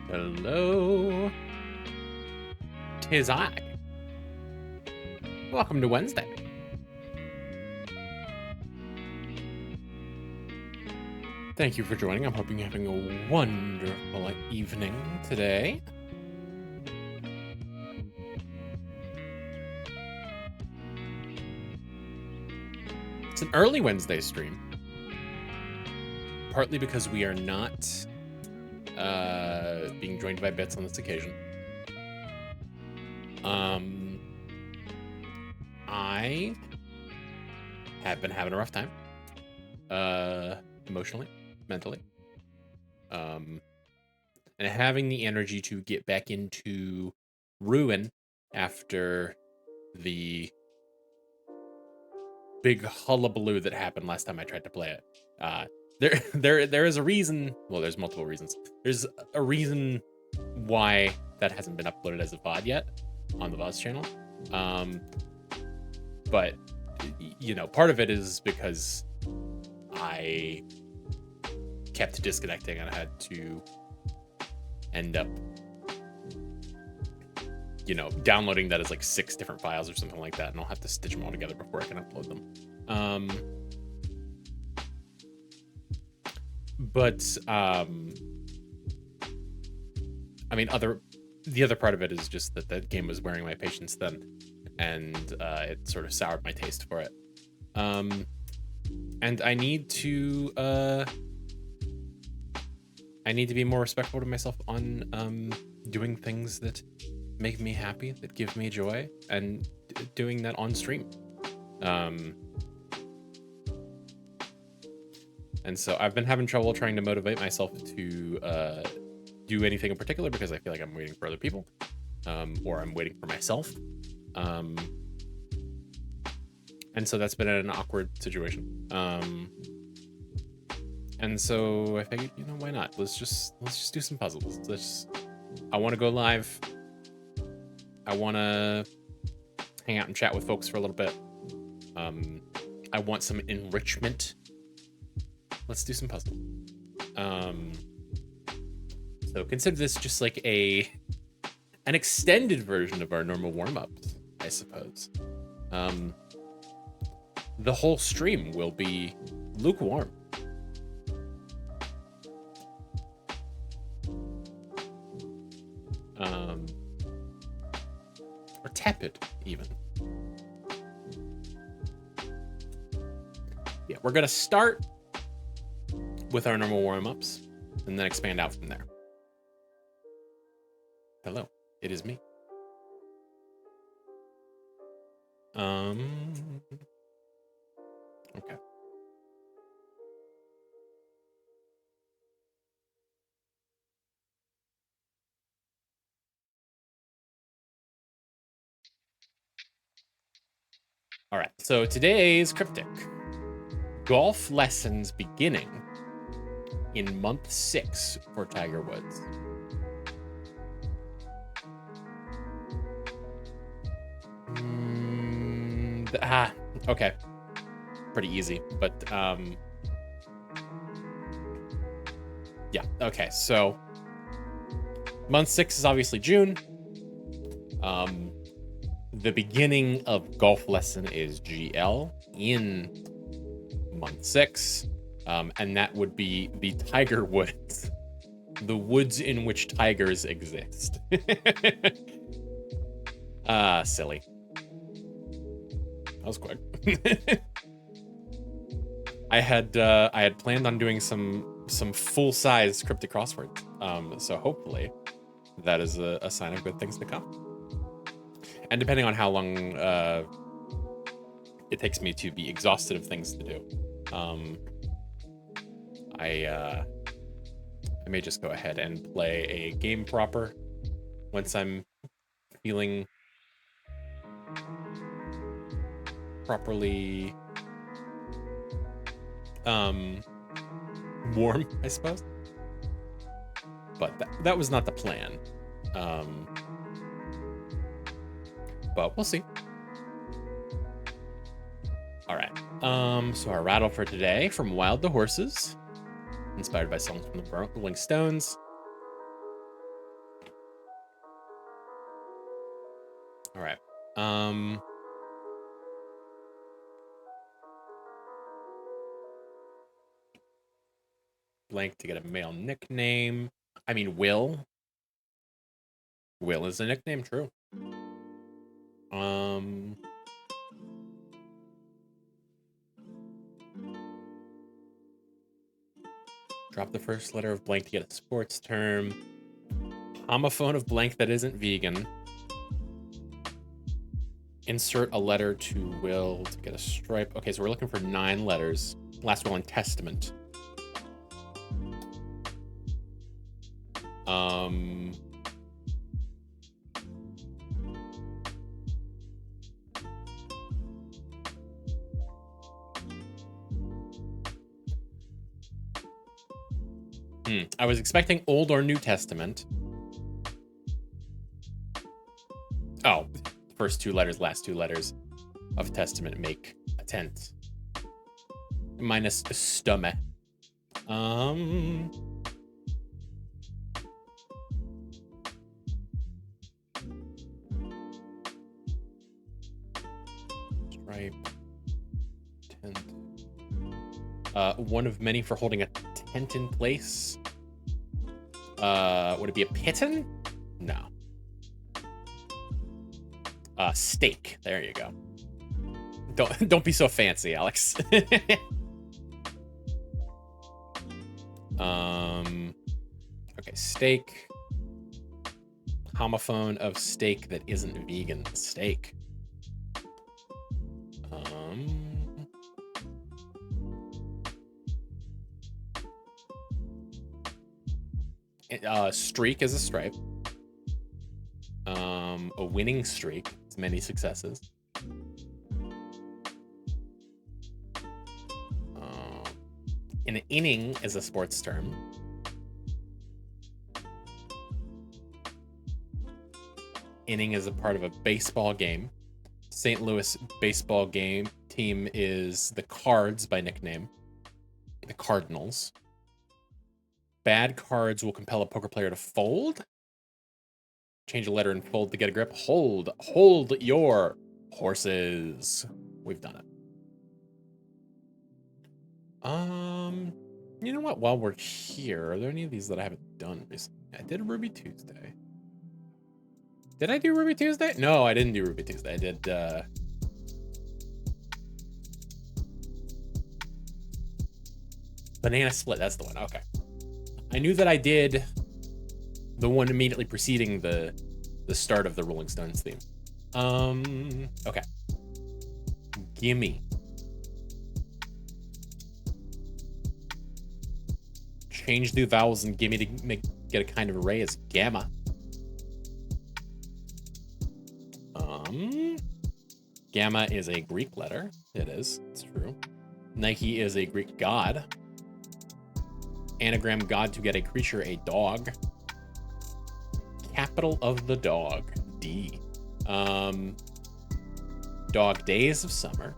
Hello, 'tis I. Welcome to Wednesday. Thank you for joining. I'm hoping you're having a wonderful evening today. It's an early Wednesday stream, partly because we are not being joined by Bits on this occasion. I have been having a rough time, emotionally, mentally, and having the energy to get back into Ruin after the big hullabaloo that happened last time I tried to play it. There is a reason. Well, there's multiple reasons. There's a reason why that hasn't been uploaded as a VOD yet on the VOZ channel. But part of it is because I kept disconnecting and I had to end up downloading that as like 6 different files or something like that, and I'll have to stitch them all together before I can upload them. The other part of it is just that that game was wearing my patience then, and it sort of soured my taste for it. And I need to be more respectful to myself on doing things that make me happy, that give me joy, and doing that on stream. And so I've been having trouble trying to motivate myself to do anything in particular because I feel like I'm waiting for other people, or I'm waiting for myself. And so that's been an awkward situation. And so I figured, why not? Let's just do some puzzles. I want to go live. I want to hang out and chat with folks for a little bit. I want some enrichment. Let's do some puzzles. So consider this just like an extended version of our normal warm-ups, I suppose. The whole stream will be lukewarm. Or tepid, even. Yeah, we're gonna start with our normal warm-ups and then expand out from there. Hello, it is me. Okay. All right, so today's cryptic. Golf lessons beginning in month 6 for Tiger Woods. Okay. Pretty easy, but yeah, okay, so month 6 is obviously June. The beginning of golf lesson is GL in month 6, and that would be the Tiger Woods, the woods in which tigers exist. Silly. That was quick. I had planned on doing some full-size cryptic crosswords, so hopefully that is a sign of good things to come. And depending on how long it takes me to be exhausted of things to do, I may just go ahead and play a game proper once I'm feeling properly warm, I suppose. But that was not the plan. But we'll see. All right. So our rattle for today from Wild the Horses, inspired by songs from the Rolling Stones. All right. Blank to get a male nickname. I mean, Will. Will is a nickname, true. Drop the first letter of blank to get a sports term. Homophone of blank that isn't vegan. Insert a letter to Will to get a stripe. Okay, so we're looking for 9 letters. Last will in Testament. I was expecting Old or New Testament. Oh, first 2 letters, last 2 letters of Testament make a tent. Minus stomach. Stripe. Tent. One of many for holding a tent in place. Would it be a piton? No. Stake. There you go. Don't be so fancy, Alex. Okay, steak. Homophone of steak that isn't vegan. Steak. Streak is a stripe. A winning streak. It's many successes. An inning is a sports term. Inning is a part of a baseball game. St. Louis baseball game team is the Cards by nickname. The Cardinals. Bad cards will compel a poker player to fold. Change a letter and fold to get a grip. Hold. Hold your horses. We've done it. You know what? While we're here, are there any of these that I haven't done recently? I did Ruby Tuesday. Did I do Ruby Tuesday? No, I didn't do Ruby Tuesday. I did, Banana Split. That's the one. Okay. I knew that I did the one immediately preceding the start of the Rolling Stones theme. Okay. Gimme. Change the vowels in gimme to get a kind of array as gamma. Gamma is a Greek letter. It is. It's true. Nike is a Greek god. Anagram god to get a creature, a dog. Capital of the dog, D. Dog days of summer.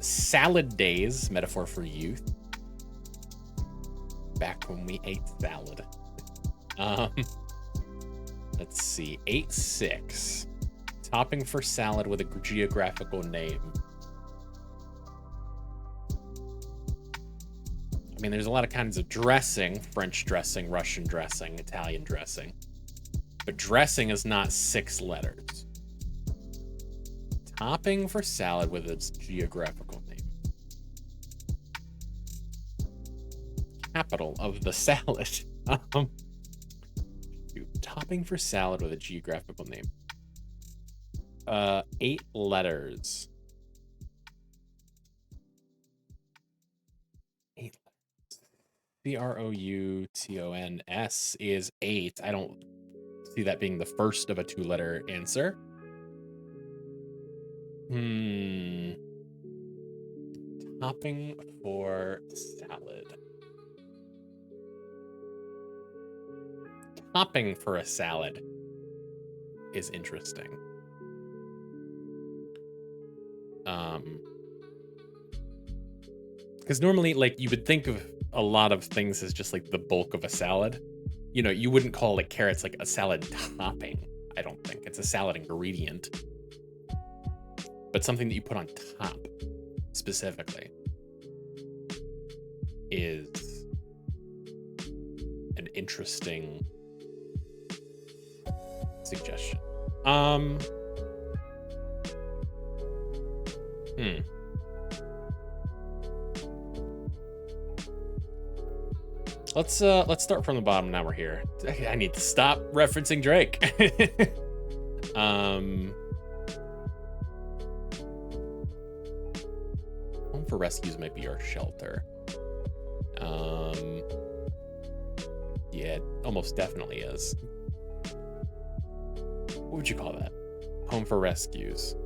Salad days, metaphor for youth. Back when we ate salad. Let's see, 8-6. Topping for salad with a geographical name. I mean, there's a lot of kinds of dressing. French dressing, Russian dressing, Italian dressing. But dressing is not 6 letters. Topping for salad with its geographical name. Capital of the salad. Topping for salad with a geographical name. 8 letters. 8 letters. CROUTONS is 8. I don't see that being the first of a 2-letter answer. Topping for salad. Topping for a salad is interesting. Because normally, like, you would think of a lot of things as just like the bulk of a salad. You know, you wouldn't call like carrots like a salad topping, I don't think. It's a salad ingredient. But something that you put on top, specifically, is an interesting suggestion. Let's start from the bottom. Now we're here. I need to stop referencing Drake. Home for Rescues might be our shelter. Yeah, it almost definitely is. What would you call that? Home for Rescues.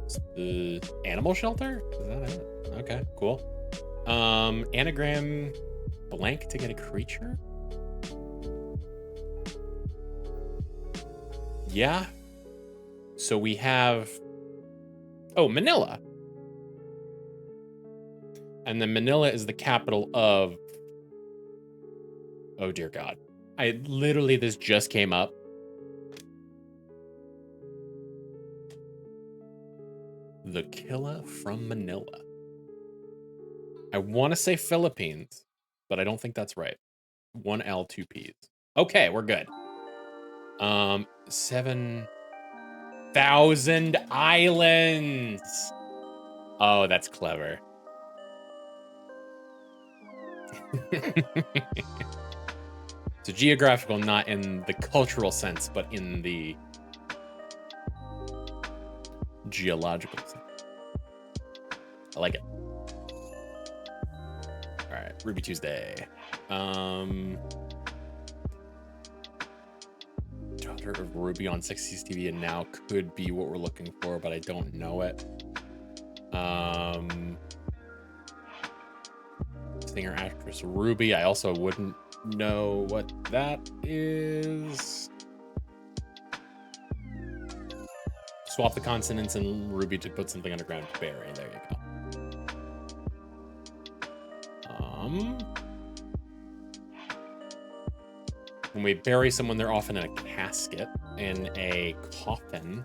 It's the animal shelter? Is that it? Okay, cool. Anagram blank to get a creature? Yeah. So we have... Oh, Manila. And then Manila is the capital of... Oh, dear God. This just came up. The Killer from Manila. I want to say Philippines, but I don't think that's right. 1 L, 2 P's. Okay, we're good. 7,000 islands. Oh, that's clever. So geographical, not in the cultural sense, but in the geological sense. I like it. All right, Ruby Tuesday. Daughter of Ruby on 60s TV and now could be what we're looking for, but I don't know it. Singer actress Ruby. I also wouldn't know what that is. Swap the consonants and Ruby to put something underground to bury. There you go. When we bury someone, they're often in a casket, in a coffin.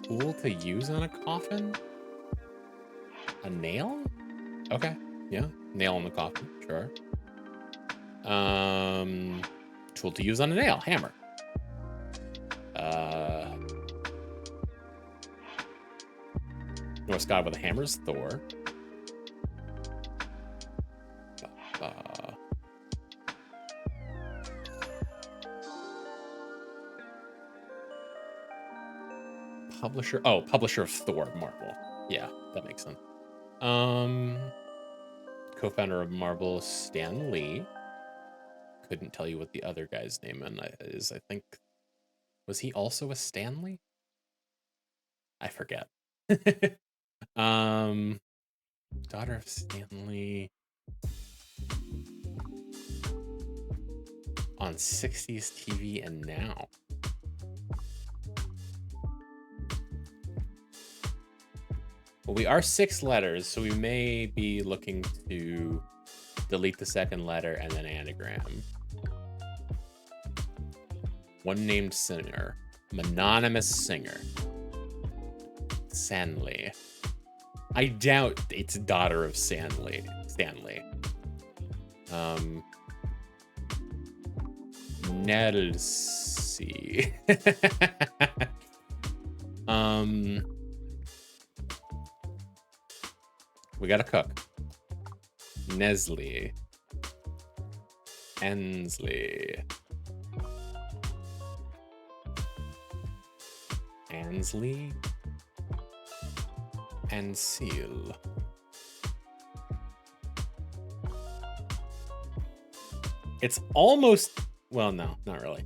Tool to use on a coffin? A nail? Okay, yeah, nail in the coffin, sure. Tool to use on a nail, hammer. Norse god with a hammer is Thor. Publisher. Oh, publisher of Thor, Marvel. Yeah, that makes sense. Co-founder of Marvel, Stan Lee. Couldn't tell you what the other guy's name is. I think, was he also a Stan Lee? I forget. Daughter of Stan Lee. On 60s TV and now. Well, we are 6 letters, so we may be looking to delete the second letter and then anagram. One named singer. Mononymous singer. Stanley. I doubt it's daughter of Stanley. Nelsie. We gotta cook. Nestle. Ansley. Ansley. Anseal. It's almost, well, no, not really.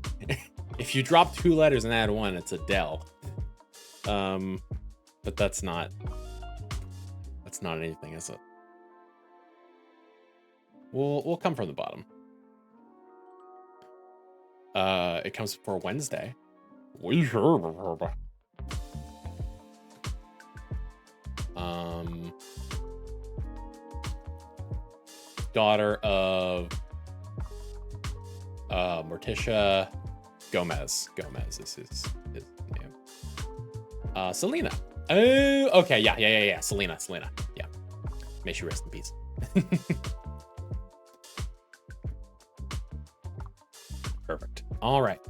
If you drop 2 letters and add 1, it's Adele. But that's not anything, is it? We'll come from the bottom. It comes for Wednesday. daughter of Morticia Gomez. Gomez is his name. Selena. Oh, okay, yeah. Selena. Yeah. May she rest in peace. Perfect. All right.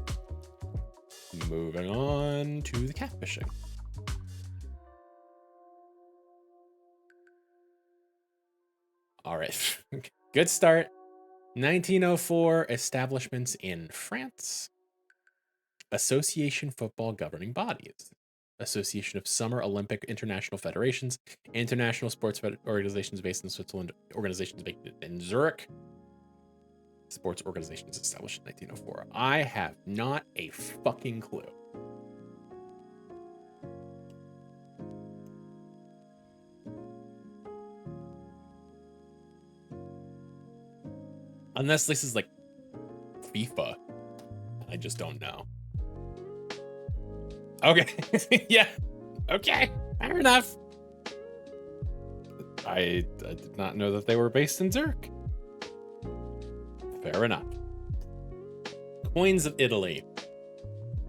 Moving on to the catfishing. All right. Good start. 1904, establishments in France. Association football governing bodies. Association of Summer Olympic International Federations. International sports organizations based in Switzerland. Organizations based in Zurich. Sports organizations established in 1904. I have not a fucking clue. Unless this is like FIFA. I just don't know. Okay. Yeah. Okay. Fair enough. I did not know that they were based in Zurich. Fair enough. Coins of Italy.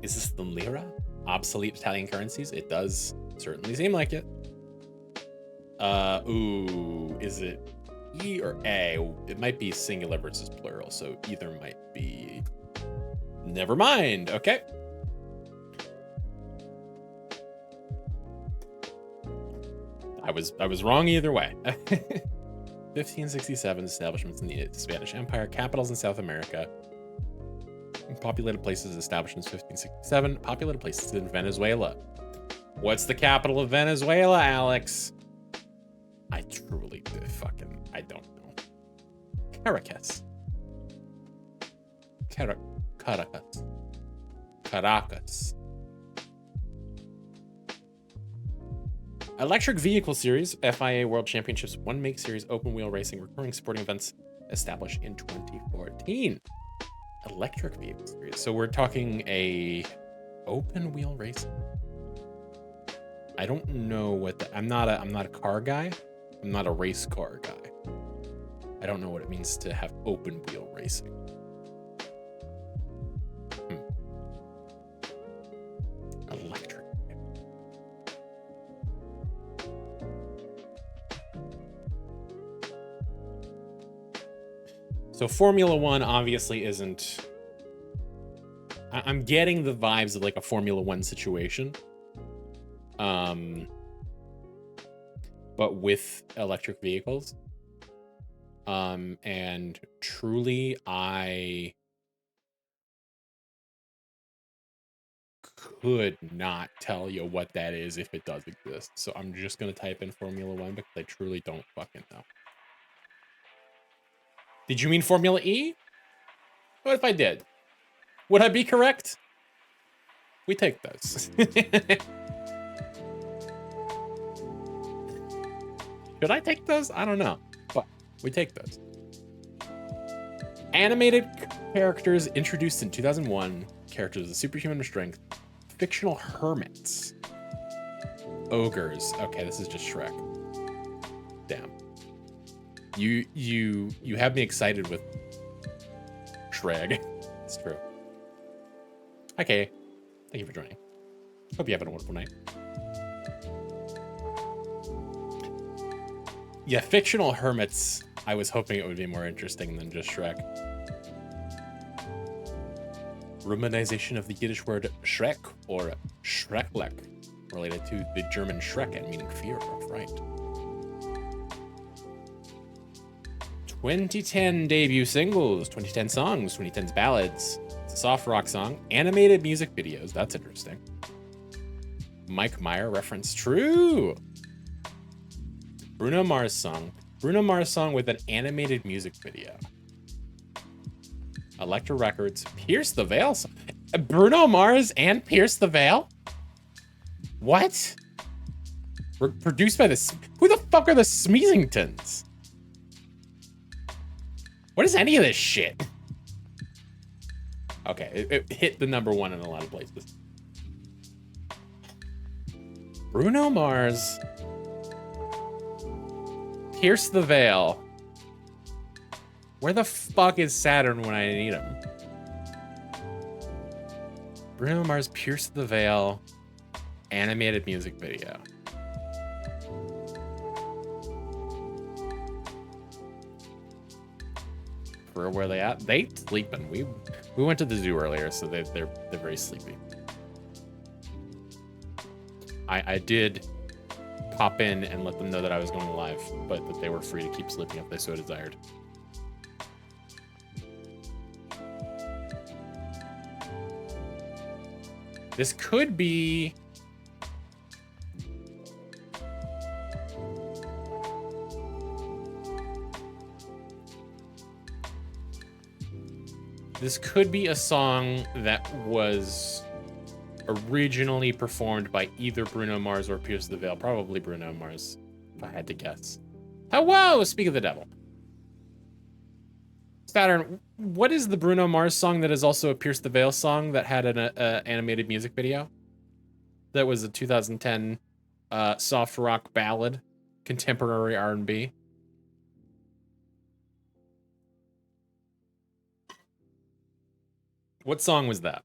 Is this the lira? Obsolete Italian currencies? It does certainly seem like it. Ooh, is it E or A? It might be singular versus plural, so either might be. Never mind. Okay. I was wrong either way. 1567 establishments in the Spanish Empire, capitals in South America. Populated places established in 1567. Populated places in Venezuela. What's the capital of Venezuela, Alex? I truly I don't know. Caracas. Caracas. Electric Vehicle Series, FIA World Championships, One Make Series, Open Wheel Racing, recurring sporting events established in 2014. Electric Vehicle Series. So we're talking a open wheel racing. I don't know what I'm not a car guy. I'm not a race car guy. I don't know what it means to have open wheel racing. Electric. So Formula One obviously isn't. I'm getting the vibes of like a Formula One situation. But with electric vehicles. And truly I could not tell you what that is if it does exist. So I'm just gonna type in Formula One because I truly don't fucking know. Did you mean Formula E? What if I did? Would I be correct? We take those. Should I take those? I don't know, but we take those. Animated characters introduced in 2001. Characters with superhuman strength. Fictional hermits. Ogres. Okay, this is just Shrek. Damn. You have me excited with Shrek. It's true. Okay. Thank you for joining. Hope you have a wonderful night. Yeah, fictional hermits. I was hoping it would be more interesting than just Shrek. Romanization of the Yiddish word Schreck or Schreckleck, related to the German Schrecken, meaning fear or fright. 2010 debut singles, 2010 songs, 2010's ballads. It's a soft rock song. Animated music videos. That's interesting. Mike Meyer reference. True. Bruno Mars song. Bruno Mars song with an animated music video. Elektra Records. Pierce the Veil song. Bruno Mars and Pierce the Veil? What? Produced by the... Who the fuck are the Smeezingtons? What is any of this shit? Okay, it hit the #1 in a lot of places. Bruno Mars. Pierce the Veil. Where the fuck is Saturn when I need him? Bruno Mars, Pierce the Veil, animated music video. For where they at? They sleeping. We went to the zoo earlier, so they're very sleepy. I did pop in and let them know that I was going live, but that they were free to keep sleeping if they so desired. This could be... This could be a song that was originally performed by either Bruno Mars or Pierce the Veil. Probably Bruno Mars, if I had to guess. Hello, speak of the devil. Saturn, what is the Bruno Mars song that is also a Pierce the Veil song that had an animated music video? That was a 2010 soft rock ballad, contemporary R&B. What song was that?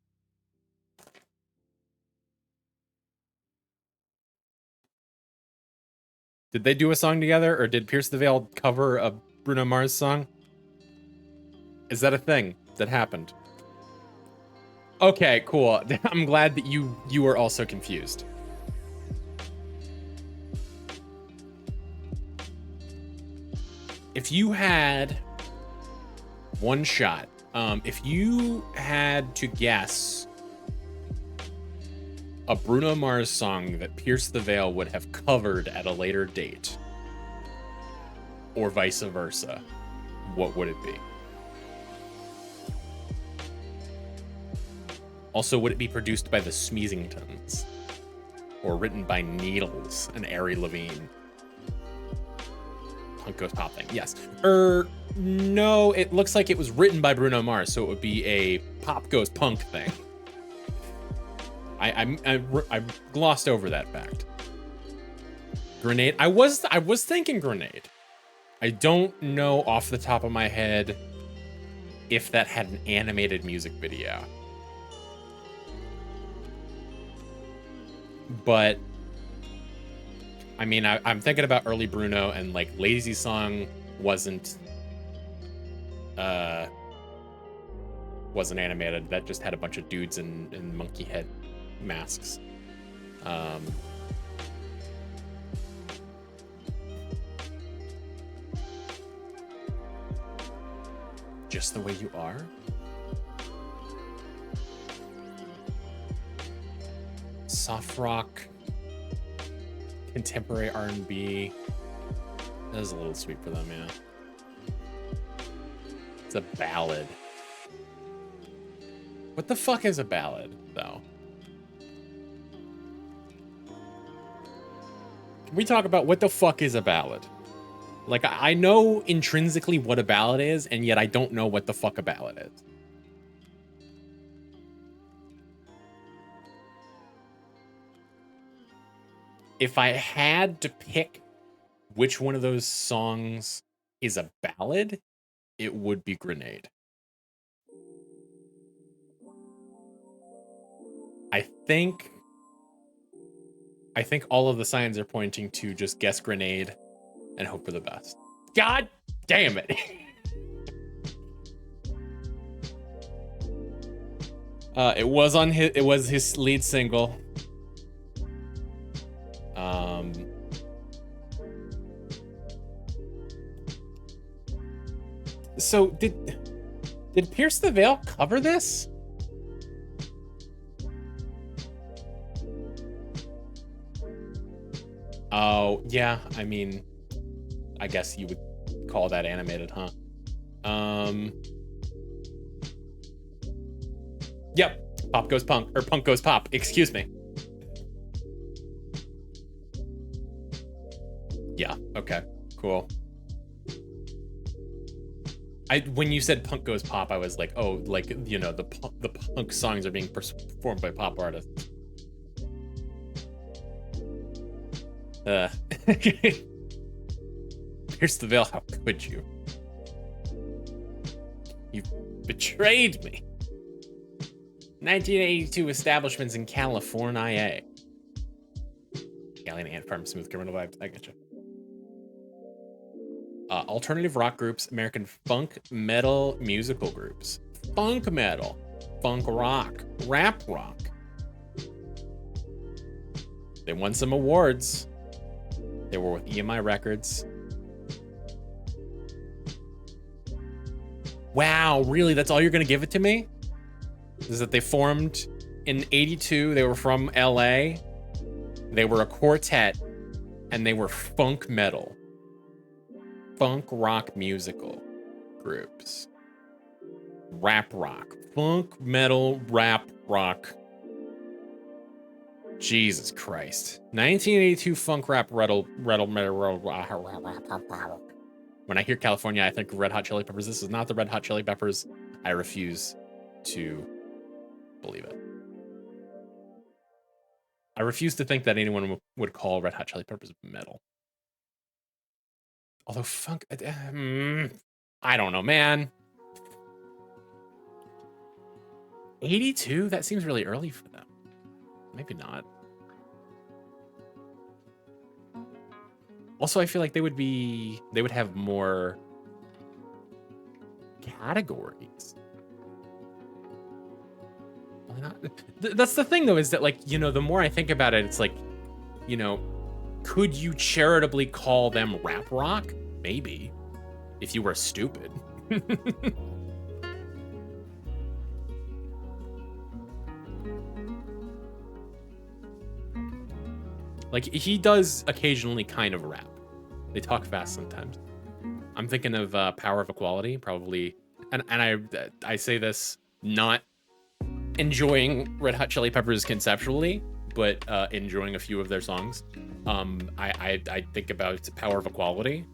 Did they do a song together, or did Pierce the Veil cover a Bruno Mars song? Is that a thing that happened? Okay, cool. I'm glad that you were also confused. If you had one shot, if you had to guess a Bruno Mars song that Pierce the Veil would have covered at a later date, or vice versa, what would it be? Also, would it be produced by the Smeezingtons? Or written by Needles and Ari Levine? Punk Goes Pop thing, yes. No, it looks like it was written by Bruno Mars, so it would be a Pop Goes Punk thing. I glossed over that fact. Grenade. I was thinking Grenade. I don't know off the top of my head if that had an animated music video. But I mean, I'm thinking about early Bruno, and like Lazy Song wasn't animated. That just had a bunch of dudes in monkey head masks. Just the Way You Are. Soft rock, contemporary R&B. That is a little sweet for them, yeah. It's a ballad. What the fuck is a ballad, though? Can we talk about what the fuck is a ballad? Like, I know intrinsically what a ballad is, and yet I don't know what the fuck a ballad is. If I had to pick which one of those songs is a ballad, it would be Grenade. I think all of the signs are pointing to just guess Grenade and hope for the best. God damn it. It was his lead single. So did Pierce the Veil cover this? Oh, yeah, I mean, I guess you would call that animated, huh? Yep, Pop Goes Punk, or Punk Goes Pop, excuse me. Yeah, okay, cool. When you said Punk Goes Pop, I was like, oh, like, you know, the punk songs are being performed by pop artists. Pierce the Veil, how could you? You've betrayed me. 1982 establishments in California. Alien Ant Farm, smooth criminal vibes. I get you. Alternative rock groups, American funk metal musical groups. Funk metal, funk rock, rap rock. They won some awards. They were with EMI Records. Wow, really? That's all you're gonna give it to me? Is that they formed in 82, they were from LA. They were a quartet, and they were funk metal. Funk rock musical groups. Rap rock. Funk metal rap rock. Jesus Christ. 1982 funk rap metal. When I hear California, I think Red Hot Chili Peppers. This is not the Red Hot Chili Peppers. I refuse to believe it. I refuse to think that anyone would call Red Hot Chili Peppers metal. Although funk, I don't know, man. 82? That seems really early for them. Maybe not. Also, I feel like they would have more categories. That's the thing, though, is that, like, you know, the more I think about it, it's like, you know, could you charitably call them rap rock? Maybe, if you were stupid. Like, he does occasionally kind of rap. They talk fast sometimes. I'm thinking of Power of Equality, probably. And I say this not enjoying Red Hot Chili Peppers conceptually, but enjoying a few of their songs. I think about Power of Equality.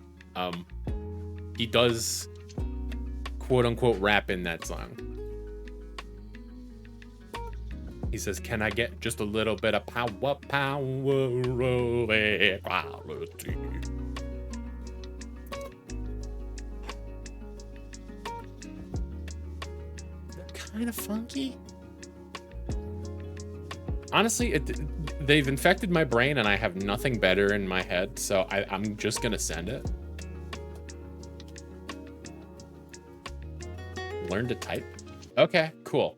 He does quote unquote rap in that song. He says, "Can I get just a little bit of power of equality?" Kind of funky. Honestly, they've infected my brain and I have nothing better in my head, so I'm just gonna send it. Learn to type? Okay, cool.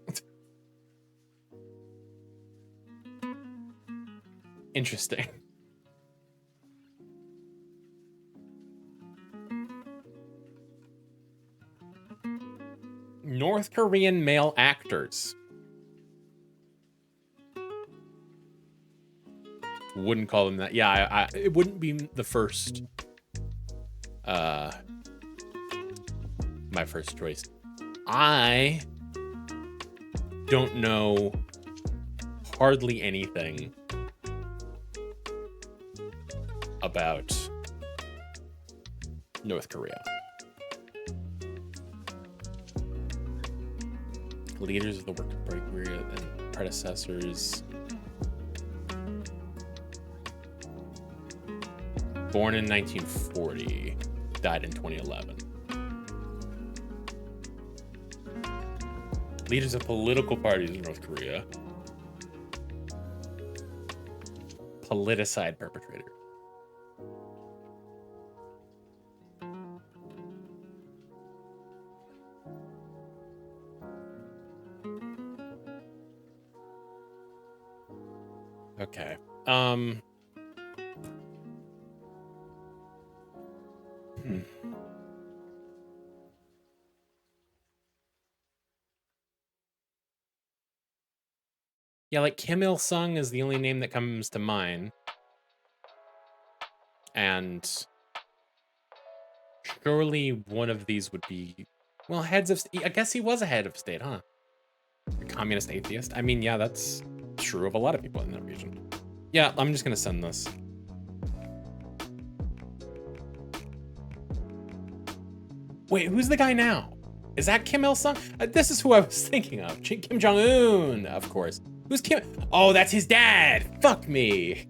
Interesting. North Korean male actors. Wouldn't call them that. Yeah, it wouldn't be the first. My first choice. I don't know hardly anything about North Korea. Leaders of the work break and predecessors. Born in 1940, died in 2011. Leaders of political parties in North Korea. Politicide perpetrator. Okay. Yeah, like Kim Il-sung is the only name that comes to mind. And surely one of these would be, well, heads of state. I guess he was a head of state, huh? A communist atheist. I mean, yeah, that's true of a lot of people in that region. Yeah, I'm just gonna send this. Wait, who's the guy now? Is that Kim Il-sung? This is who I was thinking of. Kim Jong-un, of course. Who's Kim? Oh, that's his dad. Fuck me.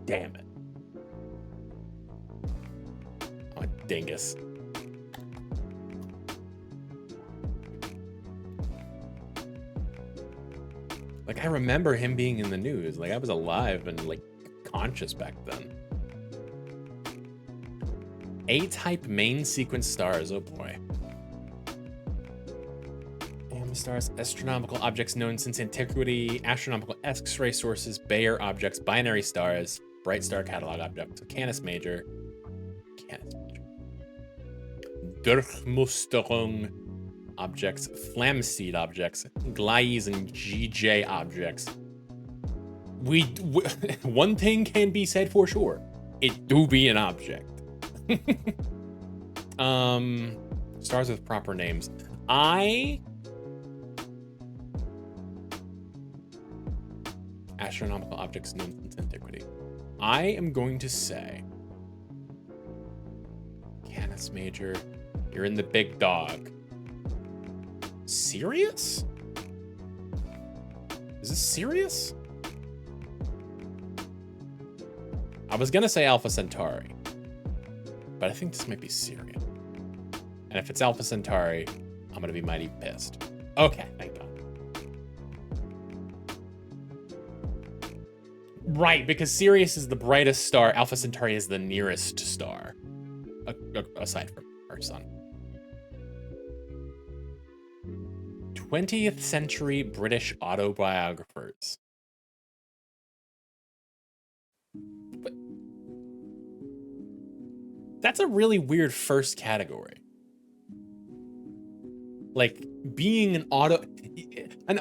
Damn it. Oh, dingus. Like, I remember him being in the news. Like, I was alive and, like, conscious back then. A-type main sequence stars. Oh, boy. AM stars, astronomical objects known since antiquity, astronomical X-ray sources, Bayer objects, binary stars, bright star catalog objects, Canis Major, Durchmusterung objects, Flamsteed objects, Gliese and GJ objects. We one thing can be said for sure. It do be an object. Stars with proper names. Astronomical objects known since antiquity. I am going to say Canis Major. You're in the big dog. Sirius? Is this Sirius? I was gonna say Alpha Centauri, but I think this might be Sirius. And if it's Alpha Centauri, I'm gonna be mighty pissed. Okay, thank God. Right, because Sirius is the brightest star, Alpha Centauri is the nearest star, aside from our sun. 20th century British autobiographers. But that's a really weird first category. Like, being an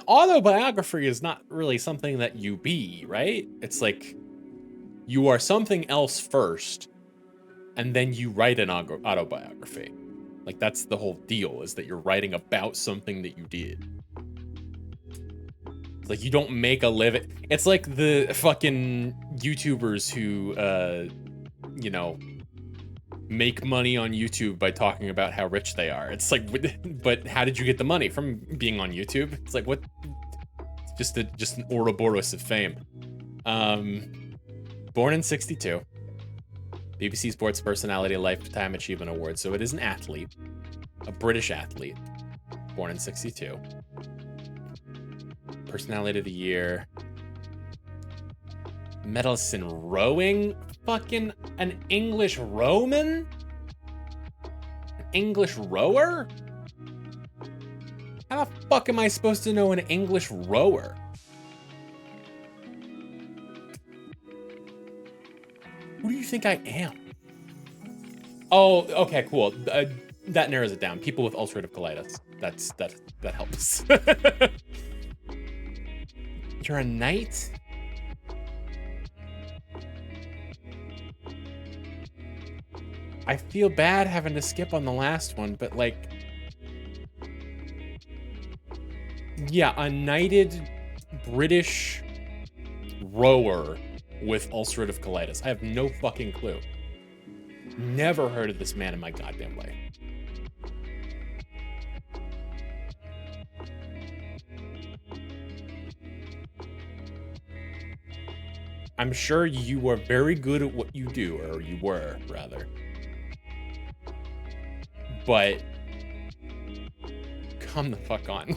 autobiography is not really something that you be, right? It's like you are something else first, and then you write an autobiography. Like, that's the whole deal, is that you're writing about something that you did. It's like you don't make a living. It's like the fucking YouTubers who, you know, make money on YouTube by talking about how rich they are. It's like, but how did you get the money? From being on YouTube? It's like, what? Just an Ouroboros of fame. Born in 62. BBC Sports Personality Lifetime Achievement Award. So it is an athlete, a British athlete, born in 62. Personality of the Year. Medalist in rowing? Fucking an English rowman? An English rower? How the fuck am I supposed to know an English rower? Who do you think I am? Oh, okay, cool. That narrows it down. People with ulcerative colitis. That helps. You're a knight? I feel bad having to skip on the last one, but like, yeah, a knighted British rower with ulcerative colitis. I have no fucking clue. Never heard of this man in my goddamn life. I'm sure you are very good at what you do, or you were, rather. But come the fuck on.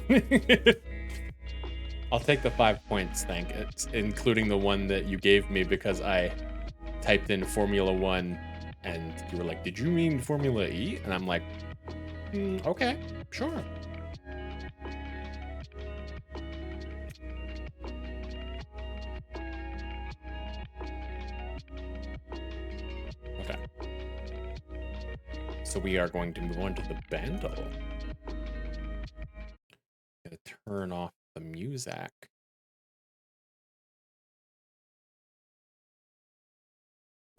I'll take the 5 points, thank it, including the one that you gave me because I typed in Formula 1 and you were like, did you mean Formula E? And I'm like, okay, sure. Okay. So we are going to move on to the bundle. Gonna turn off the music.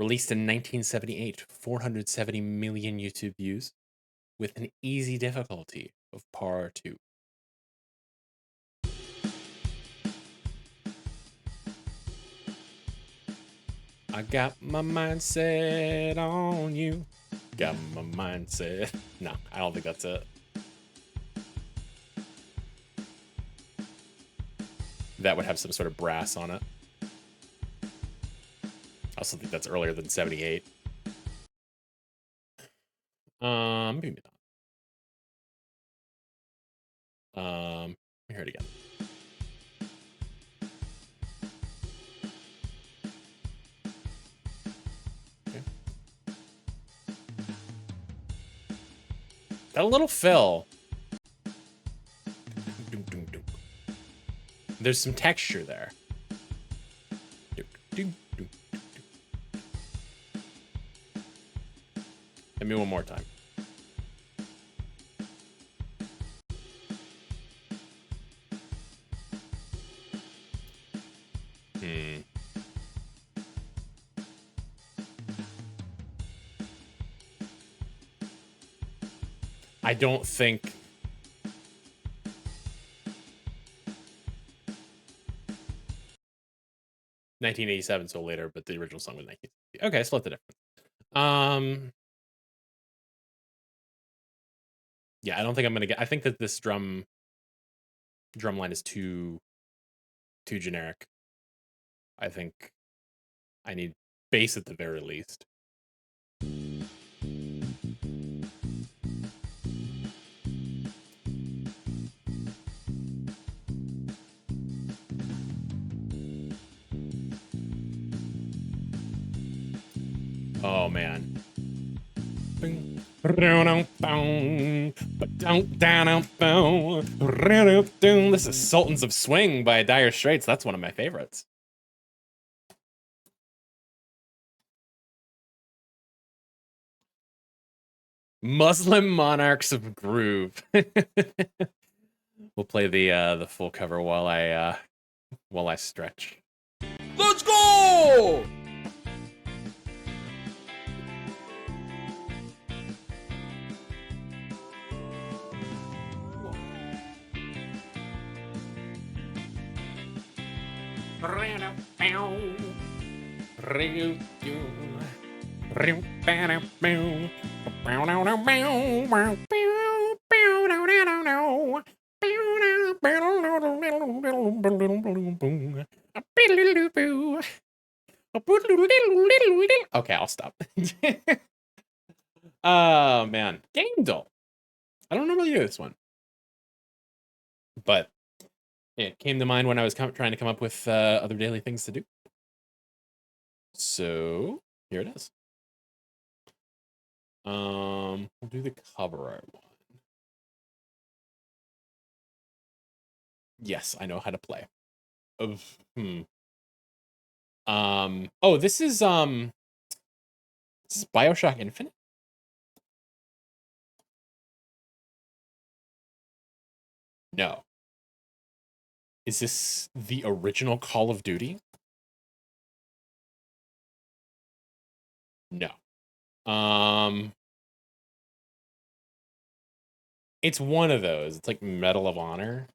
Released in 1978, 470 million YouTube views with an easy difficulty of par 2. I got my mindset on you. Got my mindset. No, I don't think that's it. That would have some sort of brass on it. I also think that's earlier than 78. Maybe not. Let me hear it again. Got a little fill. There's some texture there. Hit me one more time. I don't think... ...1987, so later, but the original song was 1960. Okay, split the difference. Yeah, I don't think I'm gonna get... I think that this drum line is too generic. I think I need bass at the very least. Oh man. This is Sultans of Swing by Dire Straits. That's one of my favorites. Muslim Monarchs of Groove. We'll play the full cover while I stretch. Let's go! Okay, I'll stop. Oh man, Game Doll. I don't normally do this one, but it came to mind when I was trying to come up with other daily things to do. So here it is. We'll do the cover art one. Yes, I know how to play. Oh, this is BioShock Infinite? No. Is this the original Call of Duty? No. It's one of those. It's like Medal of Honor.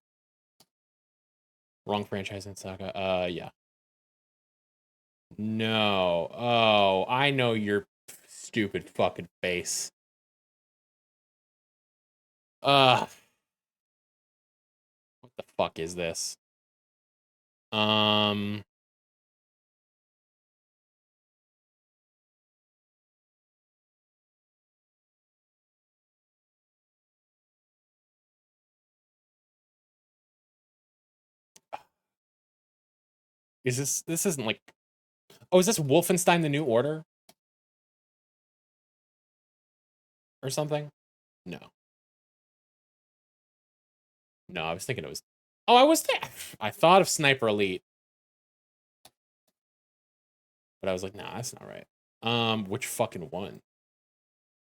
Wrong franchise and saga. Yeah. No. Oh, I know your stupid fucking face. What the fuck is this? This isn't like... Oh, is this Wolfenstein The New Order? Or something? No. No, I was thinking it was... Oh, I was there. I thought of Sniper Elite. But I was like, nah, that's not right. Which fucking one?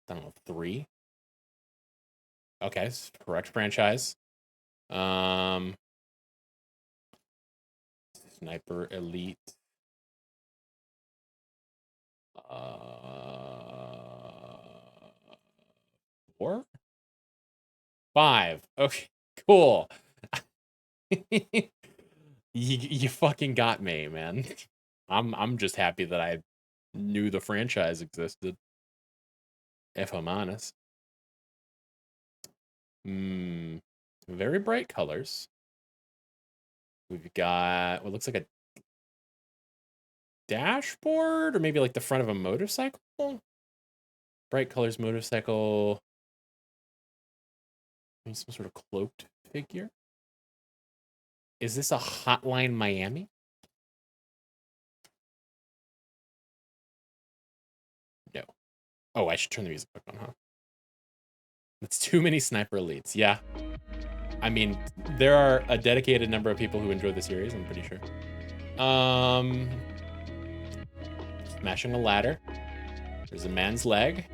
I don't know, 3? Okay, correct franchise. Sniper Elite. 4? 5. Okay, cool. You fucking got me, man. I'm just happy that I knew the franchise existed. If I'm honest. Very bright colors. We've got what looks like a dashboard, or maybe like the front of a motorcycle. Bright colors, motorcycle. Maybe some sort of cloaked figure. Is this a Hotline Miami? No. Oh, I should turn the music back on, huh? It's too many sniper elites. Yeah. I mean, there are a dedicated number of people who enjoy the series, I'm pretty sure. Smashing a ladder. There's a man's leg.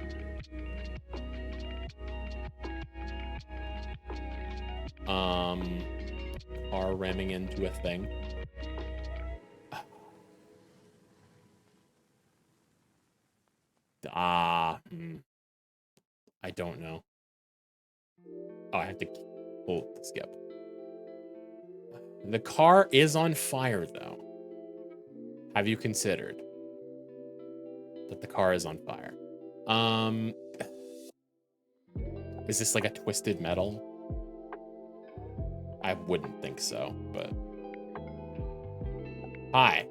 Car ramming into a thing. I don't know. Oh, I have to skip. The car is on fire, though. Have you considered that the car is on fire? Is this like a twisted metal? I wouldn't think so, but... Hi.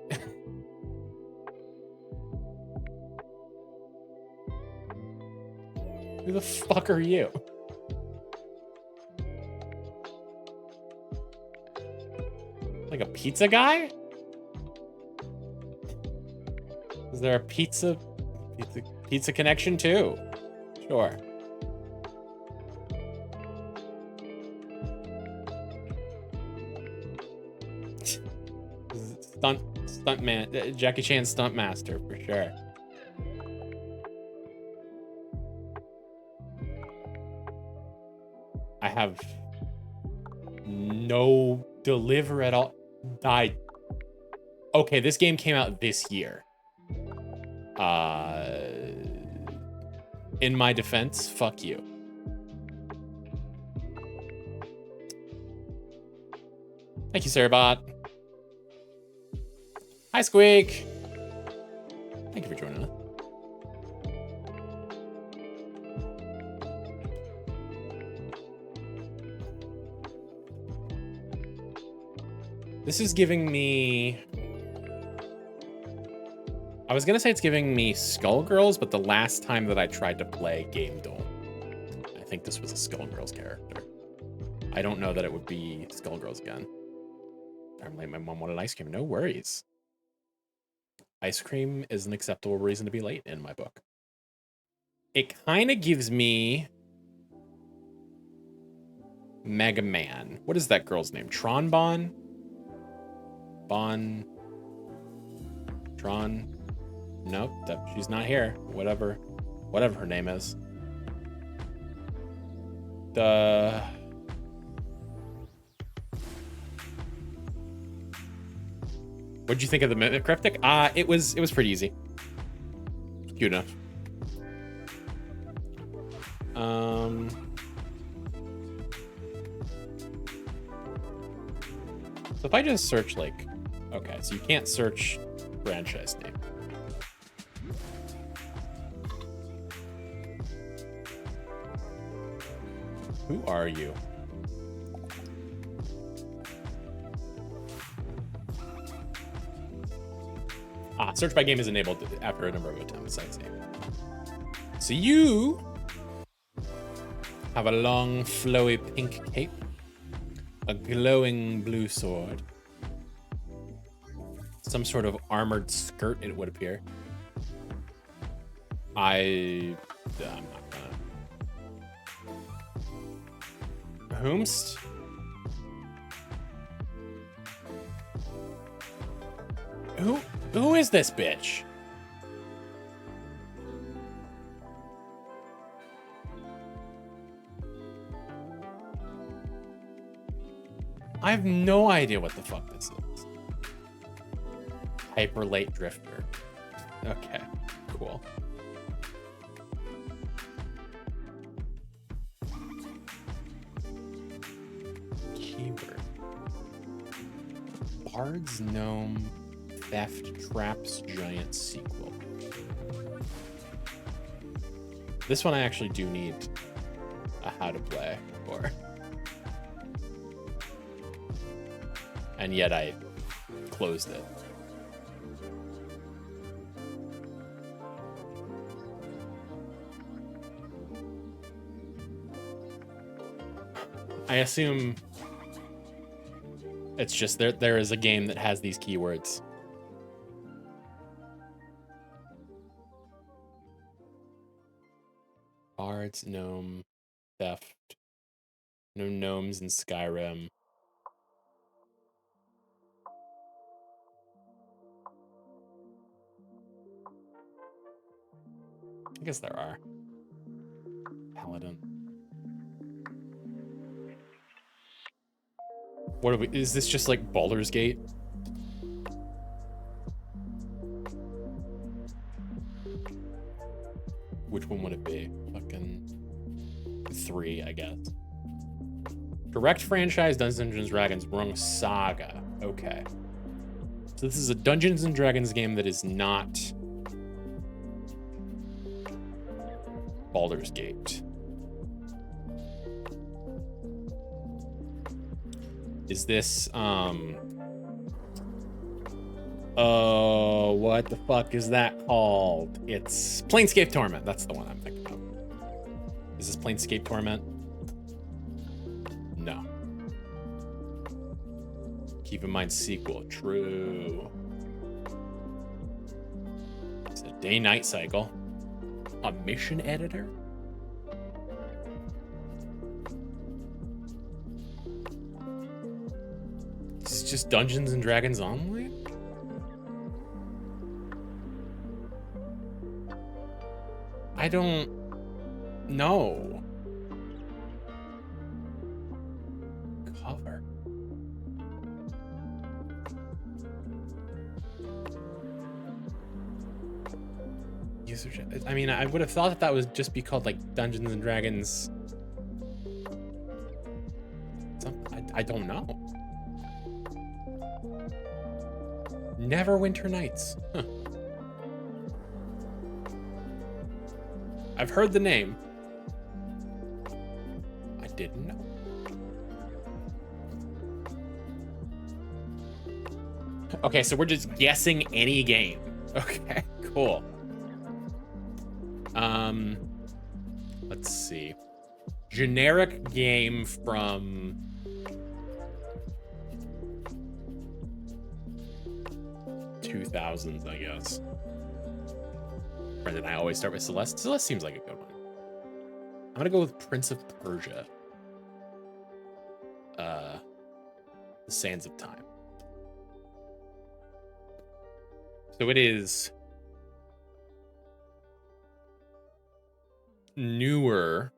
Who the fuck are you? Like a pizza guy? Is there a pizza connection too? Sure. Stuntman, Jackie Chan stunt master for sure. I have no deliver at all. Died. Okay, this game came out this year. In my defense, fuck you. Thank you, Sarabot. Hi, Squeak. Thank you for joining us. This is giving me... I was gonna say it's giving me Skullgirls, but the last time that I tried to play Game Duel, I think this was a Skullgirls character. I don't know that it would be Skullgirls again. I'm late. My mom wanted ice cream. No worries. Ice cream is an acceptable reason to be late in my book. It kind of gives me Mega Man. What is that girl's name? Tron? Nope, she's not here. Whatever her name is. What'd you think of the cryptic? It was pretty easy. Cute enough. So if I just search like, okay, so you can't search franchise name. Who are you? Search by game is enabled after a number of attempts, I see. So you have a long, flowy pink cape, a glowing blue sword, some sort of armored skirt, it would appear. I'm not gonna... Whomst? Who is this bitch? I have no idea what the fuck this is. Hyper late drifter. Okay, cool. Keyword. Bard's Gnome Theft Traps Giant sequel. This one I actually do need a how to play for. And yet I closed it. I assume it's just there is a game that has these keywords. Bard's Gnome theft. No gnomes in Skyrim. I guess there are. Paladin. What are we? Is this just like Baldur's Gate? Which one would it be? Fucking 3, I guess. Direct franchise Dungeons and Dragons Rung Saga. Okay. So this is a Dungeons and Dragons game that is not Baldur's Gate. Is this what the fuck is that called? It's Planescape Torment. That's the one I'm thinking of. Is this Planescape Torment? No. Keep in mind sequel. True. It's a day-night cycle. A mission editor? This is just Dungeons and Dragons Online? I don't know. Cover. User, I mean, I would have thought that that would just be called like Dungeons and Dragons. I don't know. Neverwinter Nights. Huh. I've heard the name. I didn't know. Okay, so we're just guessing any game. Okay, cool. Let's see. Generic game from '2000s, I guess. Brendan, I always start with Celeste. Celeste seems like a good one. I'm gonna go with Prince of Persia. The Sands of Time. So it is newer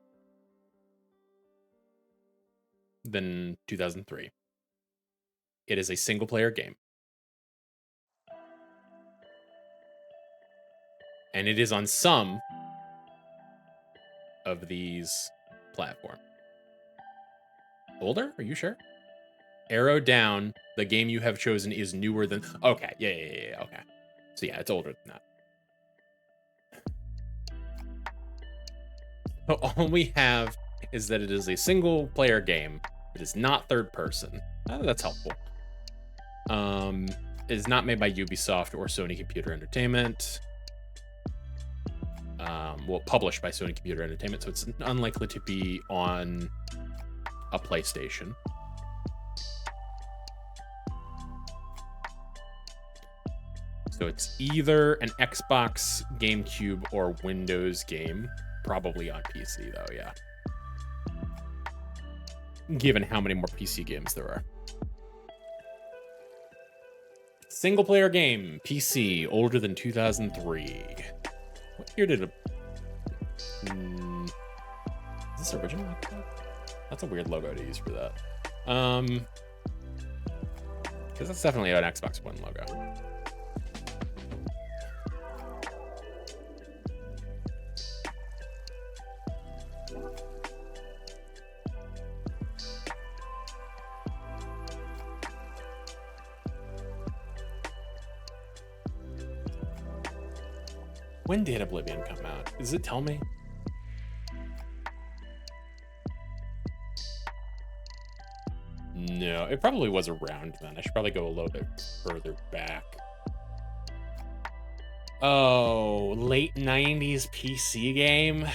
than 2003. It is a single-player game. And it is on some of these platforms. Older? Are you sure? Arrow down. The game you have chosen is newer than... Okay. Yeah. Okay. So yeah, it's older than that. So all we have is that it is a single player game. It is not third person. That's helpful. It is not made by Ubisoft or Sony Computer Entertainment. Well, published by Sony Computer Entertainment, so it's unlikely to be on a PlayStation. So it's either an Xbox, GameCube, or Windows game. Probably on PC, though, yeah. Given how many more PC games there are. Single-player game, PC, older than 2003. What year did it... Is this original? That's a weird logo to use for that. Because that's definitely an Xbox One logo. When did Oblivion come out? Does it tell me? No, it probably was around then. I should probably go a little bit further back. Oh, late 90s PC game?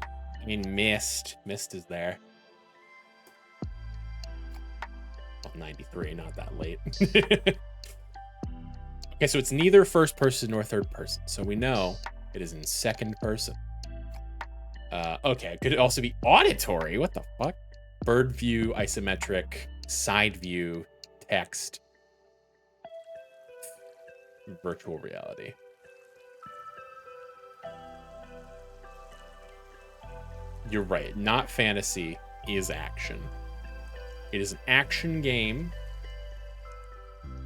I mean, Myst. Myst is there. Well, 93, not that late. Okay, so it's neither first person nor third person. So we know it is in second person. Okay, could it also be auditory? What the fuck? Bird view, isometric, side view, text, virtual reality. You're right. Not fantasy is action. It is an action game.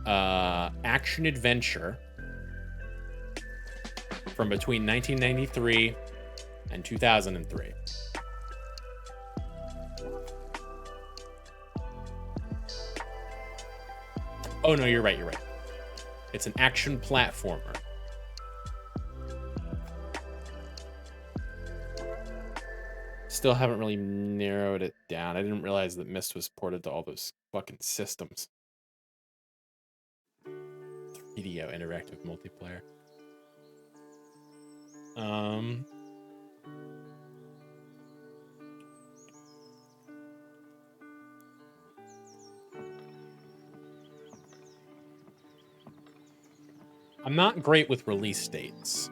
Action adventure from between 1993 and 2003. Oh, no, you're right. You're right. It's an action platformer. Still haven't really narrowed it down. I didn't realize that Myst was ported to all those fucking systems. 3DO interactive multiplayer. I'm not great with release dates.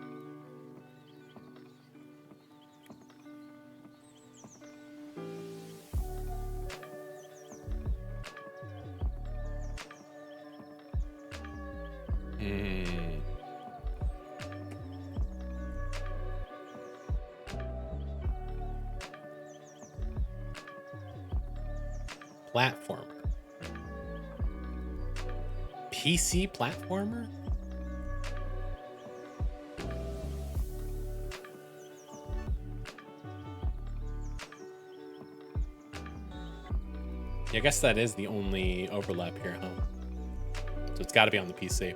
Platformer. PC platformer? Yeah, I guess that is the only overlap here, huh? So it's got to be on the PC.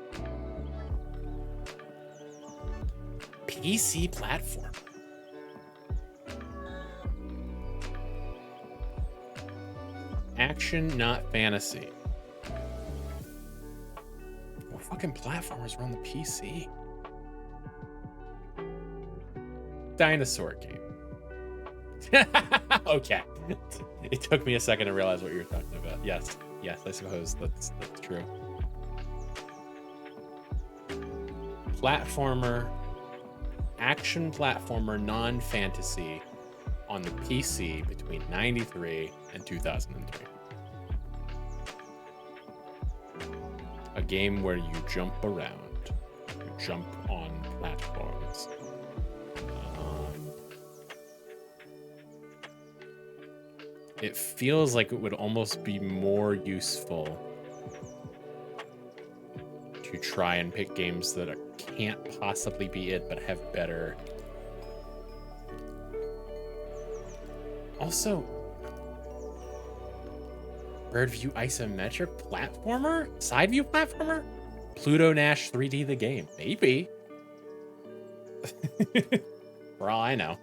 PC platform. Action, not fantasy. What fucking platformers are on the PC? Dinosaur game. Okay. It took me a second to realize what you were talking about. Yes, I suppose that's true. Platformer, action platformer, non-fantasy on the PC between 93 and 2003. A game where you jump around. You jump on platforms. It feels like it would almost be more useful to try and pick games that can't possibly be it, but have better. Also, bird view isometric platformer? Side view platformer? Pluto Nash 3D the game. Maybe. For all I know.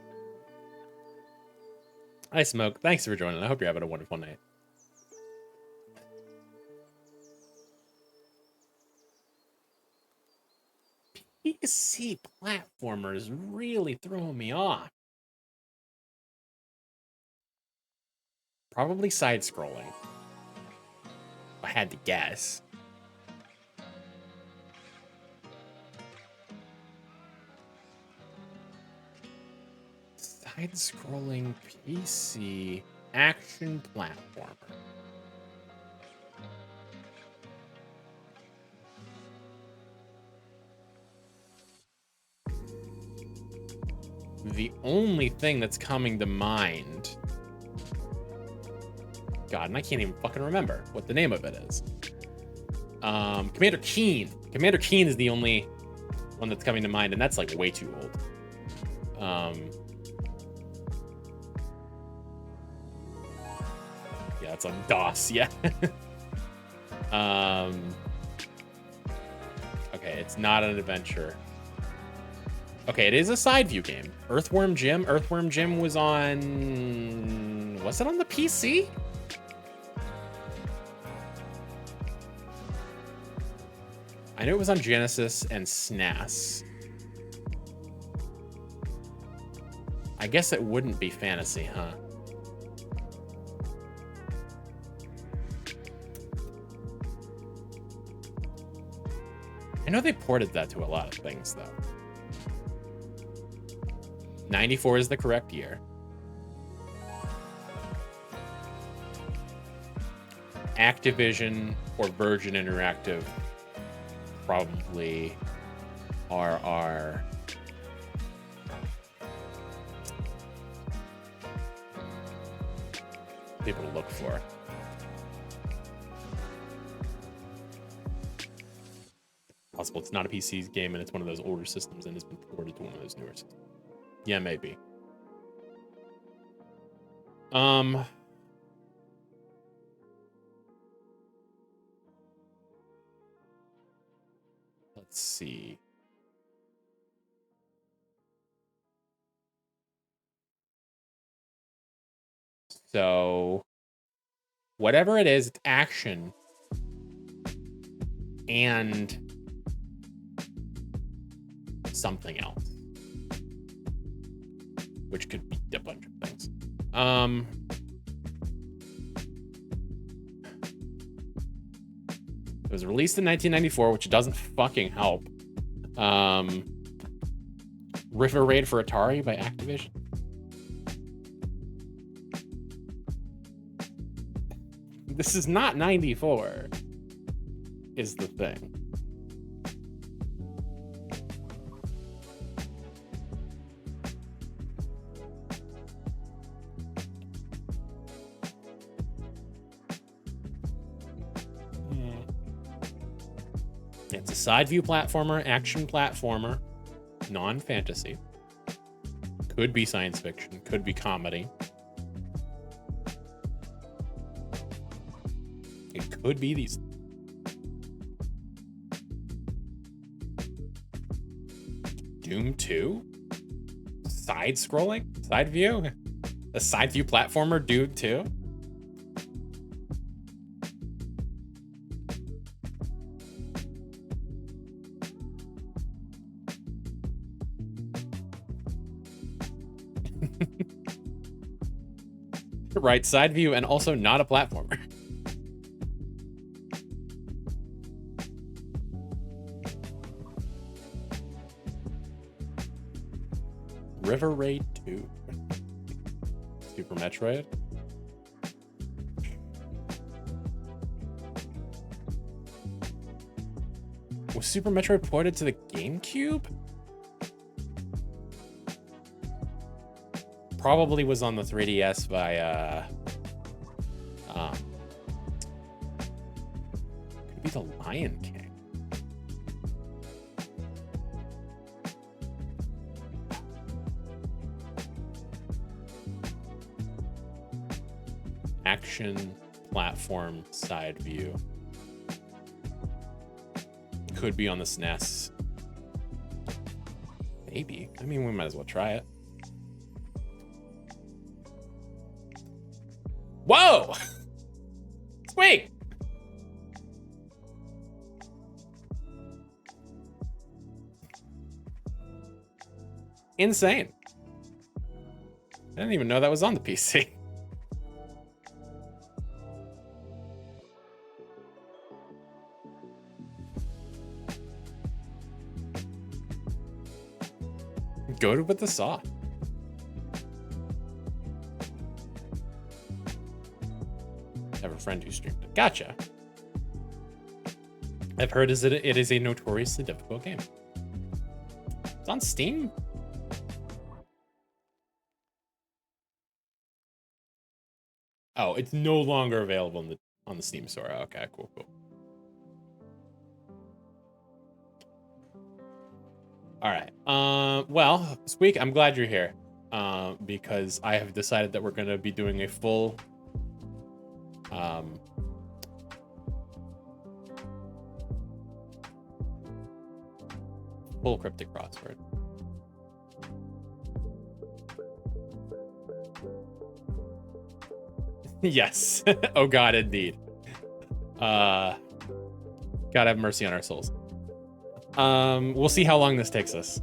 Hi, Smoke. Thanks for joining. I hope you're having a wonderful night. PC platformers really throwing me off. Probably side-scrolling. If I had to guess. Side-scrolling PC action platformer. The only thing that's coming to mind... God, and I can't even fucking remember what the name of it is. Commander Keen. Commander Keen is the only one that's coming to mind, and that's like way too old. Yeah, it's on DOS, yeah. Okay, it's not an adventure. Okay, it is a side view game. Earthworm Jim. Earthworm Jim was on... Was it on the PC? I know it was on Genesis and SNES. I guess it wouldn't be fantasy, huh? I know they ported that to a lot of things, though. 94 is the correct year. Activision or Virgin Interactive probably are our people to look for. Possible it's not a PC game and it's one of those older systems and it's been ported to one of those newer systems. Yeah, maybe. Let's see. So, whatever it is, it's action and something else, which could be a bunch of things. It was released in 1994, which doesn't fucking help. River Raid for Atari by Activision. This is not 94, is the thing. It's a side view platformer, action platformer, non-fantasy. Could be science fiction, could be comedy. It could be these. Doom 2? Side scrolling? Side view? A side view platformer, Doom 2? Right, side view and also not a platformer. River Raid 2. Super Metroid. Was Super Metroid ported to the GameCube? Probably was on the 3DS via could be the Lion King. Action platform side view. Could be on the SNES. Maybe. I mean, we might as well try it. Whoa! Sweet! Insane. I didn't even know that was on the PC. Go to with the saw. I have a friend who streamed it. Gotcha. I've heard it is a notoriously difficult game. It's on Steam. Oh, it's no longer available on the Steam store. Okay, cool. All right. Well, Squeak, I'm glad you're here. Because I have decided that we're going to be doing a full cryptic crossword. Yes. Oh God, indeed. God have mercy on our souls. We'll see how long this takes us.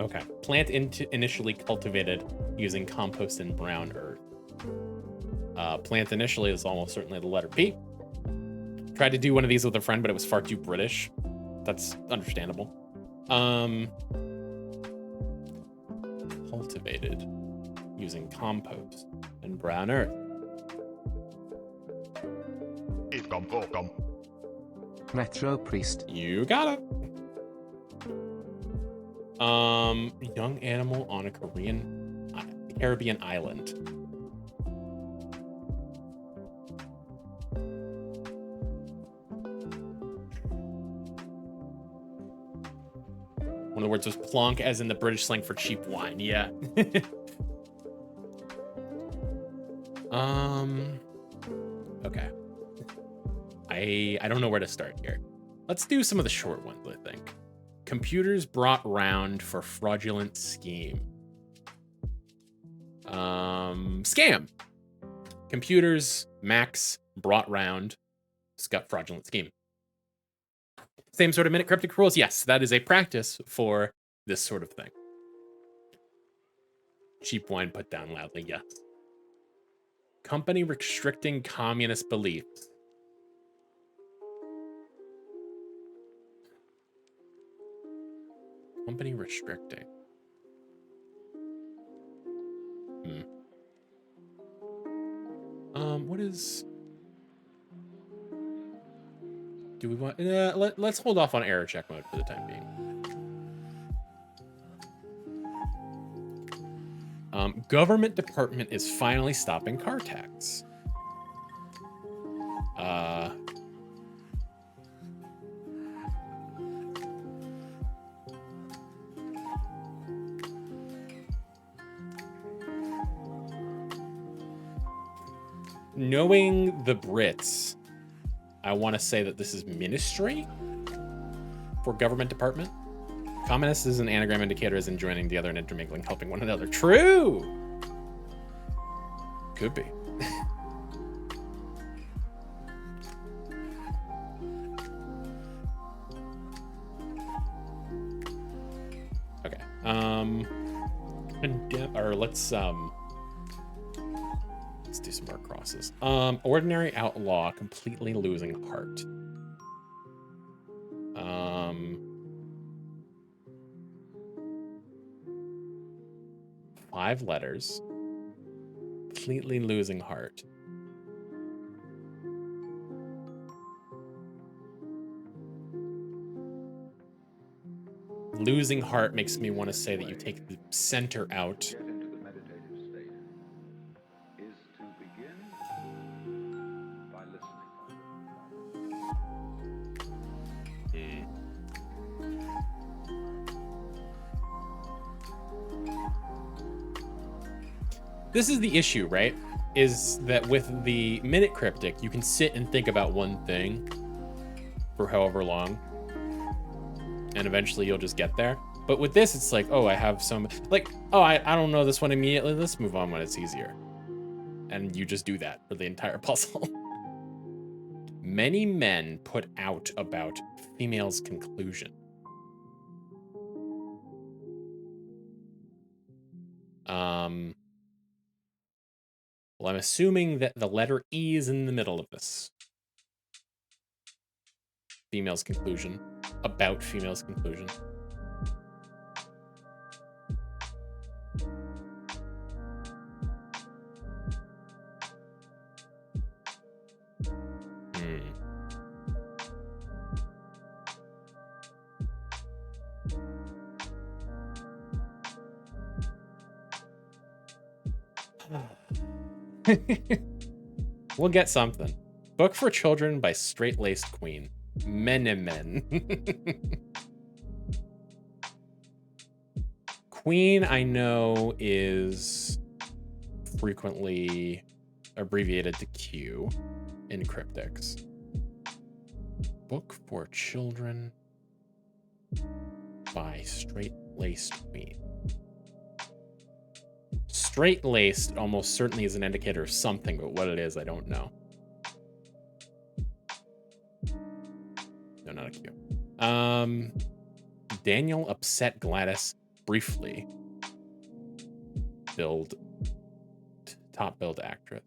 Okay. Plant initially cultivated using compost and brown earth. Plant initially is almost certainly the letter P. Tried to do one of these with a friend, but it was far too British. That's understandable. created using compost and brown earth. Metro Priest. You got it. Young animal on a Caribbean island. One of the words was plonk, as in the British slang for cheap wine. Yeah. Okay. I don't know where to start here. Let's do some of the short ones, I think. Computers brought round for fraudulent scheme. Scam. Computers, Macs, brought round, fraudulent scheme. Same sort of minute cryptic rules? Yes, that is a practice for this sort of thing. Cheap wine put down loudly, yes. Company restricting communist beliefs. Company restricting. What is... Do we want... let's hold off on error check mode for the time being. Government department is finally stopping car tax. Knowing the Brits, I want to say that this is ministry for government department. Communist is an anagram indicator as in joining together and intermingling, helping one another. True. Could be. Okay. Let's do some more crosses. Ordinary outlaw completely losing heart. 5 letters. Completely losing heart. Losing heart makes me want to say that you take the center out. This is the issue, right? Is that with the minute cryptic, you can sit and think about one thing for however long, and eventually you'll just get there. But with this, it's like, oh, I have some, like, oh, I don't know this one immediately. Let's move on when it's easier. And you just do that for the entire puzzle. Many men put out about female's conclusion. Well, I'm assuming that the letter E is in the middle of this. Female's conclusion. About female's conclusion. We'll get something. Book for Children by Straight-Laced Queen. Men. Queen, I know, is frequently abbreviated to Q in cryptics. Book for Children by Straight-Laced Queen. Straight-laced almost certainly is an indicator of something, but what it is, I don't know. No, not a Q. Daniel upset Gladys briefly. Top billed actress.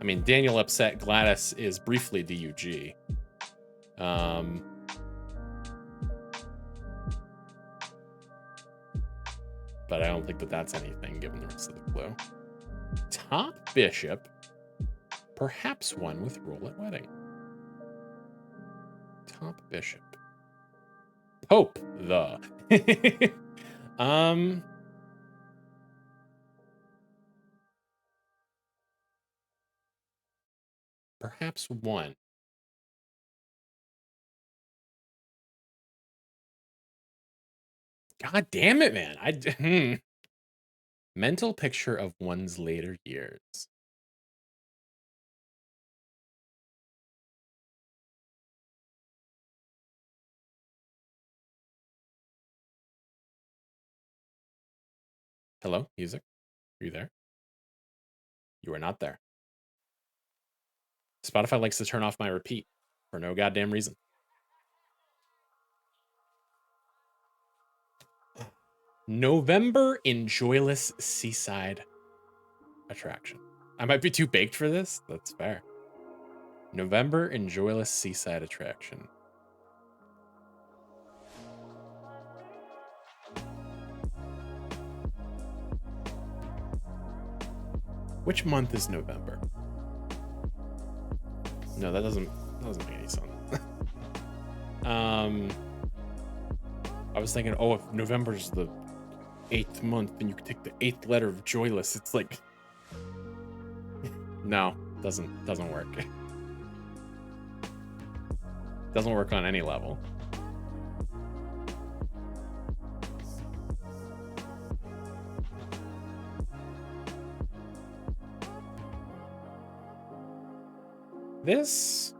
I mean, Daniel upset Gladys is briefly DUG. Um, but I don't think that that's anything given the rest of the clue. Top bishop, perhaps one with rule at wedding. Top bishop. Pope, the. Perhaps one. God damn it, man. Mental picture of one's later years. Hello, music? Are you there? You are not there. Spotify likes to turn off my repeat for no goddamn reason. November in joyless seaside attraction. I might be too baked for this. That's fair. November in joyless seaside attraction. Which month is November? No, that doesn't make any sense. I was thinking, oh, if November's the 8th month, then you could take the 8th letter of joyless. It's like, no, doesn't work. Doesn't work on any level. This,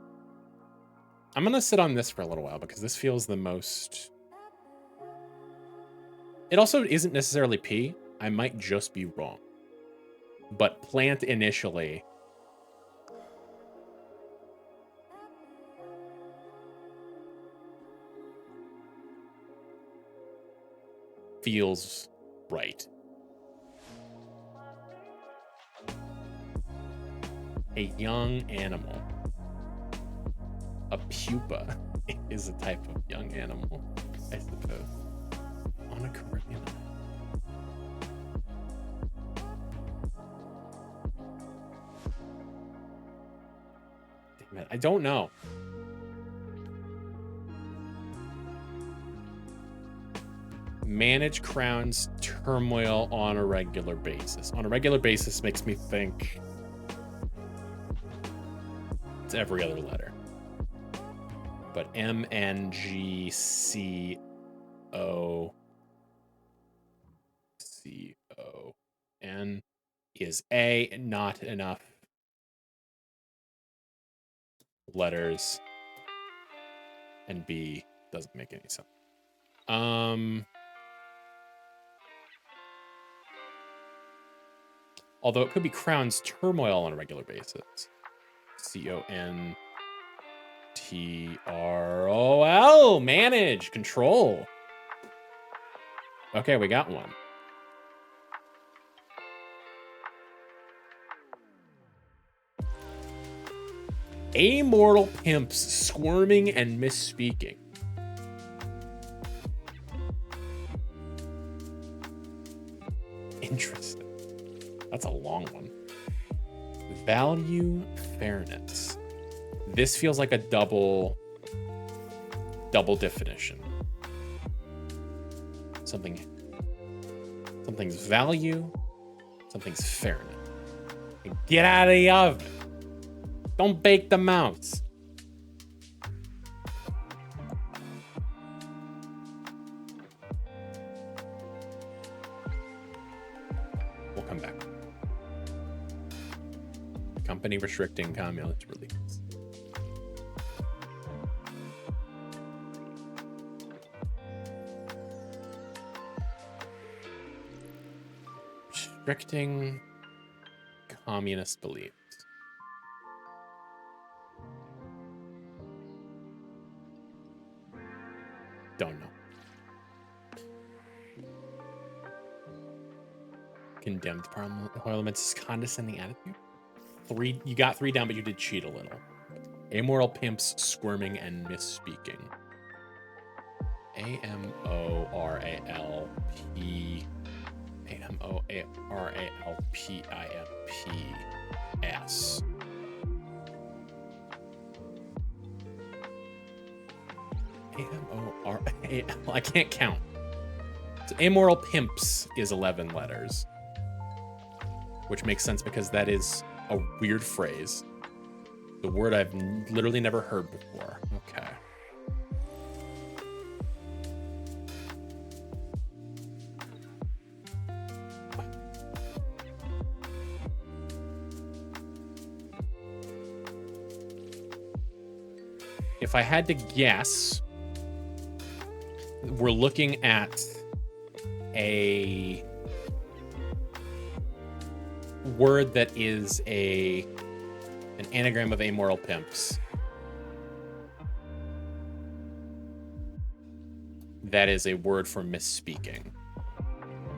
I'm gonna sit on this for a little while because this feels the most. It also isn't necessarily P. I might just be wrong. But plant initially. Feels right. A young animal. A pupa is a type of young animal, I suppose. On a Caribbean damn it, I don't know. Manage Crown's turmoil on a regular basis. On a regular basis makes me think it's every other letter. But MNGCOCON is A, not enough letters, and B doesn't make any sense. Although it could be Crown's turmoil on a regular basis. CONTROL. Manage. Control. Okay, we got one. Amortal pimps squirming and misspeaking. Interesting. That's a long one. Value fairness. This feels like a double definition. Something's value, something's fairness. Get out of the oven. Don't bake the mouse. We'll come back. Company restricting communist release. Restricting communist beliefs. Don't know. Condemned parliament's condescending attitude. You got 3 down, but you did cheat a little. Amoral pimps squirming and misspeaking. A-M-O-R-A-L-P... A-M-O-R-A-L-P-I-M-P-S. A-M-O-R-A-L... I can't count. So amoral pimps is 11 letters. Which makes sense because that is a weird phrase. The word I've literally never heard before. Okay. If I had to guess, we're looking at a word that is an anagram of amoral pimps. That is a word for misspeaking.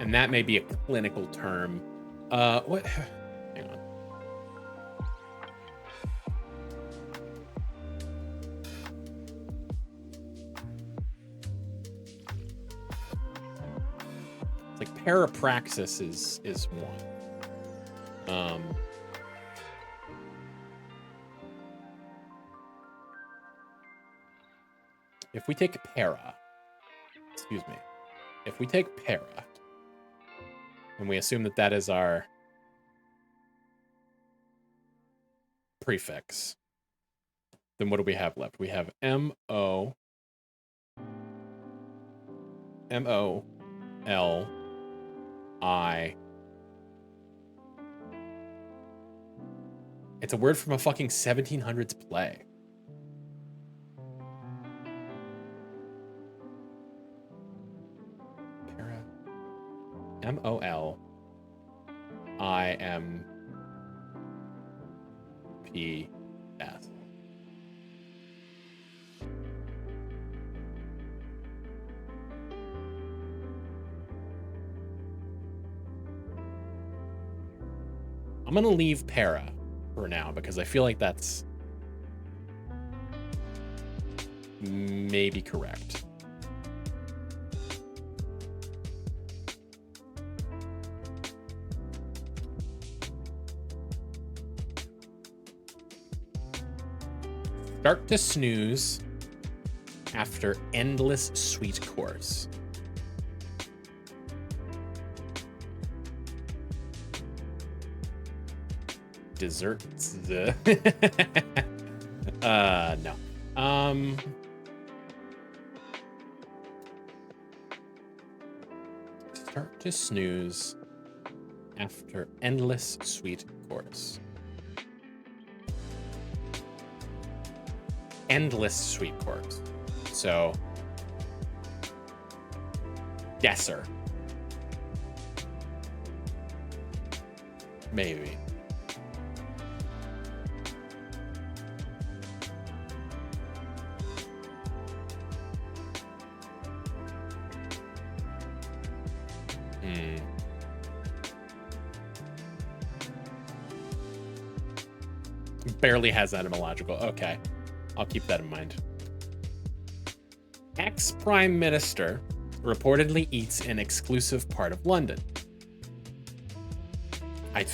And that may be a clinical term. What? Hang on. It's like parapraxis is one. If we take para, excuse me, if we take para, and we assume that that is our prefix, then what do we have left? We have M-O-L-I. It's a word from a fucking 1700s play. Para. M-O-L-I-M-P-S. I'm gonna leave para for now because I feel like that's maybe correct. Start to snooze after endless sweet course. Desserts. No. Start to snooze after endless sweet course. Endless sweet course. So, guesser. Maybe. Barely has etymological. Okay. I'll keep that in mind. Ex-Prime Minister reportedly eats an exclusive part of London. I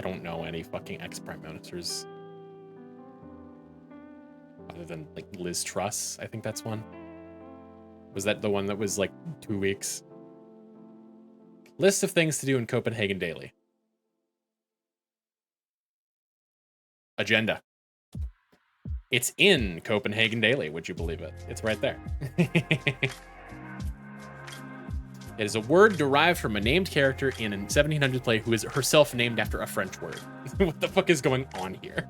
don't know any fucking ex-Prime Ministers. Other than, like, Liz Truss. I think that's one. Was that the one that was, like, 2 weeks? List of things to do in Copenhagen daily. Agenda. It's in Copenhagen Daily, would you believe it? It's right there. It is a word derived from a named character in a 1700 play who is herself named after a French word. What the fuck is going on here?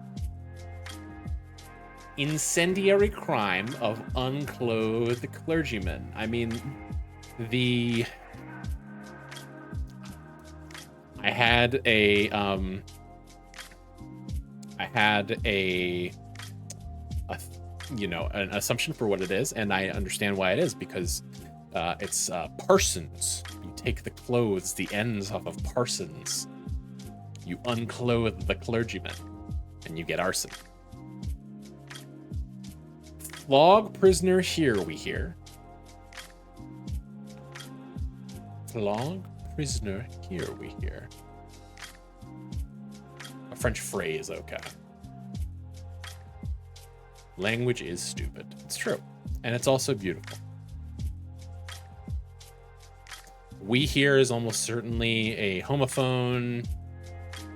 Incendiary crime of unclothed clergymen. I mean, I had an assumption for what it is, and I understand why it is, because it's parsons. You take the clothes, the ends off of parsons. You unclothe the clergyman, and you get arson. Flog prisoner here, we hear. Flog prisoner here, we hear. A French phrase, okay. Language is stupid. It's true. And it's also beautiful. We here is almost certainly a homophone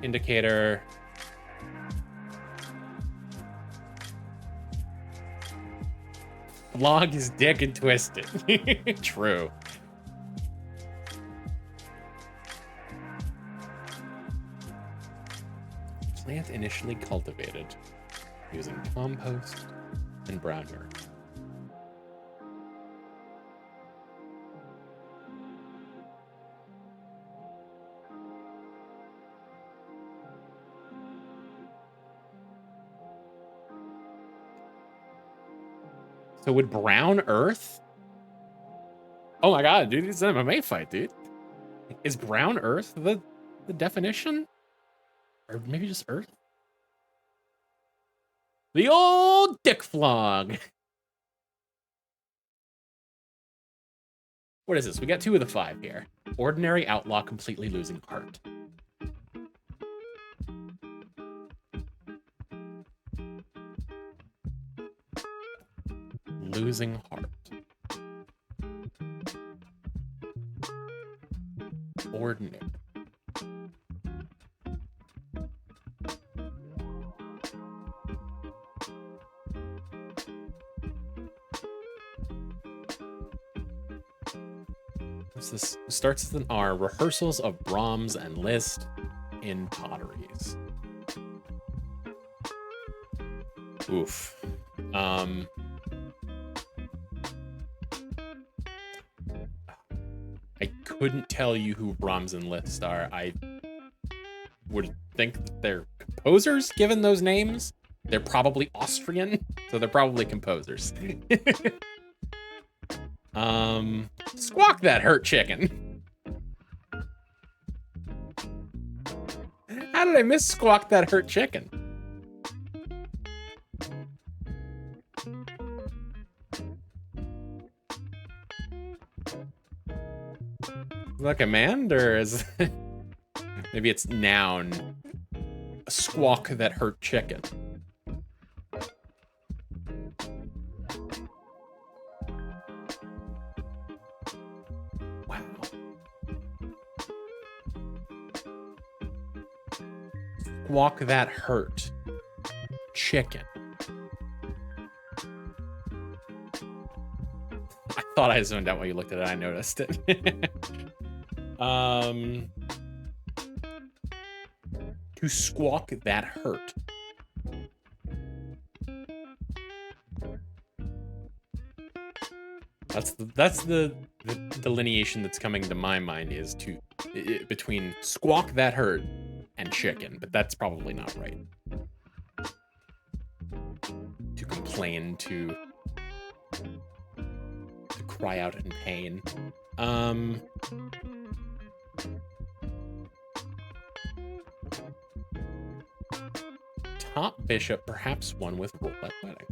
indicator. Flog is dick and twisted. True. Plant initially cultivated using compost and brown earth. So would brown earth? Oh my god, dude, it's an MMA fight, dude. Is brown earth the definition? Or maybe just earth? The old dick flog. What is this? We got 2 of the 5 here. Ordinary outlaw completely losing heart. Losing heart. Ordinary. This starts with an R. Rehearsals of Brahms and Liszt in potteries. Oof. I couldn't tell you who Brahms and Liszt are. I would think that they're composers, given those names. They're probably Austrian, so they're probably composers. Squawk that hurt chicken. How did I miss squawk that hurt chicken? Is that command or is maybe it's noun? Squawk that hurt chicken. Squawk that hurt chicken. I thought I zoned out while you looked at it. I noticed it. To squawk that hurt. That's the delineation that's coming to my mind is between squawk that hurt and chicken, but that's probably not right. To complain, to cry out in pain. Top bishop, perhaps one with roulette wedding.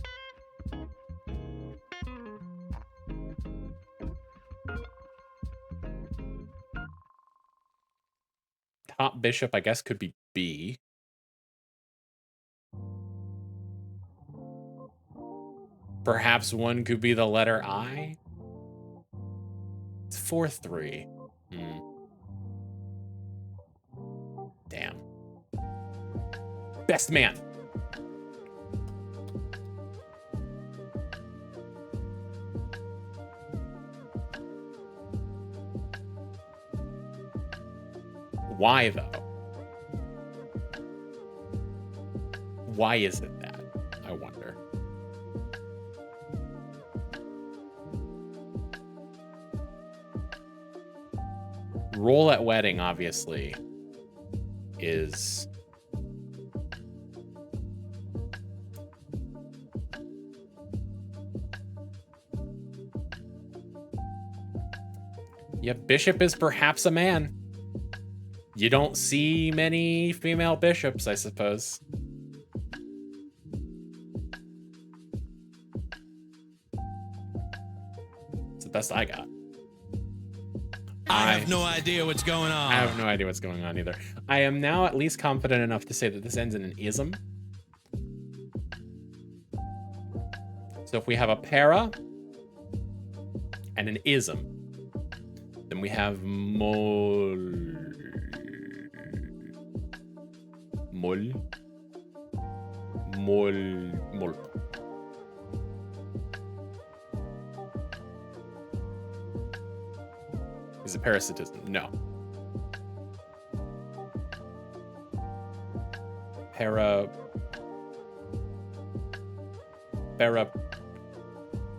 Top bishop, I guess, could be B. Perhaps one could be the letter I. It's 4-3. Damn. Best man. Why, though? Why is it that? I wonder. Roulette wedding, obviously, is... Yeah, bishop is perhaps a man. You don't see many female bishops, I suppose. the best I got. I have no idea what's going on. I have no idea what's going on either. I am now at least confident enough to say that this ends in an ism. So if we have a para and an ism, then we have mol. Is it parasitism? No.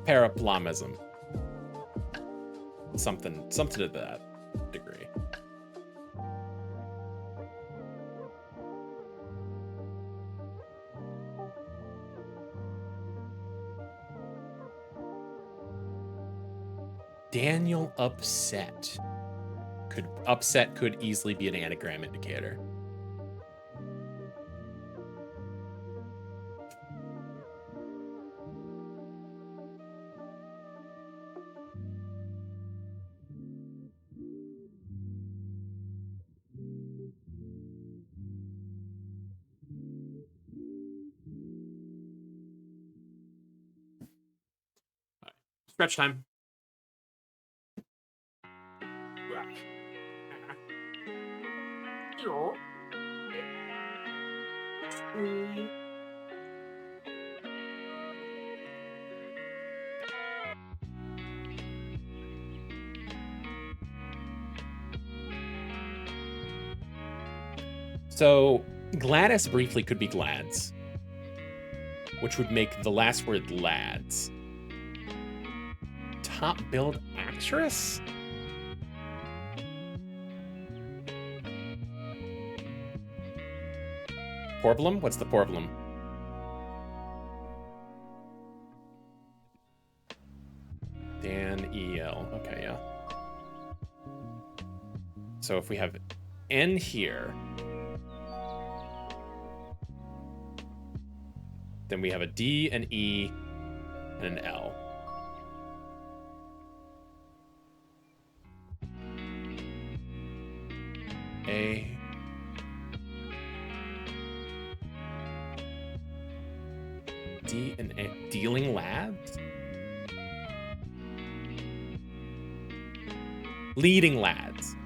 Paraplomism. Something to that degree. Daniel upset. Upset could easily be an anagram indicator. Stretch time. So Gladys briefly could be Glads, which would make the last word lads. Top billed actress? Porblum? What's the Porblum? Dan E.L. Okay, yeah. So if we have N here, then we have a D, an E, and an L. A. D and A. Dealing lads? Leading lads.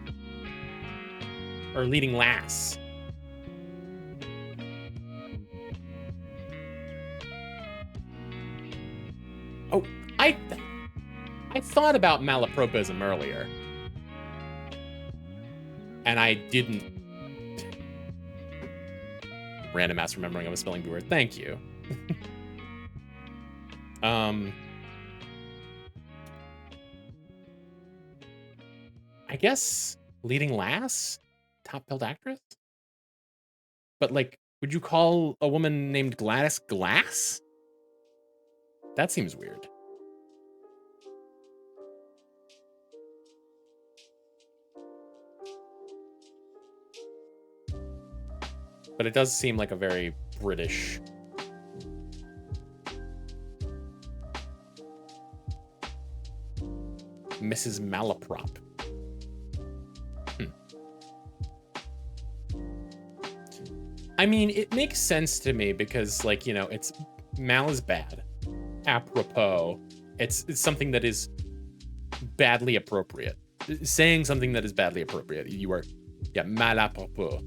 Or leading lass. Oh, I thought about malapropism earlier. And I didn't. Random ass remembering of a spelling bee word. Thank you. I guess leading lass? Top billed actress? But like, would you call a woman named Gladys Glass? That seems weird. But it does seem like a very British. Mrs. Malaprop. I mean, it makes sense to me because, like, you know, it's mal is bad. Apropos. It's something that is badly appropriate. Saying something that is badly appropriate. You are, yeah, malapropos.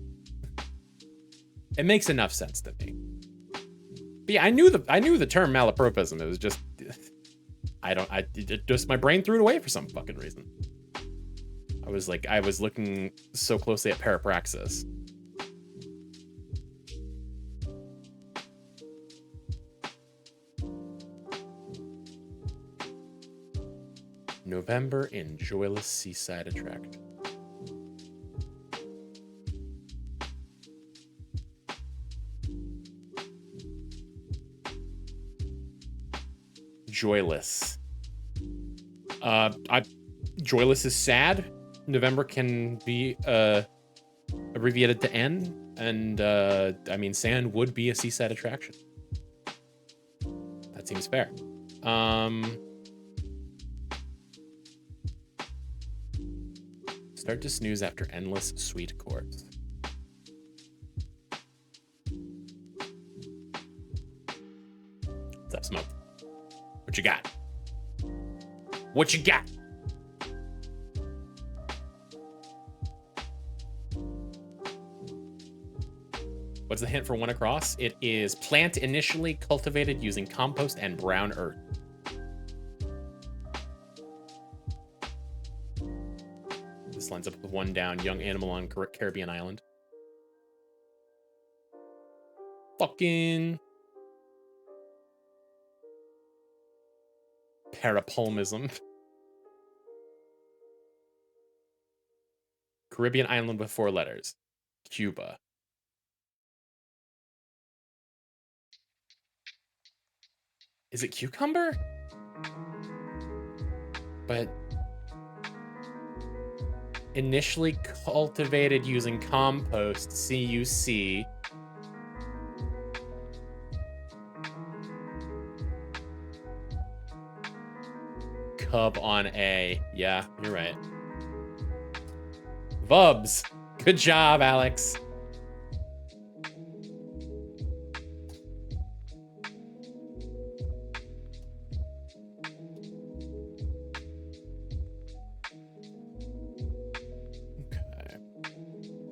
It makes enough sense to me. But yeah, I knew the term malapropism. It was just, just my brain threw it away for some fucking reason. I was looking so closely at parapraxis. November in joyless seaside attract. Joyless. Joyless is sad. November can be abbreviated to N, and I mean, sand would be a seaside attraction. That seems fair. Start to snooze after endless sweet course. What's up, Smoke? What you got? What you got? What's the hint for one across? It is plant initially cultivated using compost and brown earth. This lines up with one down. Young animal on Caribbean island. Fucking parapalmism. Caribbean island with 4 letters. Cuba. Is it cucumber? But initially cultivated using compost, CUC. Cub on A. Yeah, you're right. Vubs. Good job, Alex. Okay.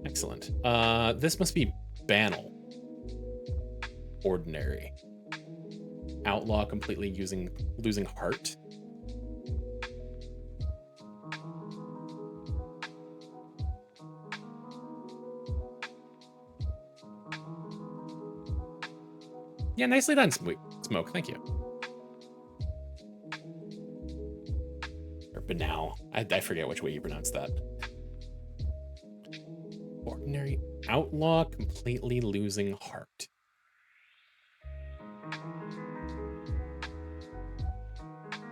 Excellent. This must be Banal. Ordinary. Outlaw completely losing heart. Yeah, nicely done, Smoke. Thank you. Or banal. I forget which way you pronounce that. Ordinary outlaw completely losing heart.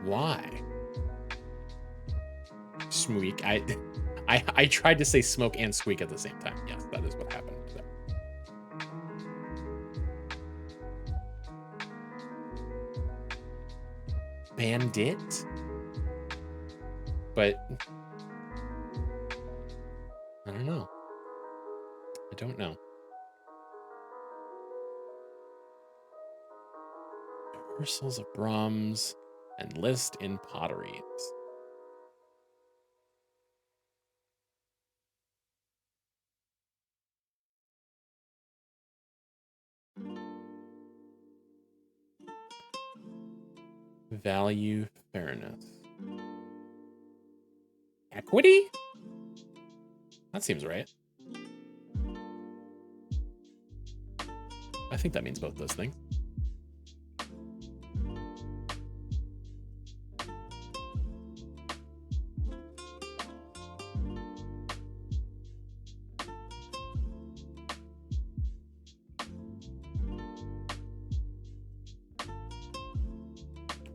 Why? Squeak. I tried to say smoke and squeak at the same time. Yes, that is what happened there. Bandit? But I don't know. I don't know. Rehearsals of Brahms and Liszt in potteries. Value, fairness. Equity? That seems right. I think that means both those things.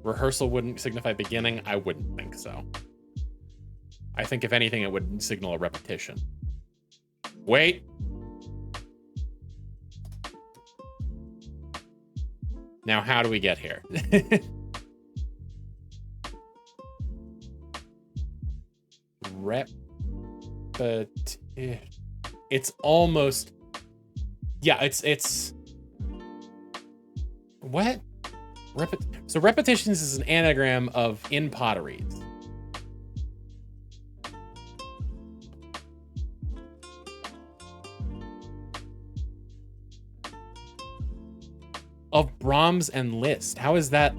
Rehearsal wouldn't signify beginning. I wouldn't think so. I think if anything, it would signal a repetition. Wait. Now, how do we get here? It's almost... Yeah, it's... What? So repetitions is an anagram of in potteries. Of Brahms and Liszt. How is that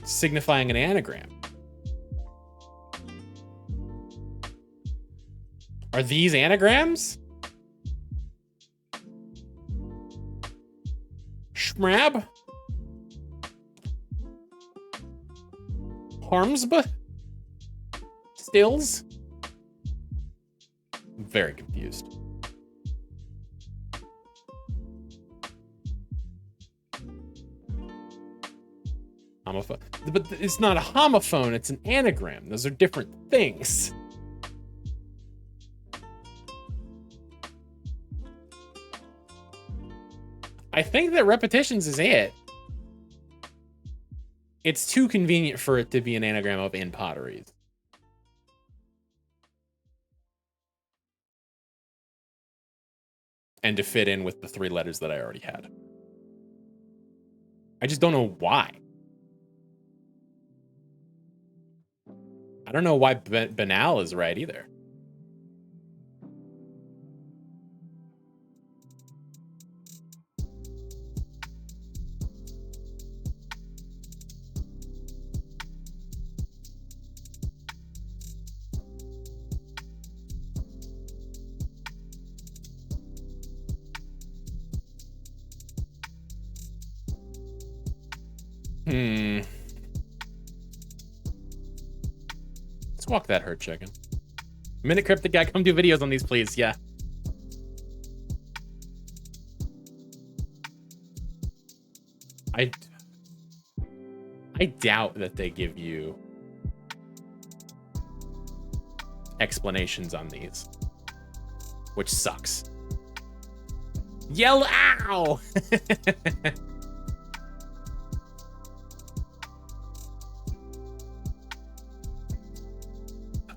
signifying an anagram? Are these anagrams? Schmab? Harmsba? Stills? I'm very confused. Homophone. But it's not a homophone, it's an anagram. Those are different things. I think that repetitions is it. It's too convenient for it to be an anagram of in potteries. and to fit in with the 3 letters that I already had. I just don't know why. I don't know why banal is right either. Let's walk that herd chicken. Minute Cryptic guy, come do videos on these, please. Yeah. I doubt that they give you explanations on these, which sucks. Yell ow!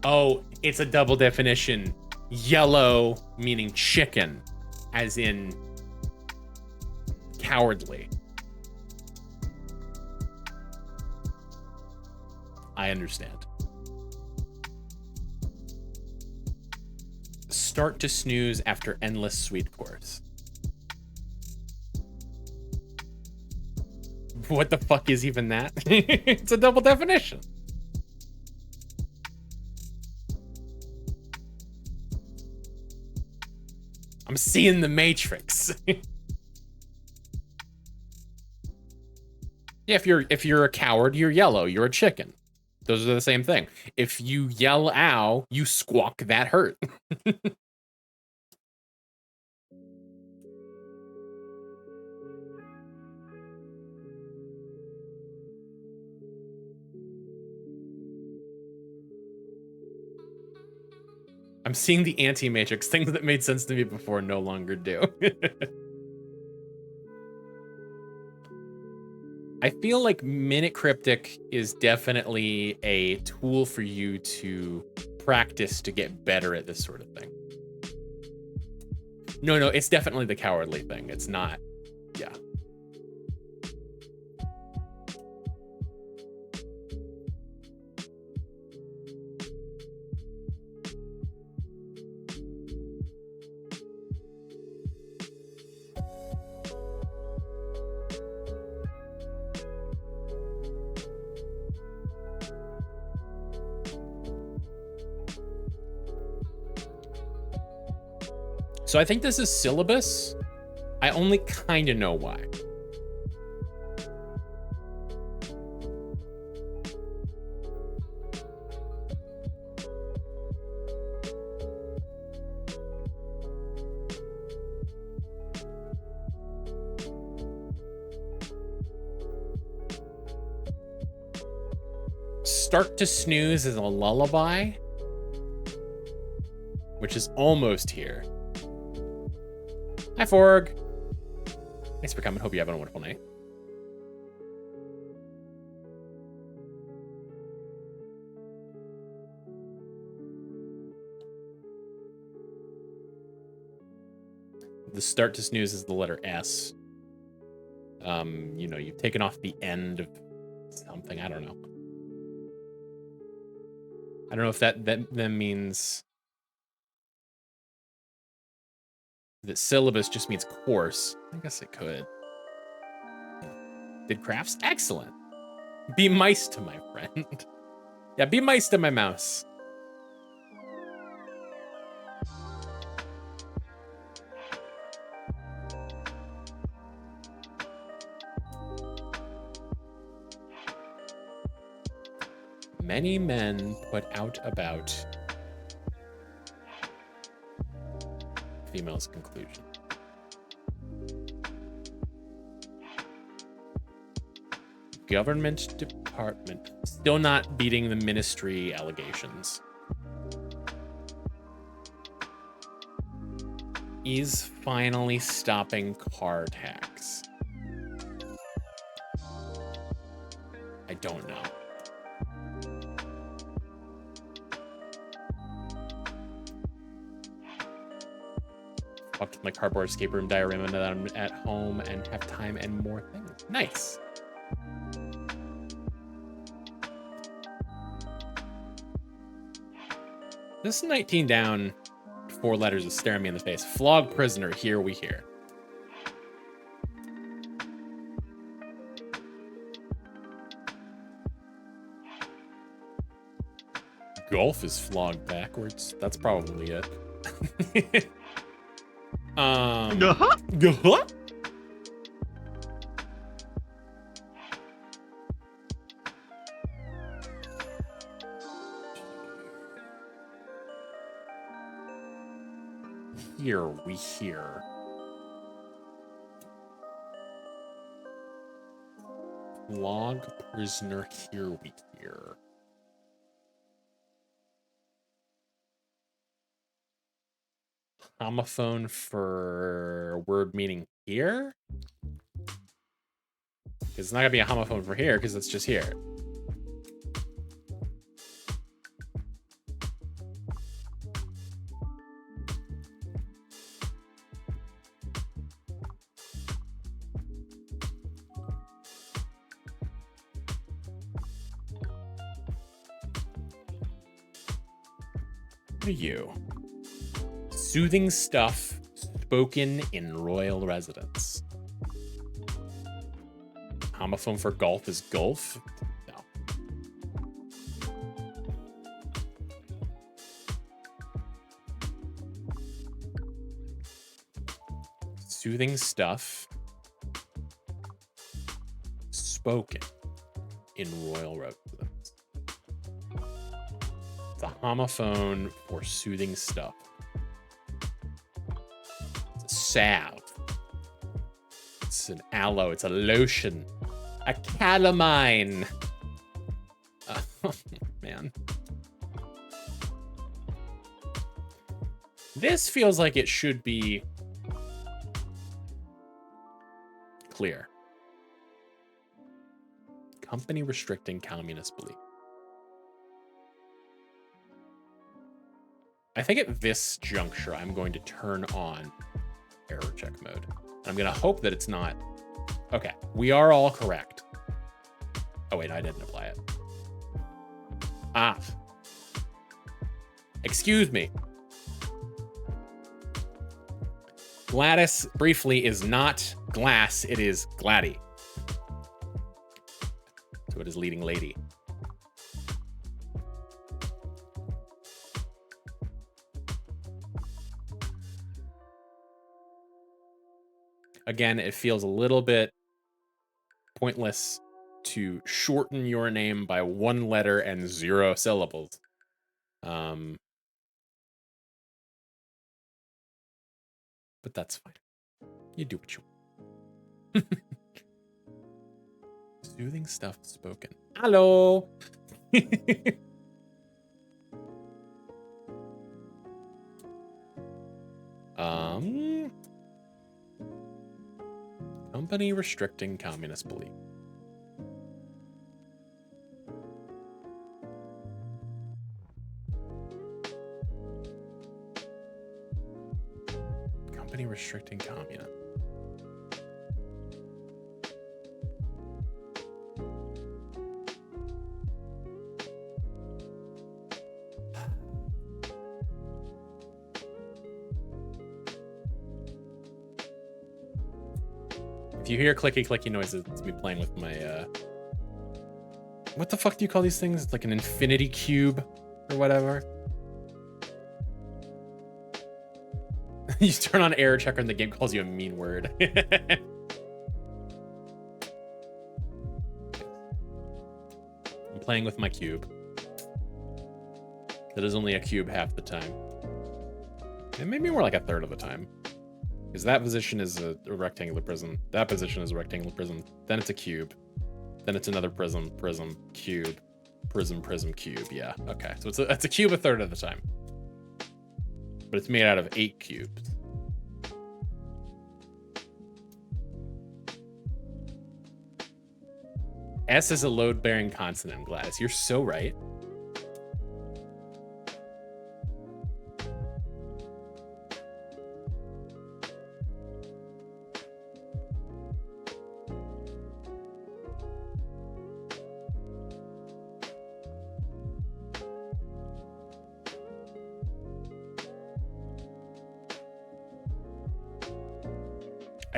Oh, it's a double definition. Yellow meaning chicken, as in cowardly. I understand. Start to snooze after endless sweet course. What the fuck is even that? It's a double definition. I'm seeing the Matrix. Yeah, if you're a coward, you're yellow. You're a chicken. Those are the same thing. If you yell ow, you squawk that hurt. I'm seeing the anti-Matrix. Things that made sense to me before no longer do. I feel like Minute Cryptic is definitely a tool for you to practice to get better at this sort of thing. No, it's definitely the cowardly thing. It's not, yeah. So I think this is syllabus. I only kind of know why. Start to snooze is a lullaby, which is almost here. Hi, Forg. Thanks for coming. Hope you're having a wonderful night. The start to snooze is the letter S. You know, you've taken off the end of something. I don't know. I don't know if that then means that syllabus just means course. I guess it could. Did crafts? Excellent. Be mice to my friend. Yeah, be mice to my mouse. Many men put out about female's conclusion. Government department. Still not beating the ministry allegations. Is finally stopping car tax. I don't know. Walk to my cardboard escape room diorama now that I'm at home and have time and more things. Nice. This is 19 down, 4 letters is staring me in the face. Flog prisoner, here we hear. Golf is flogged backwards. That's probably it. Uh-huh. Here we hear. Log prisoner, here we hear. Homophone for word meaning here? It's not gonna be a homophone for here because it's just here. What are you? Soothing stuff spoken in royal residence. Homophone for golf is golf? No. Soothing stuff spoken in royal residence. It's a homophone for soothing stuff. It's a salve. It's an aloe. It's a lotion. A calamine. Oh, man. This feels like it should be clear. Company restricting communist belief. I think at this juncture, I'm going to turn on error check mode. I'm going to hope that it's not. Okay, we are all correct. Oh, wait, I didn't apply it. Ah. Excuse me. Gladys, briefly, is not glass. It is Gladdy. So it is leading lady. Again, it feels a little bit pointless to shorten your name by 1 letter and 0 syllables. But that's fine. You do what you want. Soothing stuff spoken. Hello. Company restricting communist belief. Company restricting communist. If you hear clicky noises, it's me playing with my, what the fuck do you call these things? It's like an infinity cube or whatever. You turn on error checker and the game calls you a mean word. I'm playing with my cube. That is only a cube half the time. It made me more like a third of the time. Because that position is a rectangular prism. That position is a rectangular prism. Then it's a cube. Then it's another prism, cube, prism, cube. Yeah, okay. So it's a cube a third of the time. But it's made out of 8 cubes. S is a load-bearing consonant, Gladys. You're so right.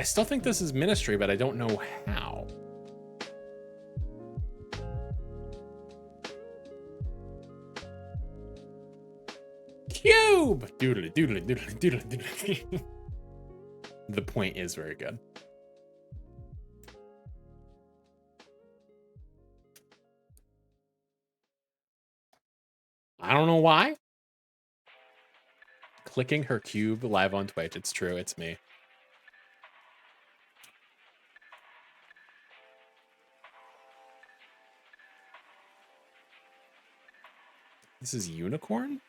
I still think this is ministry, but I don't know how. Cube! Doodly, doodly, doodly, doodly, doodly. The point is very good. I don't know why. Clicking her cube live on Twitch. It's true. It's me. This is unicorn?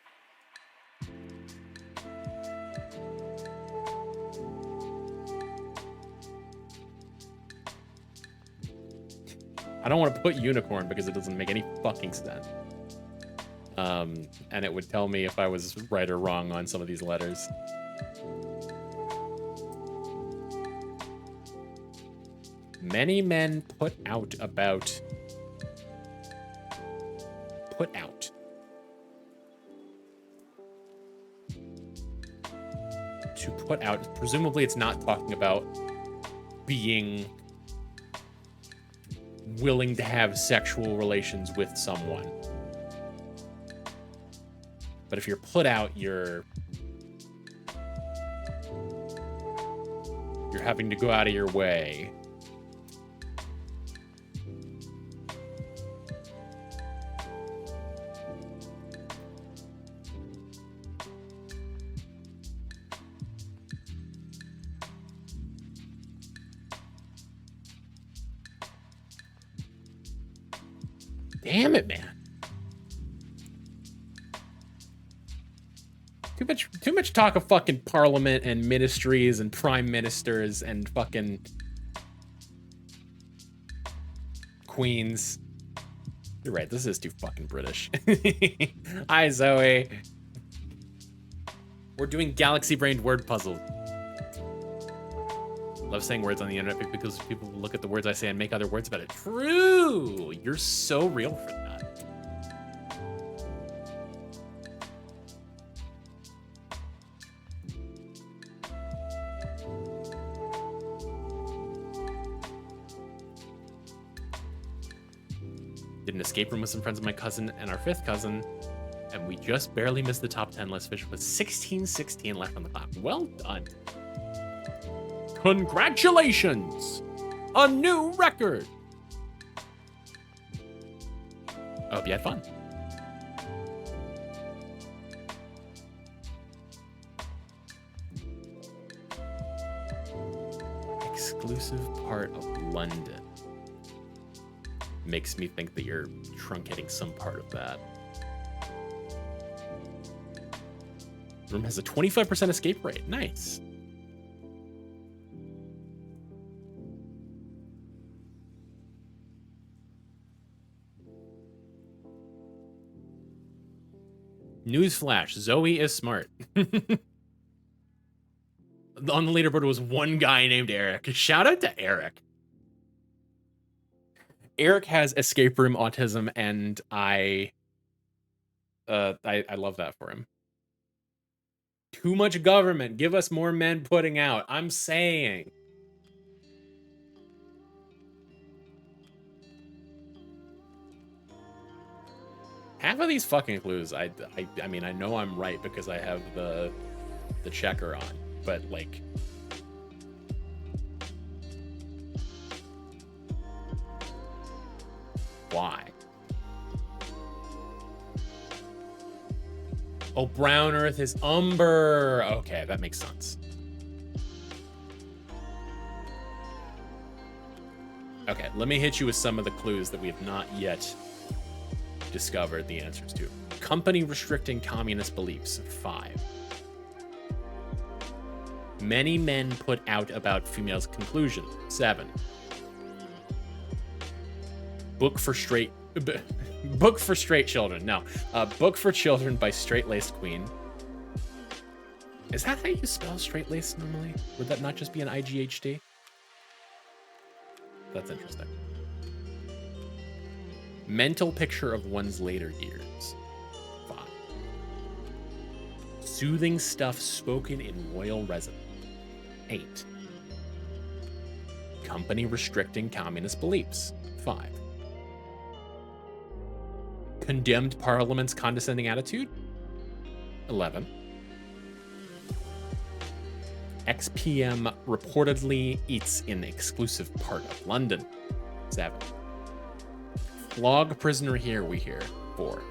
I don't want to put unicorn because it doesn't make any fucking sense. And it would tell me if I was right or wrong on some of these letters. Many men put out about... Put out. To put out, presumably it's not talking about being willing to have sexual relations with someone. But if you're put out, you're having to go out of your way. Damn it, man. Too much talk of fucking parliament and ministries and prime ministers and fucking queens. You're right, this is too fucking British. Hi, Zoe. We're doing galaxy-brained word puzzle. Love saying words on the internet because people look at the words I say and make other words about it. True! You're so real for that. Did an escape room with some friends of my cousin and our fifth cousin, and we just barely missed the top 10 list, finished with 16 left on the clock. Well done. Congratulations! A new record! I hope you had fun. Exclusive part of London. Makes me think that you're truncating some part of that. The room has a 25% escape rate. Nice. Newsflash, Zoe is smart. On the leaderboard was one guy named Eric. Shout out to Eric. Eric has escape room autism, and I love that for him. Too much government. Give us more men putting out. I'm saying. Half of these fucking clues, I mean, I know I'm right because I have the checker on, but like, why? Oh, brown earth is umber. Okay, that makes sense. Okay, let me hit you with some of the clues that we have not yet discovered the answers to. Company restricting communist beliefs, 5. Many men put out about females' conclusions, 7. Book for straight children. No. Book for children by Straight Laced Queen. Is that how you spell straight laced normally? Would that not just be an IGHT? That's interesting. Mental picture of one's later years, 5. Soothing stuff spoken in royal residence, 8. company restricting communist beliefs. 5. Condemned parliament's condescending attitude. 11. XPM reportedly eats in exclusive part of London. 7. Flog prisoner here, we hear. 4.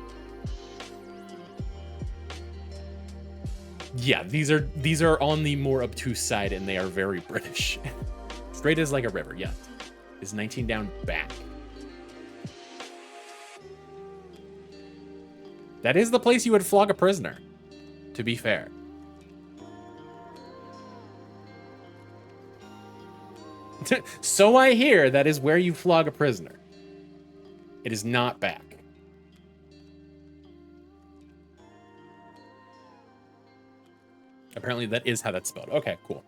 Yeah, these are on the more obtuse side, and they are very British. Straight as like a river, yes. Is 19 down back. That is the place you would flog a prisoner, to be fair. So I hear that is where you flog a prisoner. It is not back. Apparently that is how that's spelled. Okay, cool.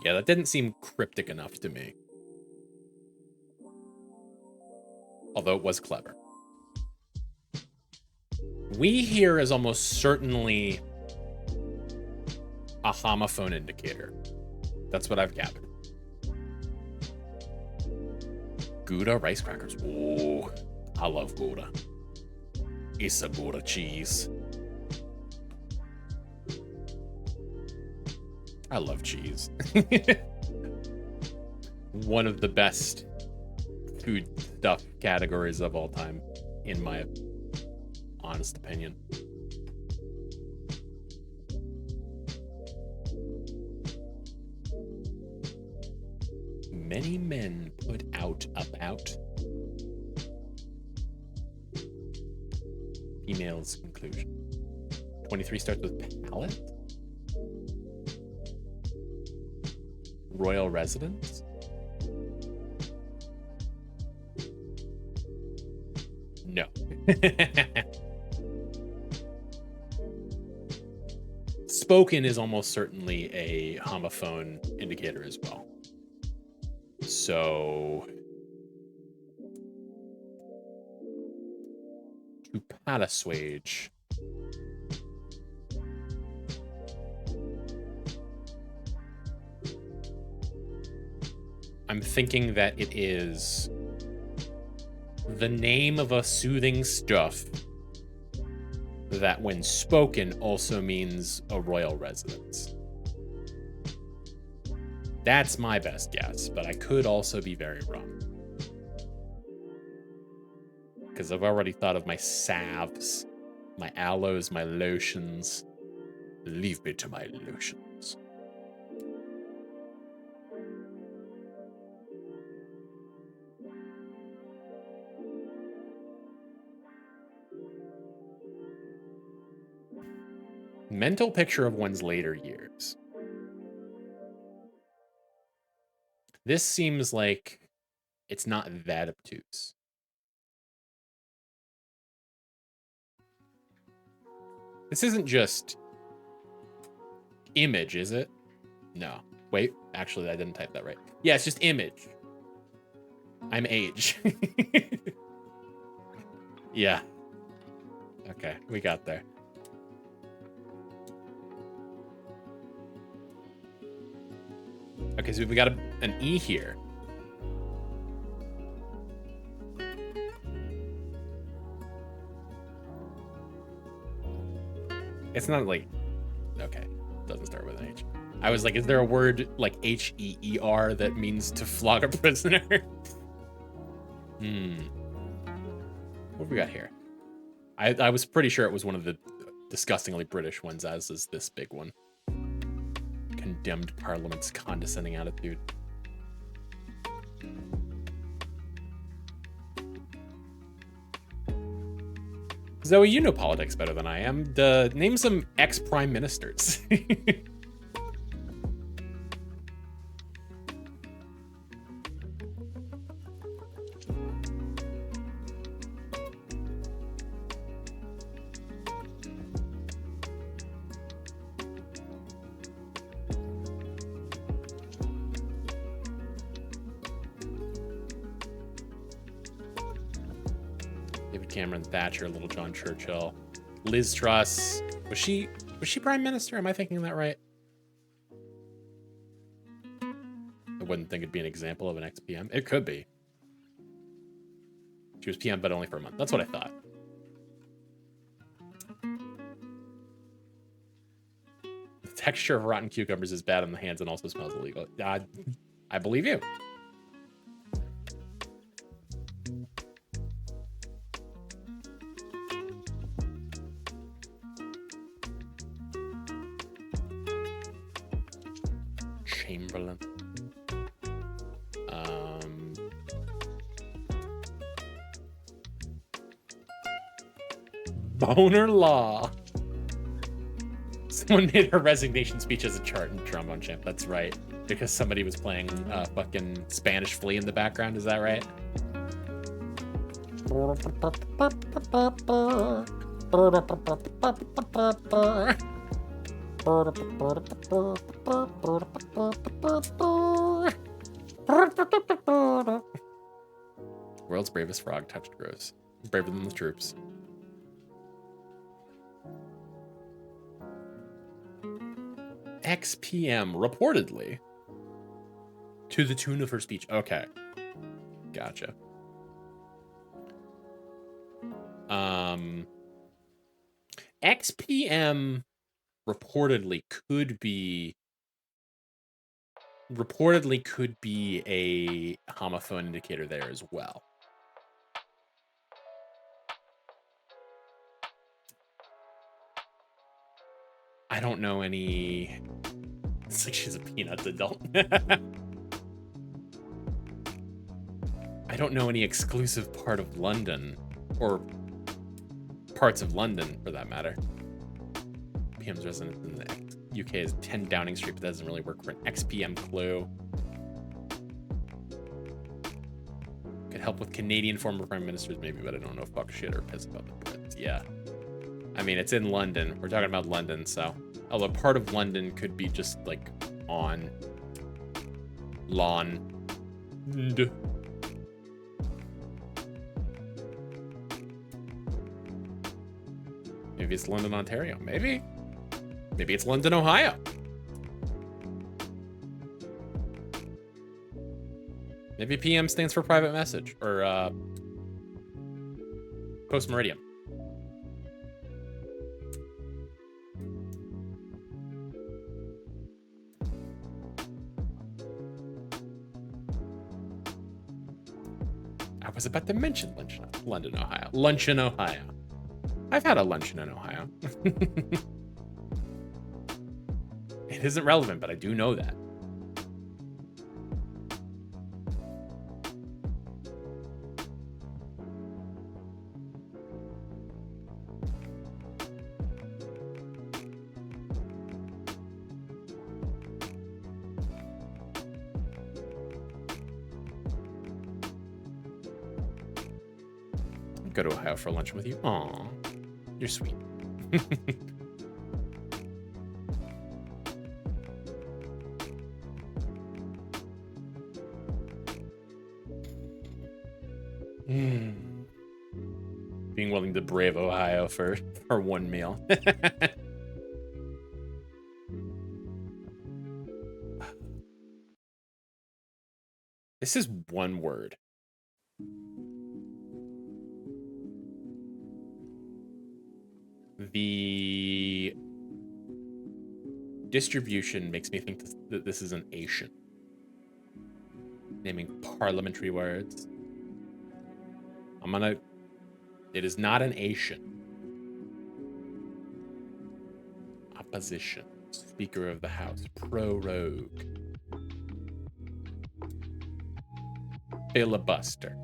Yeah, that didn't seem cryptic enough to me. Although it was clever. We here is almost certainly a homophone indicator. That's what I've gathered. Gouda rice crackers. Oh, I love Gouda. It's a Gouda cheese. I love cheese. One of the best food stuff categories of all time, in my honest opinion. Many men put out about female's conclusion. 23 starts with palate. Royal residence. No. Spoken is almost certainly a homophone indicator as well. So, to palassuage. I'm thinking that it is the name of a soothing stuff that when spoken also means a royal residence. That's my best guess, but I could also be very wrong. Because I've already thought of my salves, my aloes, my lotions. Leave me to my lotions. Mental picture of one's later years. This seems like it's not that obtuse. This isn't just image, is it? No. Wait, actually, I didn't type that right. Yeah, it's just image. I'm age. Yeah. Okay, we got there. Okay, so we got an E here. It's not like, okay, doesn't start with an H. I was like, is there a word like H-E-E-R that means to flog a prisoner? What have we got here? I was pretty sure it was one of the disgustingly British ones, as is this big one. Condemned Parliament's condescending attitude. Zoe, you know politics better than I am. Name some ex-prime ministers. Cameron Thatcher, Little John Churchill, Liz Truss. Was she prime minister? Am I thinking that right? I wouldn't think it'd be an example of an ex-PM. It could be. She was PM, but only for a month. That's what I thought. The texture of rotten cucumbers is bad on the hands and also smells illegal. I believe you. Chamberlain. Boner Law. Someone made her resignation speech as a chart in Trombone Champ. That's right. Because somebody was playing fucking Spanish Flea in the background. Is that right? World's bravest frog touched gross. Braver than the troops. XPM reportedly to the tune of her speech. Okay. Gotcha. XPM reportedly could be a homophone indicator there as well. I don't know any. It's like she's a Peanuts adult. I don't know any exclusive part of London, or parts of London for that matter. PM's residence in the UK is 10 Downing Street, but that doesn't really work for an XPM clue. Could help with Canadian former prime ministers maybe, but I don't know fuck shit or piss about the Brits. Yeah. I mean, it's in London. We're talking about London, so. Although part of London could be just like on lawn. Maybe it's London, Ontario. Maybe it's London, Ohio. Maybe PM stands for private message or post meridian. I was about to mention London, Ohio. Luncheon, Ohio. I've had a luncheon in Ohio. It isn't relevant, but I do know that. Go to Ohio for lunch with you. Aw, you're sweet. Being willing to brave Ohio for one meal. This is one word. The distribution makes me think that this is an Asian. Naming parliamentary words. It is not an Asian. Opposition. Speaker of the House. Prorogue. Filibuster.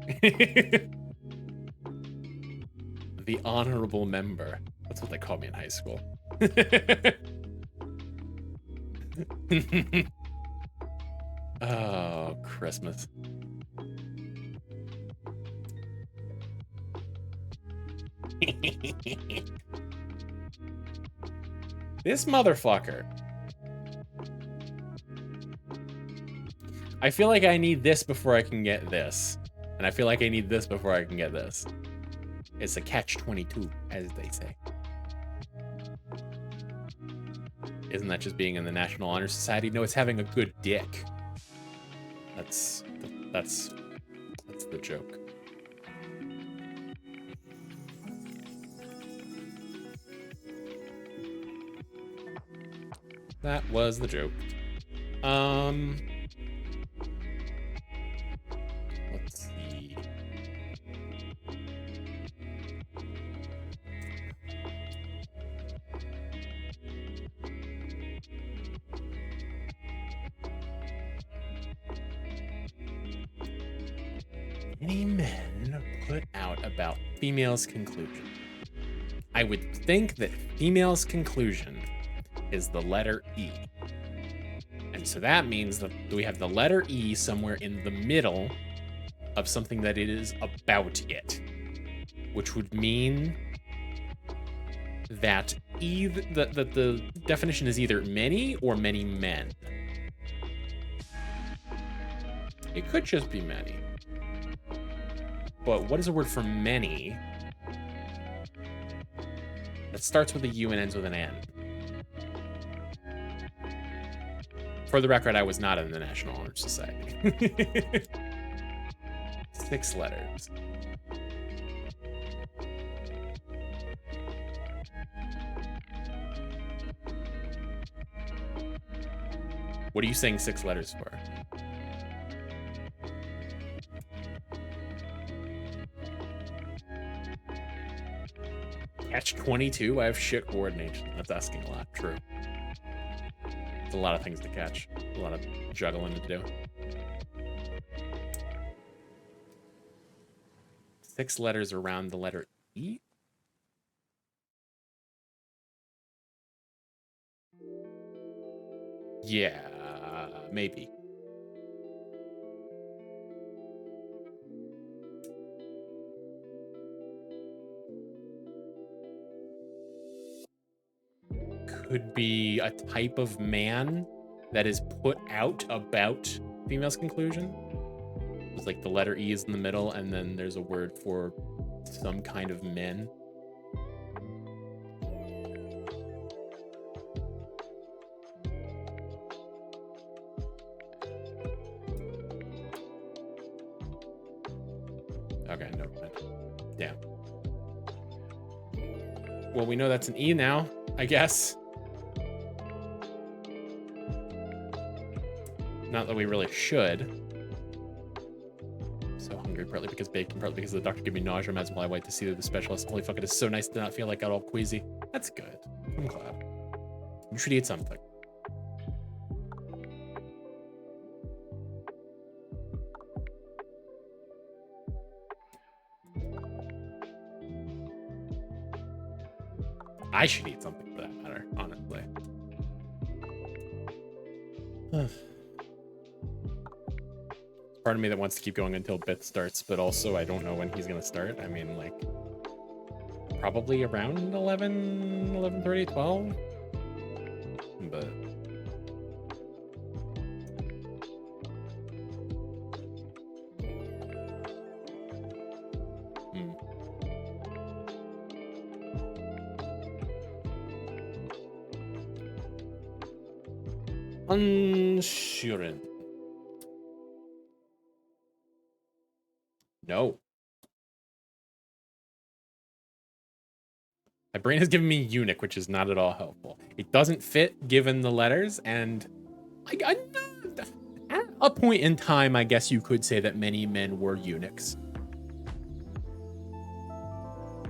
The honorable member. That's what they called me in high school. Oh, Christmas. This motherfucker. I feel like I need this before I can get this. And I feel like I need this before I can get this. It's a catch-22, as they say. Isn't that just being in the National Honor Society? No, it's having a good dick. That's the joke. That was the joke. Let's see. Many men put out about females' conclusion. I would think that females' conclusion is the letter E. And so that means that we have the letter E somewhere in the middle of something that it is about it, which would mean that the definition is either many or many men. It could just be many. But what is a word for many that starts with a U and ends with an N? For the record, I was not in the National Honor Society. 6 letters. What are you saying 6 letters for? Catch-22? I have shit coordination. That's asking a lot. True. It's a lot of things to catch. A lot of juggling to do. 6 letters around the letter E? Yeah, maybe. Could be a type of man that is put out about female's conclusion. It's like the letter E is in the middle, and then there's a word for some kind of men. Okay, no. Damn. Well, we know that's an E now, I guess. Not that we really should. So hungry, partly because bacon, partly because the doctor gave me nausea meds while I wait to see the specialist. Holy fuck, it is so nice to not feel like I got all queasy. That's good. I'm glad. You should eat something. I should eat something for that matter, honestly. Part of me that wants to keep going until Bith starts, but also I don't know when he's gonna start. I mean, like, probably around 11, 11:30, 12? But... Unsure. No. My brain has given me eunuch, which is not at all helpful. It doesn't fit given the letters, and at a point in time, I guess you could say that many men were eunuchs.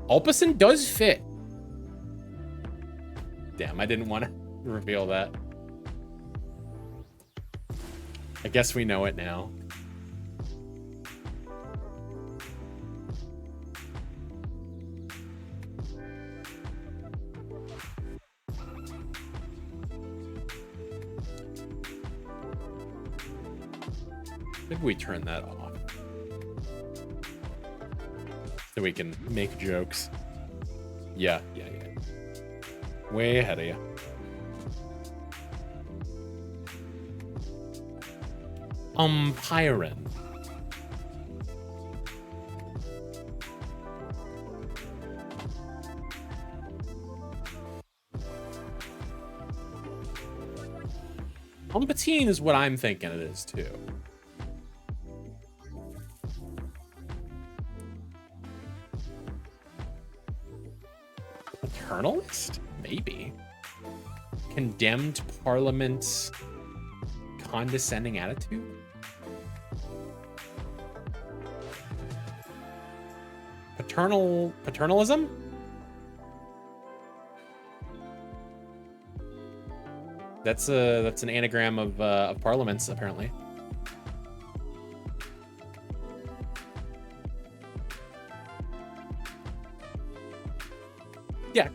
Ulpison does fit. Damn, I didn't want to reveal that. I guess we know it now. Maybe we turn that off so we can make jokes. Yeah. Way ahead of you. Umpiring. Umpatine is what I'm thinking it is too. Paternalist? Maybe. Condemned parliament's condescending attitude? Paternalism? That's an anagram of parliaments, apparently. Yeah,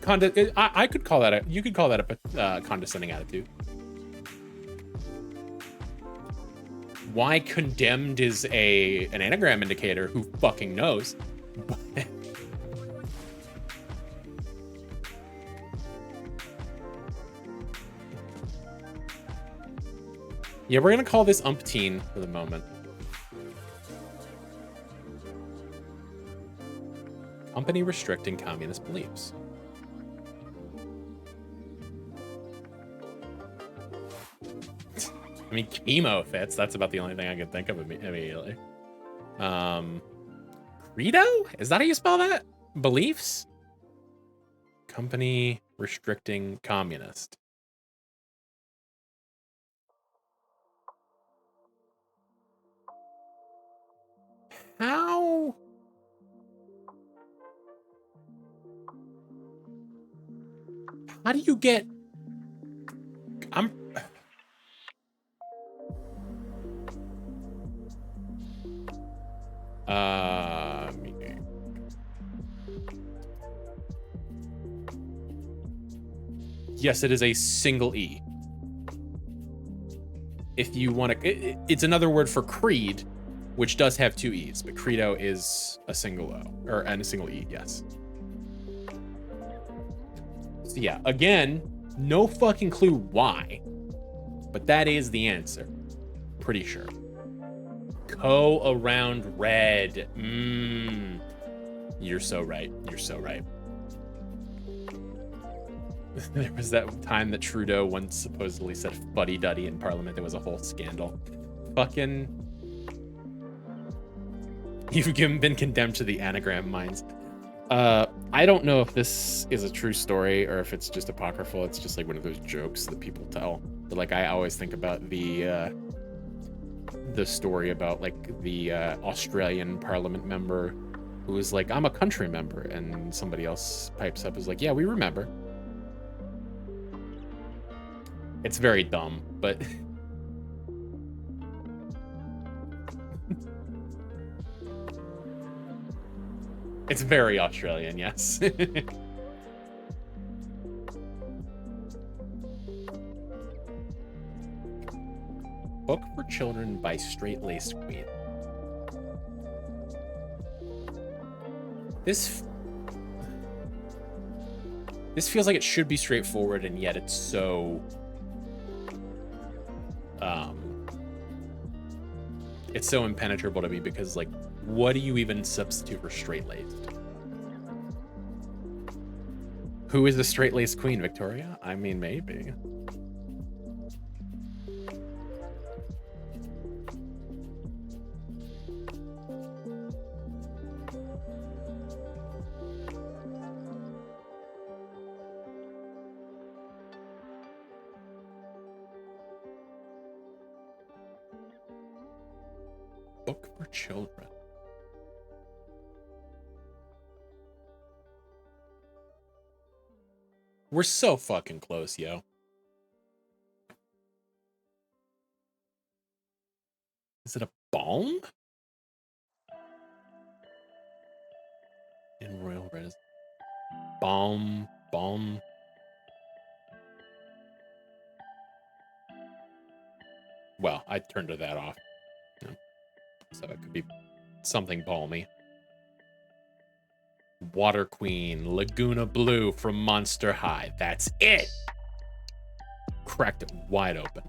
I could call that you could call that a condescending attitude. Why condemned is an anagram indicator? Who fucking knows? Yeah, we're gonna call this umpteen for the moment. Company restricting communist beliefs. I mean, chemo fits. That's about the only thing I could think of immediately. Credo? Is that how you spell that? Beliefs? Company restricting communist. How? How do you get... Yes, it is a single E. If you want to... It's another word for creed, which does have two E's, but credo is a single O, and a single E, yes. So yeah, again, no fucking clue why, but that is the answer. Pretty sure. Co around red. You're so right. You're so right. There was that time that Trudeau once supposedly said fuddy-duddy in Parliament. There was a whole scandal. Fucking... You've been condemned to the anagram mines. I don't know if this is a true story or if it's just apocryphal. It's just like one of those jokes that people tell. But like, I always think about the story about like the Australian Parliament member who was like, I'm a country member, and somebody else pipes up is like, yeah, we remember. It's very dumb, but it's very Australian, yes. Book for Children by Straight-Laced Queen. This feels like it should be straightforward, and yet it's so... it's so impenetrable to me because, like, what do you even substitute for straight-laced? Who is the straight-laced queen, Victoria? I mean, maybe. Book for children. We're so fucking close, yo. Is it a balm? In royal res. Balm. Well, I turned that off. No. So it could be something balmy. Water Queen, Laguna Blue from Monster High. That's it. Cracked it wide open.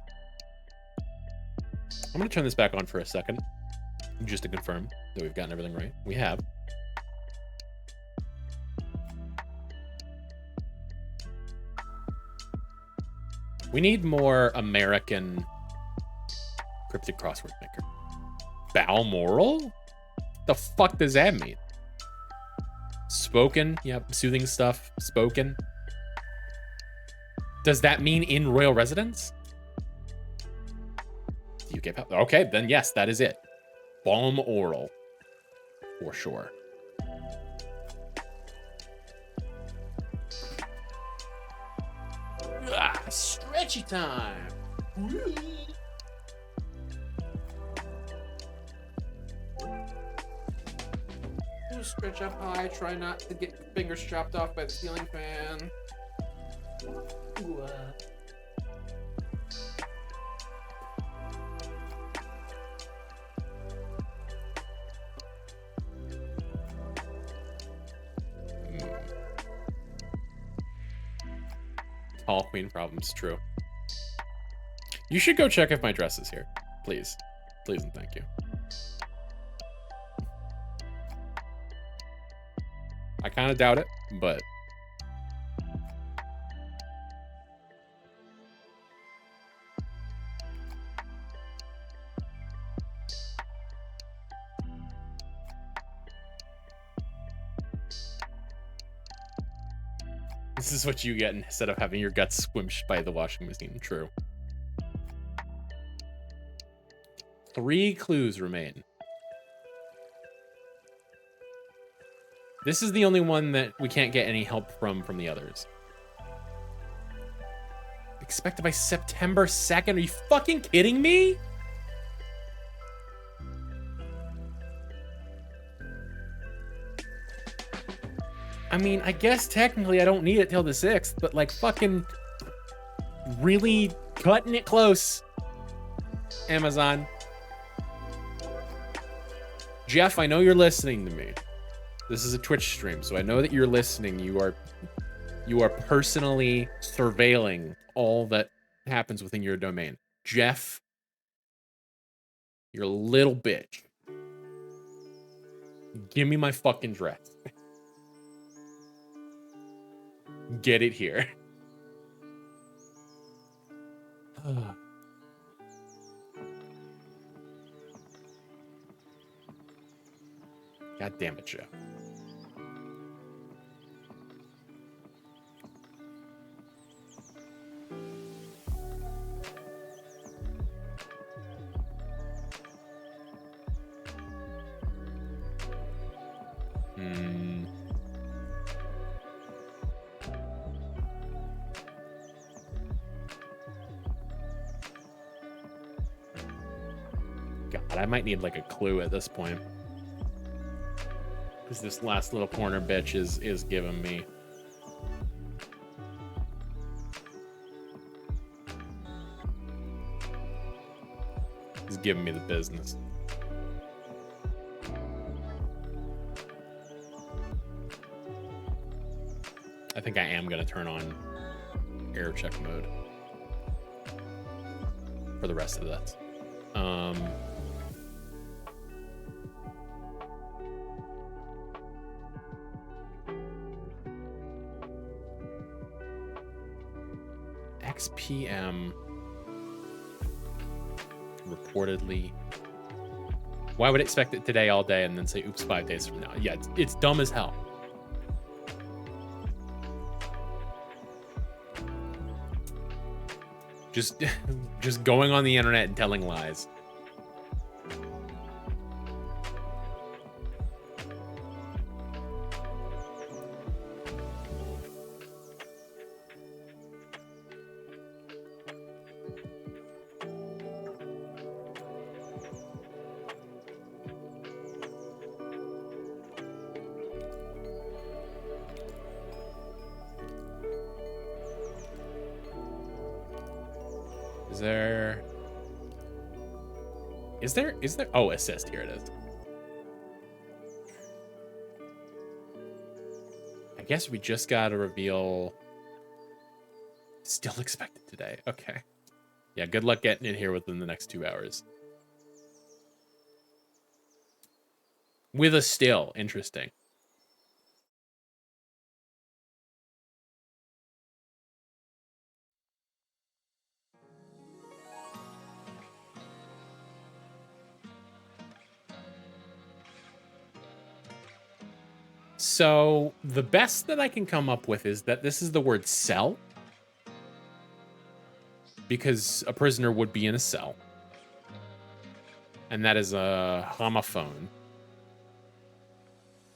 I'm gonna turn this back on for a second, just to confirm that we've gotten everything right. We have. We need more American Cryptic crossword maker. Balmoral? The fuck does that mean? Spoken? Yep, soothing stuff. Spoken. Does that mean in royal residence? UK. Okay, then yes, that is it. Balmoral. For sure. Stretchy time. Stretch up high. Try not to get your fingers chopped off by the ceiling fan. Ooh, Tall queen problems, true. You should go check if my dress is here. Please. Please and thank you. I kind of doubt it, but... This is what you get instead of having your guts squished by the washing machine. True. 3 clues remain. This is the only one that we can't get any help from the others. Expected by September 2nd? Are you fucking kidding me? I mean, I guess technically I don't need it till the 6th, but like fucking really cutting it close. Amazon. Jeff, I know you're listening to me. This is a Twitch stream, so I know that you're listening. You are personally surveilling all that happens within your domain. Jeff, you're a little bitch. Give me my fucking dress. Get it here. God damn it, Jeff. God, I might need like a clue at this point. Because this last little corner bitch is giving me. He's giving me the business. I think I am going to turn on error check mode for the rest of that. XPM reportedly. Why would I expect it today all day and then say oops 5 days from now? Yeah, it's dumb as hell. Just going on the internet and telling lies. Is there? Oh, assist. Here it is. I guess we just got to reveal. Still expected today. Okay. Yeah, good luck getting it here within the next 2 hours. With a still. Interesting. So the best that I can come up with is that this is the word cell, because a prisoner would be in a cell, and that is a homophone.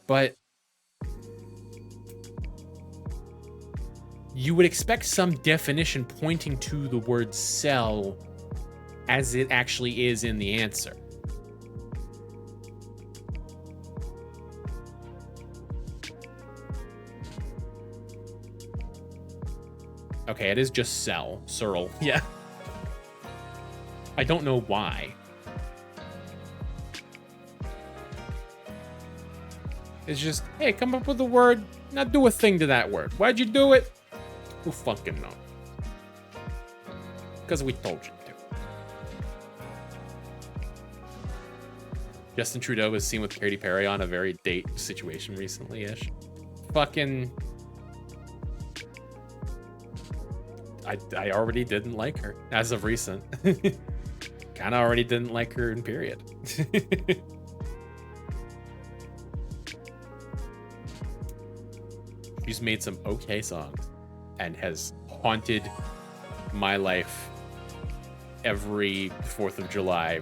But you would expect some definition pointing to the word cell as it actually is in the answer. Okay, it is just cell. Searle. Yeah. I don't know why. It's just, hey, come up with a word, not do a thing to that word. Why'd you do it? Who fucking knows? Because we told you to. Justin Trudeau was seen with Katy Perry on a very date situation recently-ish. Fucking... I already didn't like her as of recent. Kind of already didn't like her in period. She's made some okay songs and has haunted my life every 4th of July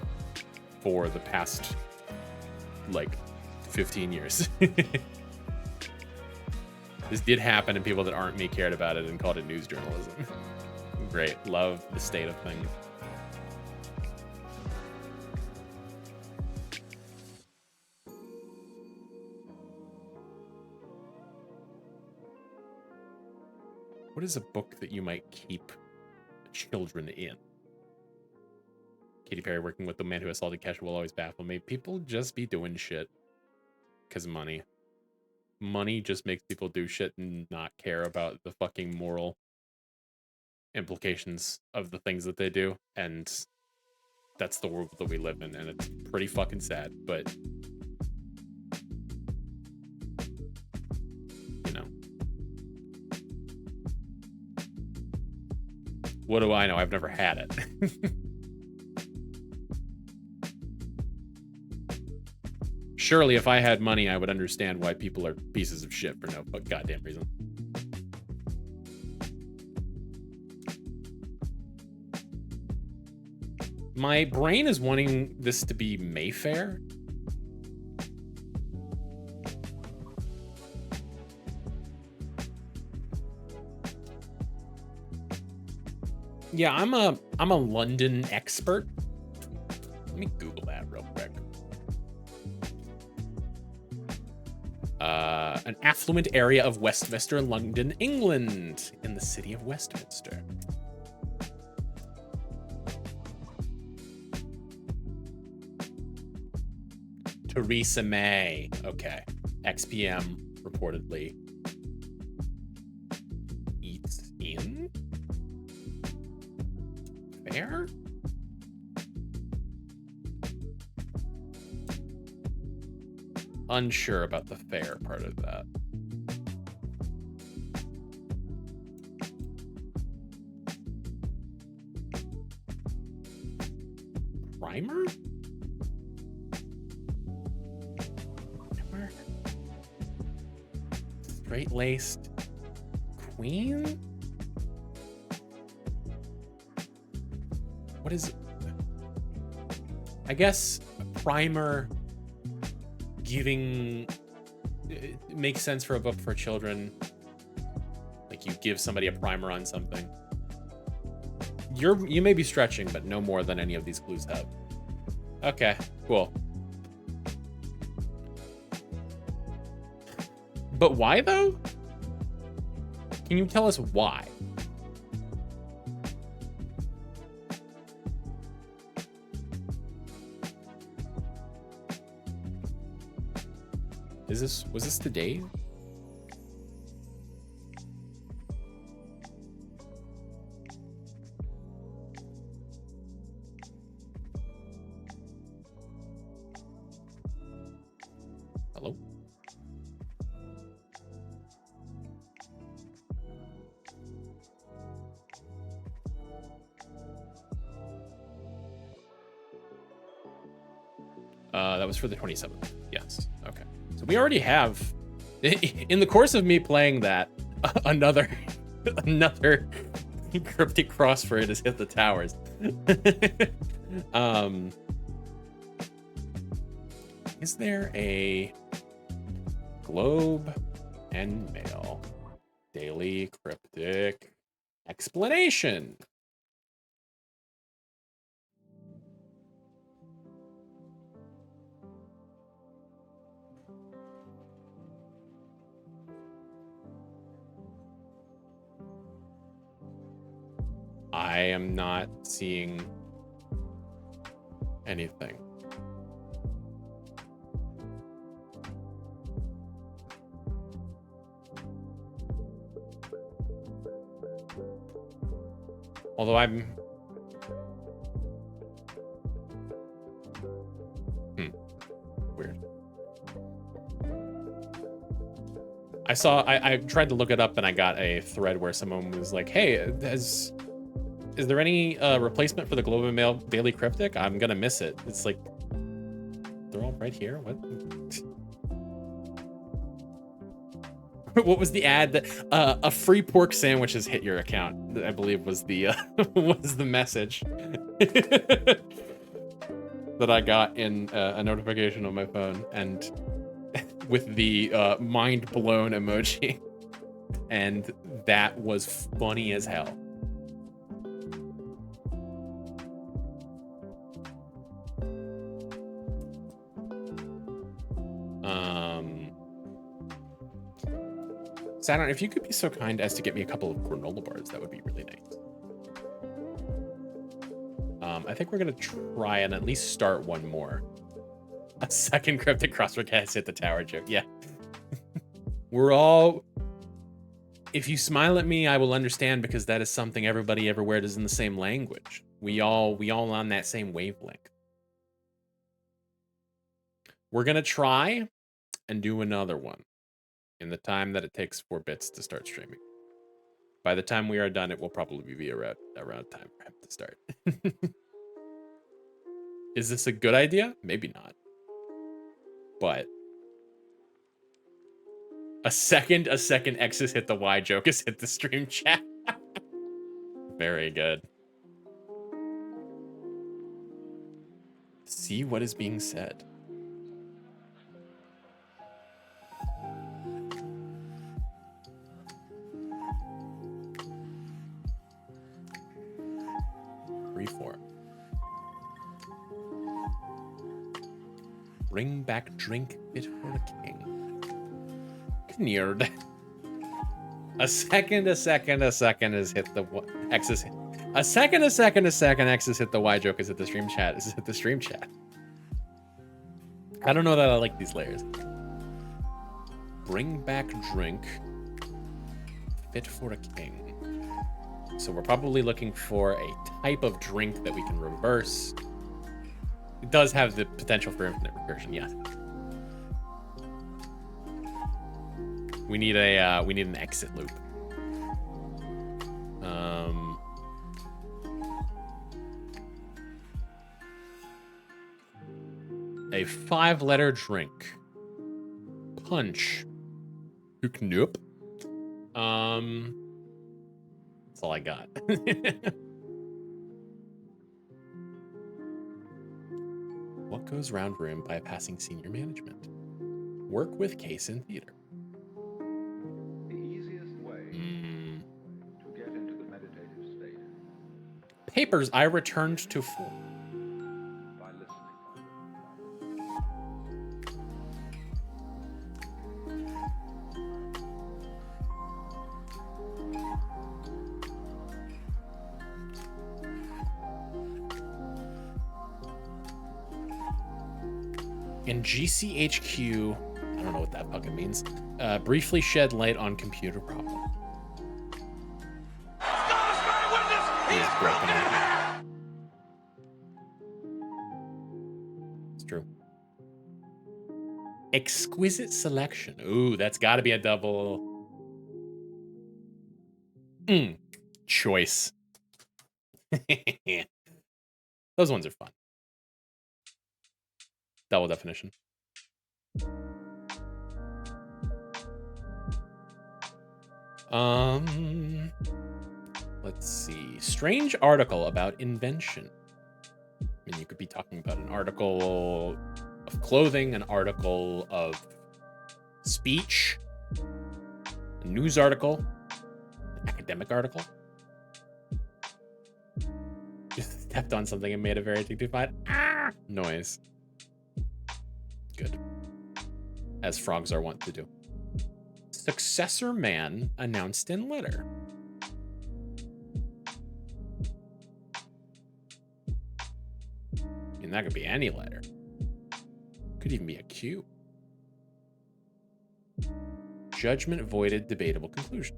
for the past, like, 15 years. This did happen, and people that aren't me cared about it and called it news journalism. Great. Love the state of things. What is a book that you might keep children in? Katy Perry working with the man who assaulted Kesha will always baffle me. People just be doing shit because of money. Money just makes people do shit and not care about the fucking moral implications of the things that they do. And that's the world that we live in. And it's pretty fucking sad, but you know, what do I know? I've never had it. Surely if I had money, I would understand why people are pieces of shit for no goddamn reason. My brain is wanting this to be Mayfair. Yeah, I'm a London expert. Let me Google that real quick. An affluent area of Westminster, London, England, in the city of Westminster. Theresa May. Okay. XPM reportedly eats in fair? Unsure about the fair part of that. Primer? Straight-laced queen? What is it? I guess a primer giving it makes sense for a book for children. Like you give somebody a primer on something. You may be stretching, but no more than any of these clues have. Okay, cool. But why though? Can you tell us why? Was this today? Hello? That was for the 27th. Yes. Okay. So we already have In the course of me playing that, another cryptic crossword has hit the towers. Is there a Globe and Mail daily cryptic explanation? I am not seeing anything. Although I'm... Weird. I tried to look it up and I got a thread where someone was like, hey, is there any replacement for the Globe and Mail Daily Cryptic? I'm gonna miss it. It's like, they're all right here? What? What was the ad that a free pork sandwich has hit your account? I believe was the was the message that I got in a notification on my phone, and with the mind blown emoji, and that was funny as hell. Saturn, if you could be so kind as to get me a couple of granola bars, that would be really nice. I think we're gonna try and at least start one more. A second cryptic crossword has hit the tower joke. Yeah. We're all... If you smile at me, I will understand, because that is something everybody everywhere does in the same language. We all on that same wavelength. We're gonna try and do another one in the time that it takes 4 bits to start streaming. By the time we are done, it will probably be around time for him to start. Is this a good idea? Maybe not. But a second X has hit the Y joke has hit the stream chat. Very good. See what is being said. Reform. Bring back drink fit for a king. Kneard. A second has hit the X has hit. A second X has hit the Y joke is hit the stream chat. Is hit the stream chat. I don't know that I like these layers. Bring back drink fit for a king. So we're probably looking for a type of drink that we can reverse. It does have the potential for infinite recursion, yes. We need an exit loop. A 5-letter drink. Punch. Nope. That's all I got. What goes round room bypassing senior management? Work with case in theater. The easiest way to get into the meditative state. Papers I returned to full. By listening. In GCHQ, I don't know what that fucking means. Briefly shed light on computer problem. He is broken in half. It's true. Exquisite selection. Ooh, that's got to be a double. Choice. Those ones are fun. Double definition. Let's see. Strange article about invention. I mean, you could be talking about an article of clothing, an article of speech, a news article, an academic article. Just stepped on something and made a very dignified noise. Good. As frogs are wont to do. Successor man announced in letter. I mean, that could be any letter. Could even be a Q. Judgment voided, debatable conclusion.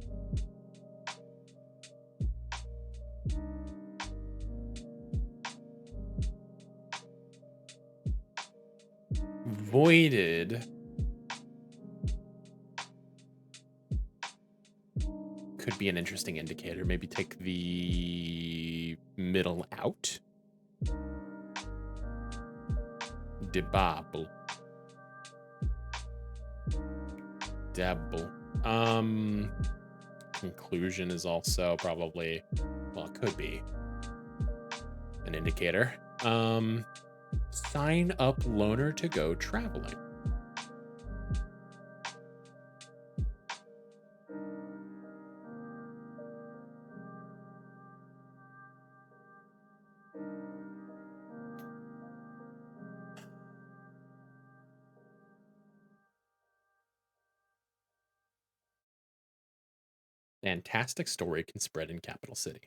Voided could be an interesting indicator. Maybe take the middle out. Debatable. Dabble. Conclusion is also probably, well, it could be an indicator. Sign up loner to go traveling. Fantastic story can spread in capital city.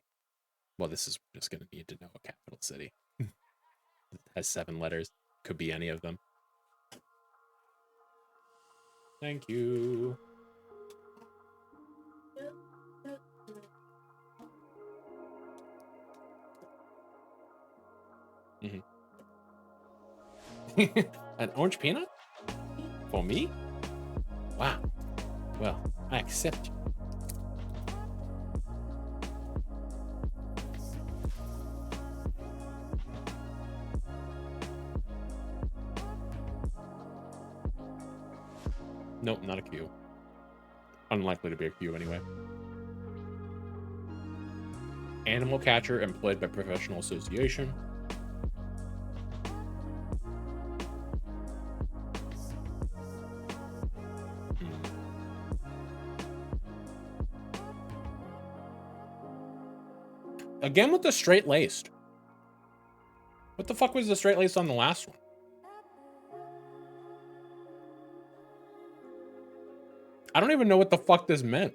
Well, this is just going to need to know a capital city. It has 7 letters. Could be any of them. Thank you. An orange peanut? For me? Wow. Well, I accept you. Nope, not a Q. Unlikely to be a Q anyway. Animal catcher employed by professional association. Again with the straight-laced. What the fuck was the straight-laced on the last one? I don't even know what the fuck this meant.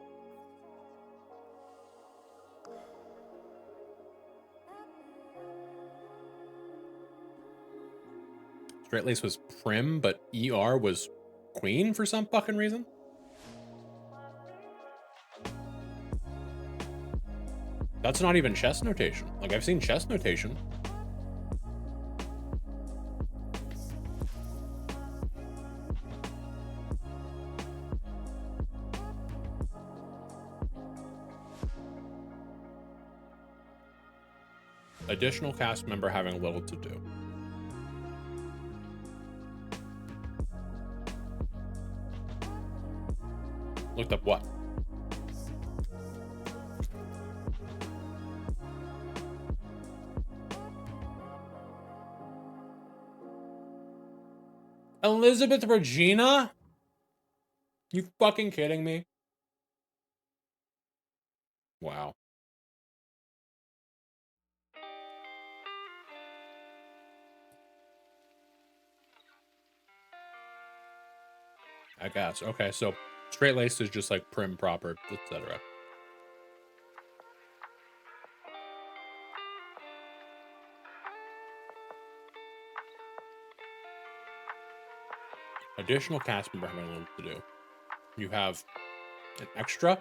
Straight lace was prim, but ER was queen for some fucking reason. That's not even chess notation. Like, I've seen chess notation. Additional cast member having little to do. Looked up what? Elizabeth Regina? You fucking kidding me? Wow. I guess. Okay, so straight laced is just like prim, proper, etc. Additional cast member having a little to do. You have an extra.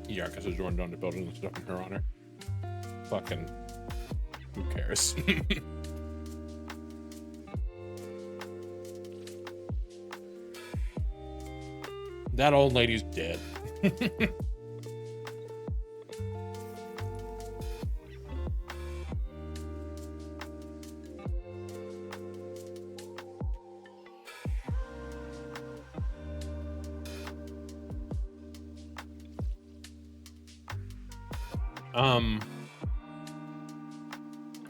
Yeah, because there's one down the building and stuff in her honor. Fucking, who cares? That old lady's dead.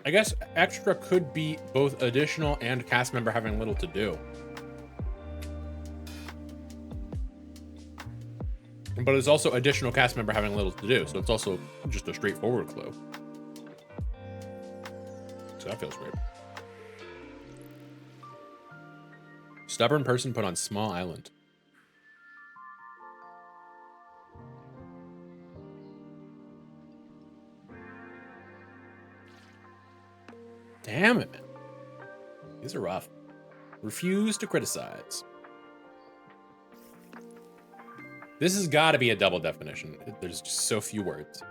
I guess extra could be both additional and cast member having little to do. But it's also additional cast member having little to do, so it's also just a straightforward clue. So that feels weird. Stubborn person put on small island. Damn it, man. These are rough. Refuse to criticize. This has got to be a double definition. There's just so few words.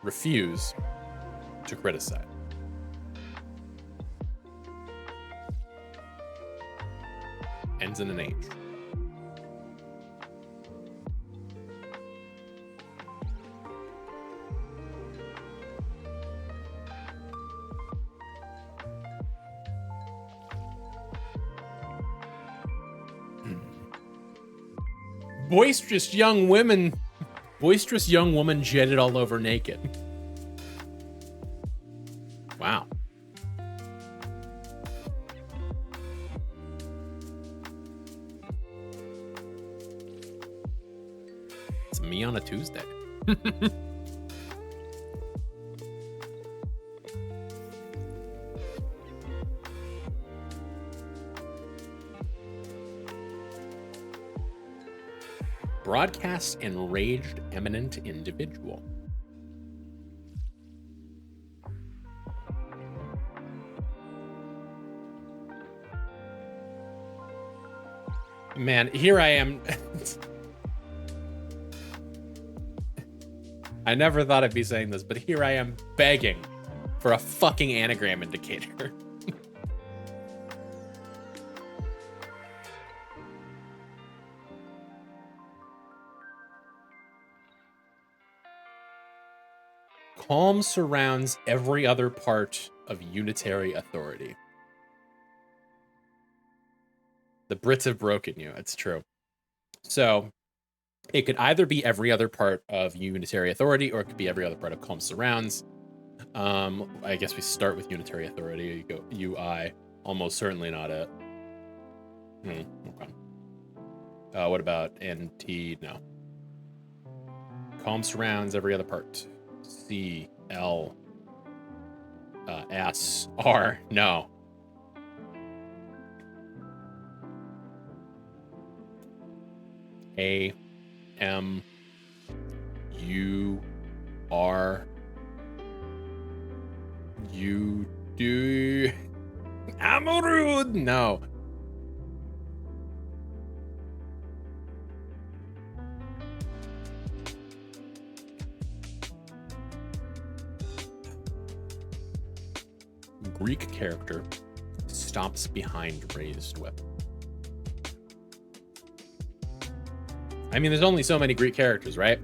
Refuse to criticize. Ends in an H. Boisterous young woman jetted all over naked. Wow. It's me on a Tuesday. Broadcast enraged eminent individual. Man, here I am. I never thought I'd be saying this, but here I am begging for a fucking anagram indicator. Calm surrounds every other part of unitary authority. The Brits have broken you. It's true. So it could either be every other part of unitary authority, or it could be every other part of calm surrounds. I guess we start with unitary authority. You go UI. Almost certainly not it. Okay. What about NT? No. Calm surrounds every other part. C, L, S, R. No. A, M, U, R, U, do. Amorud. No. Greek character stops behind raised weapon. I mean, there's only so many Greek characters, right?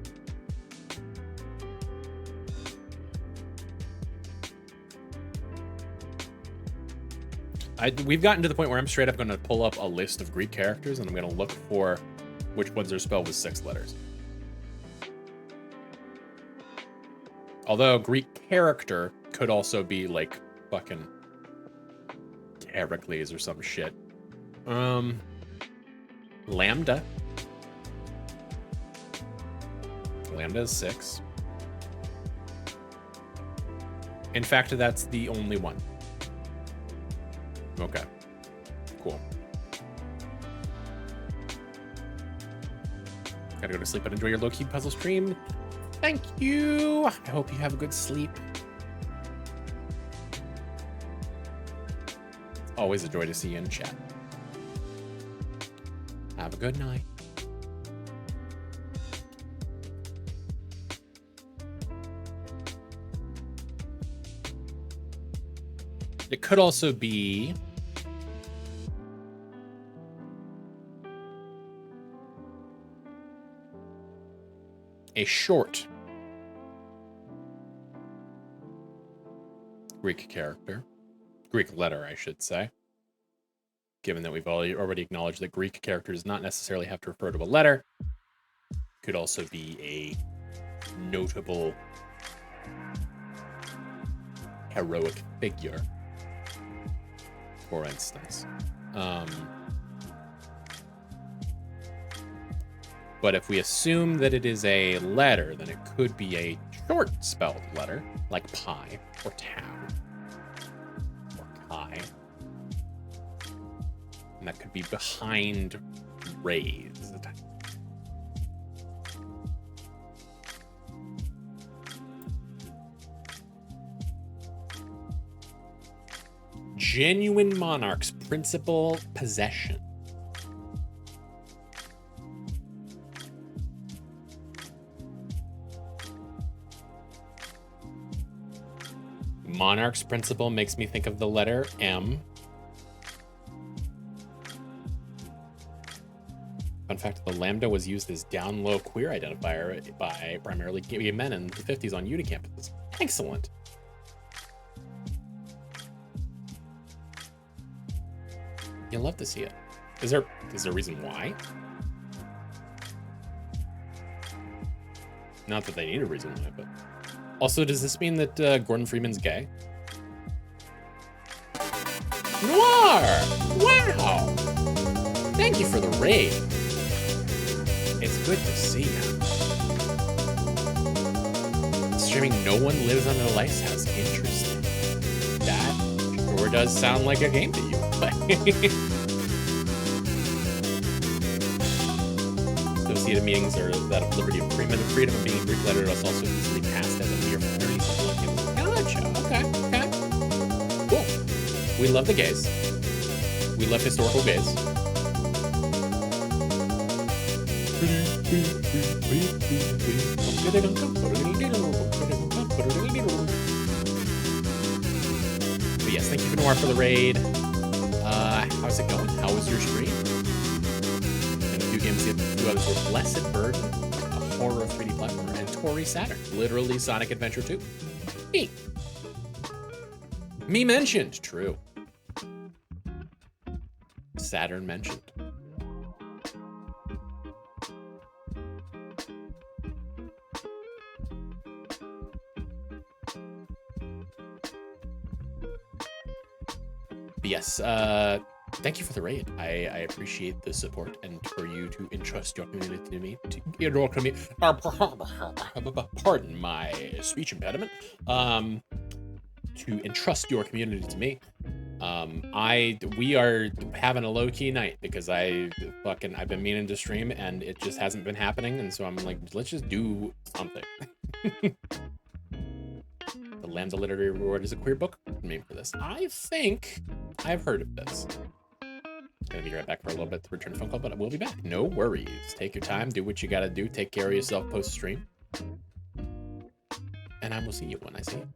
We've gotten to the point where I'm straight up going to pull up a list of Greek characters, and I'm going to look for which ones are spelled with 6 letters. Although Greek character could also be like fucking Heracles or some shit. Lambda. Lambda is 6. In fact, that's the only one. Okay. Cool. Gotta go to sleep, but enjoy your low-key puzzle stream. Thank you. I hope you have a good sleep. It's always a joy to see you in chat. Have a good night. It could also be a short Greek character, Greek letter, I should say, given that we've already acknowledged that Greek characters not necessarily have to refer to a letter. Could also be a notable heroic figure, for instance. But if we assume that it is a letter, then it could be a short spelled letter, like pi or tau or chi. And that could be behind raised. Genuine monarch's principal possession. Monarch's principle makes me think of the letter M. Fun fact, the lambda was used as down low queer identifier by primarily gay men in the 50s on uni campuses. Excellent. You'll love to see it. Is there a reason why? Not that they need a reason why, but also, does this mean that Gordon Freeman's gay? Noir! Wow! Thank you for the raid. It's good to see you. Streaming No One Lives on a Lighthouse. Interesting. That sure does sound like a game that you play. Associated meanings are that of liberty of Freeman. Freedom of being Greek letter is also easily passed as a mere fraternity. Gotcha. Okay. Cool. We love the gays. We love historical gays. But yes, thank you, Noir, for the raid. How's it going? How was your stream? And a few games, the two others were Blessed Burden, a horror 3D platformer, and Tori Saturn, literally Sonic Adventure 2. Me mentioned, true. Saturn mentioned. But yes, thank you for the raid. I appreciate the support, and for you to entrust your community to me. Pardon my speech impediment. To entrust your community to me. We are having a low-key night because I've been meaning to stream and it just hasn't been happening, and so I'm like, let's just do something. The Lambda Literary Reward is a queer book name for this. I think I've heard of this. Gonna be right back for a little bit to return a phone call, but I will be back. No worries. Take your time, do what you gotta do, take care of yourself post-stream. And I will see you when I see you.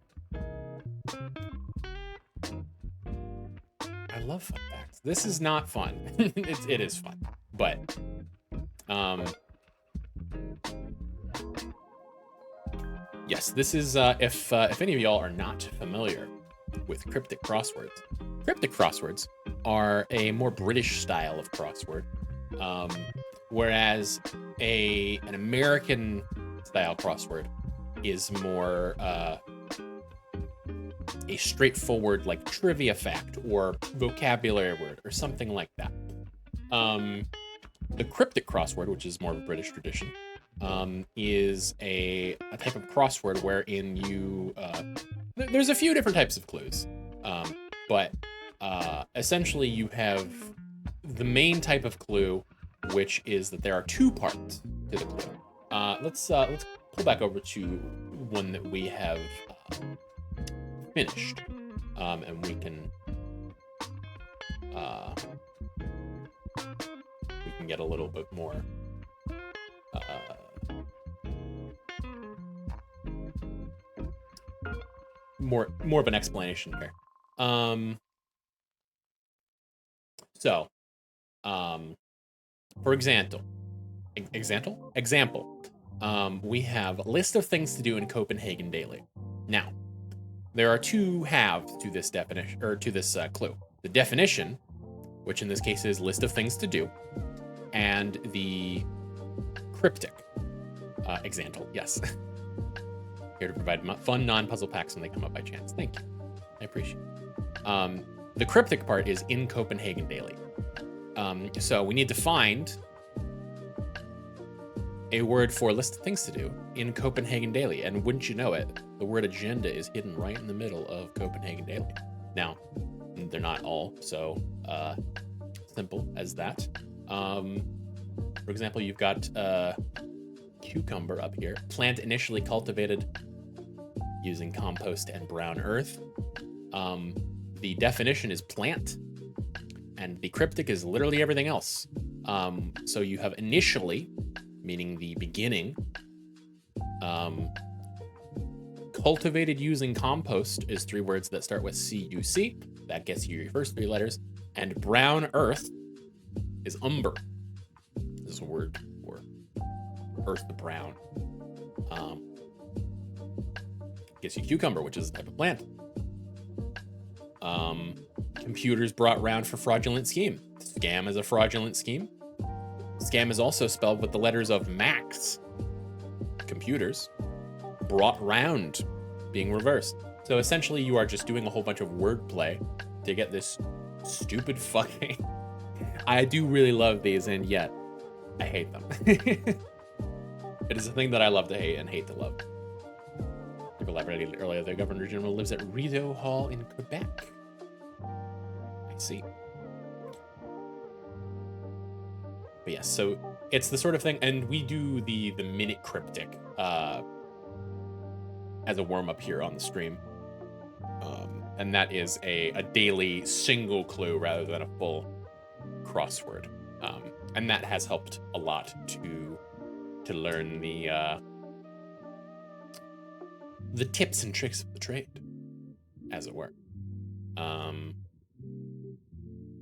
I love fun facts. This is not fun. It is fun, but yes, this is if any of y'all are not familiar with cryptic crosswords are a more British style of crossword, whereas an American style crossword is more a straightforward like trivia fact or vocabulary word or something like that. The cryptic crossword, which is more of a British tradition, is a type of crossword wherein you there's a few different types of clues, but essentially you have the main type of clue, which is that there are two parts to the clue. Let's pull back over to one that we have finished, and we can get a little bit more more of an explanation here. For example, we have a list of things to do in Copenhagen daily. Now, there are two halves to this definition, or to this clue. The definition, which in this case is list of things to do, and the cryptic example, yes. Here to provide fun non-puzzle packs when they come up by chance. Thank you. I appreciate it. The cryptic part is in Copenhagen daily. So we need to find a word for a list of things to do in Copenhagen Daily. And wouldn't you know it, the word agenda is hidden right in the middle of Copenhagen Daily. Now, they're not all so simple as that. For example, you've got cucumber up here. Plant initially cultivated using compost and brown earth. The definition is plant, and the cryptic is literally everything else. So you have initially, meaning the beginning. Cultivated using compost is 3 words that start with C-U-C. That gets you your first 3 letters. And brown earth is umber. This is a word for earth brown. Gets you cucumber, which is a type of plant. Computers brought round for fraudulent scheme. Scam is a fraudulent scheme. Scam is also spelled with the letters of Max. Computers brought round, being reversed. So essentially you are just doing a whole bunch of wordplay to get this stupid fucking... I do really love these, and yet I hate them. It is a thing that I love to hate and hate to love. Like elaborated earlier, the Governor General lives at Rideau Hall in Quebec. I see. But yes, so it's the sort of thing, and we do the minute cryptic as a warm-up here on the stream. And that is a daily single clue rather than a full crossword. And that has helped a lot to learn the tips and tricks of the trade, as it were. But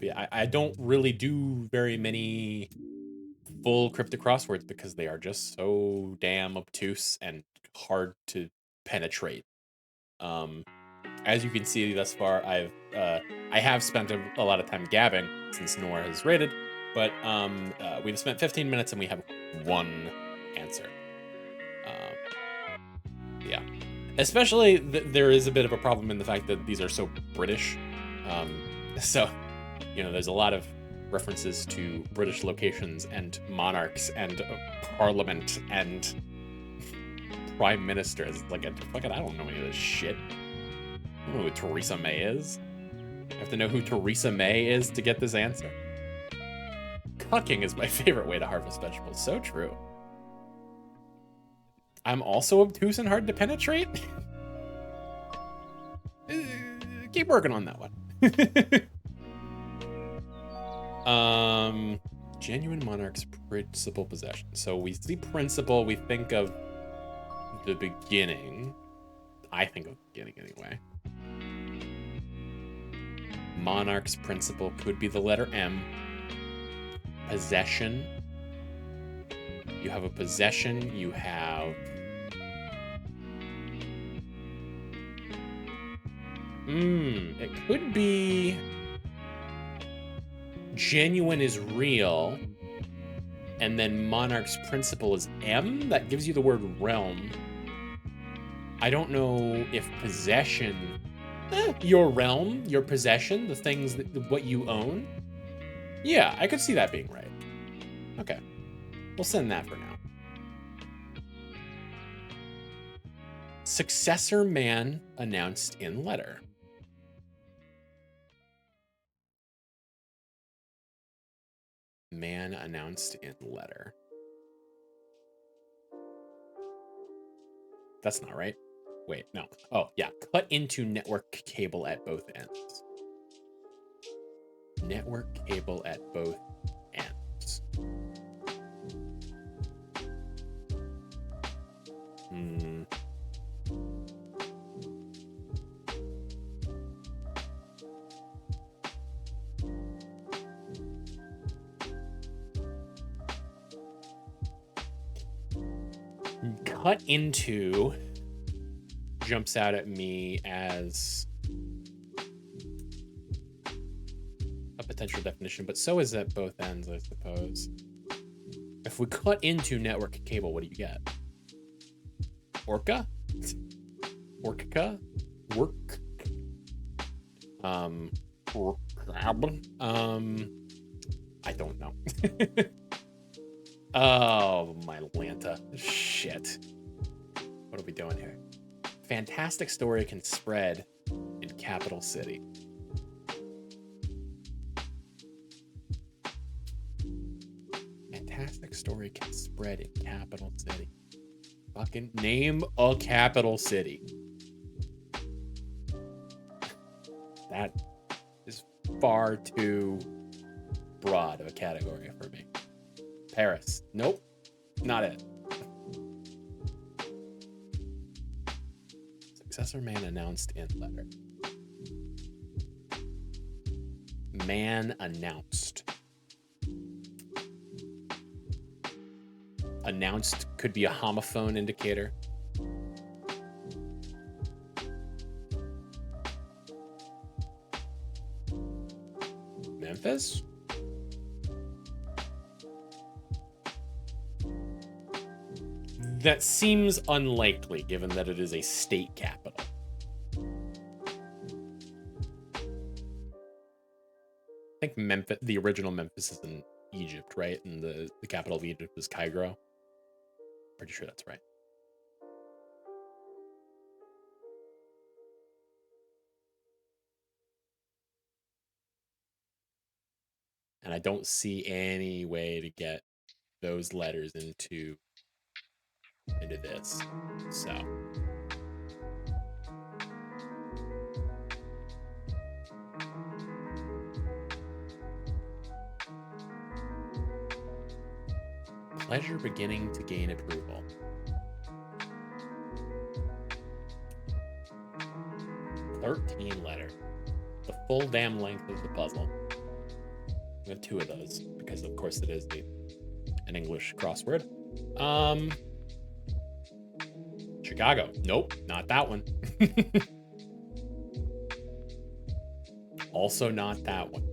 yeah, I don't really do very many full cryptic crosswords because they are just so damn obtuse and hard to penetrate. As you can see thus far, I have spent a lot of time gabbing since Noor has raided, but we've spent 15 minutes and we have 1 answer. Yeah, especially there is a bit of a problem in the fact that these are so British. So, you know, there's a lot of references to British locations and monarchs and parliament and prime ministers. Like, fucking, I don't know any of this shit. I don't know who Theresa May is. I have to know who Theresa May is to get this answer. Cucking is my favorite way to harvest vegetables. So true. I'm also obtuse and hard to penetrate. Keep working on that one. Genuine monarch's principal possession. So we see principal, we think of the beginning. I think of the beginning anyway. Monarch's principal could be the letter M. Possession. You have a possession, you have... it could be... Genuine is real, and then monarch's principal is M. That gives you the word realm. I don't know if possession, your realm, your possession, the things that what you own. Yeah, I could see that being right. Okay, we'll send that for now. Successor man announced in letter. Man announced in letter. That's not right. Wait, no. Oh, yeah. Cut into network cable at both ends. Network cable at both ends. Cut into jumps out at me as a potential definition, but so is at both ends, I suppose. If we cut into network cable, what do you get? Orca? Orca? Work? I don't know. Oh, my Lanta. Shit. What are we doing here? Fantastic story can spread in capital city. Fantastic story can spread in capital city. Fucking name a capital city. That is far too broad of a category for me. Paris. Nope. Not it. Successor man announced in letter. Man announced. Announced could be a homophone indicator. Memphis? That seems unlikely given that it is a state capital. I think Memphis, the original Memphis is in Egypt, right? And the capital of Egypt is Cairo. Pretty sure that's right. And I don't see any way to get those letters into this. So pleasure beginning to gain approval. $13 letter. The full damn length of the puzzle. We have 2 of those because of course it is an English crossword. Chicago. Nope, not that one. Also not that one.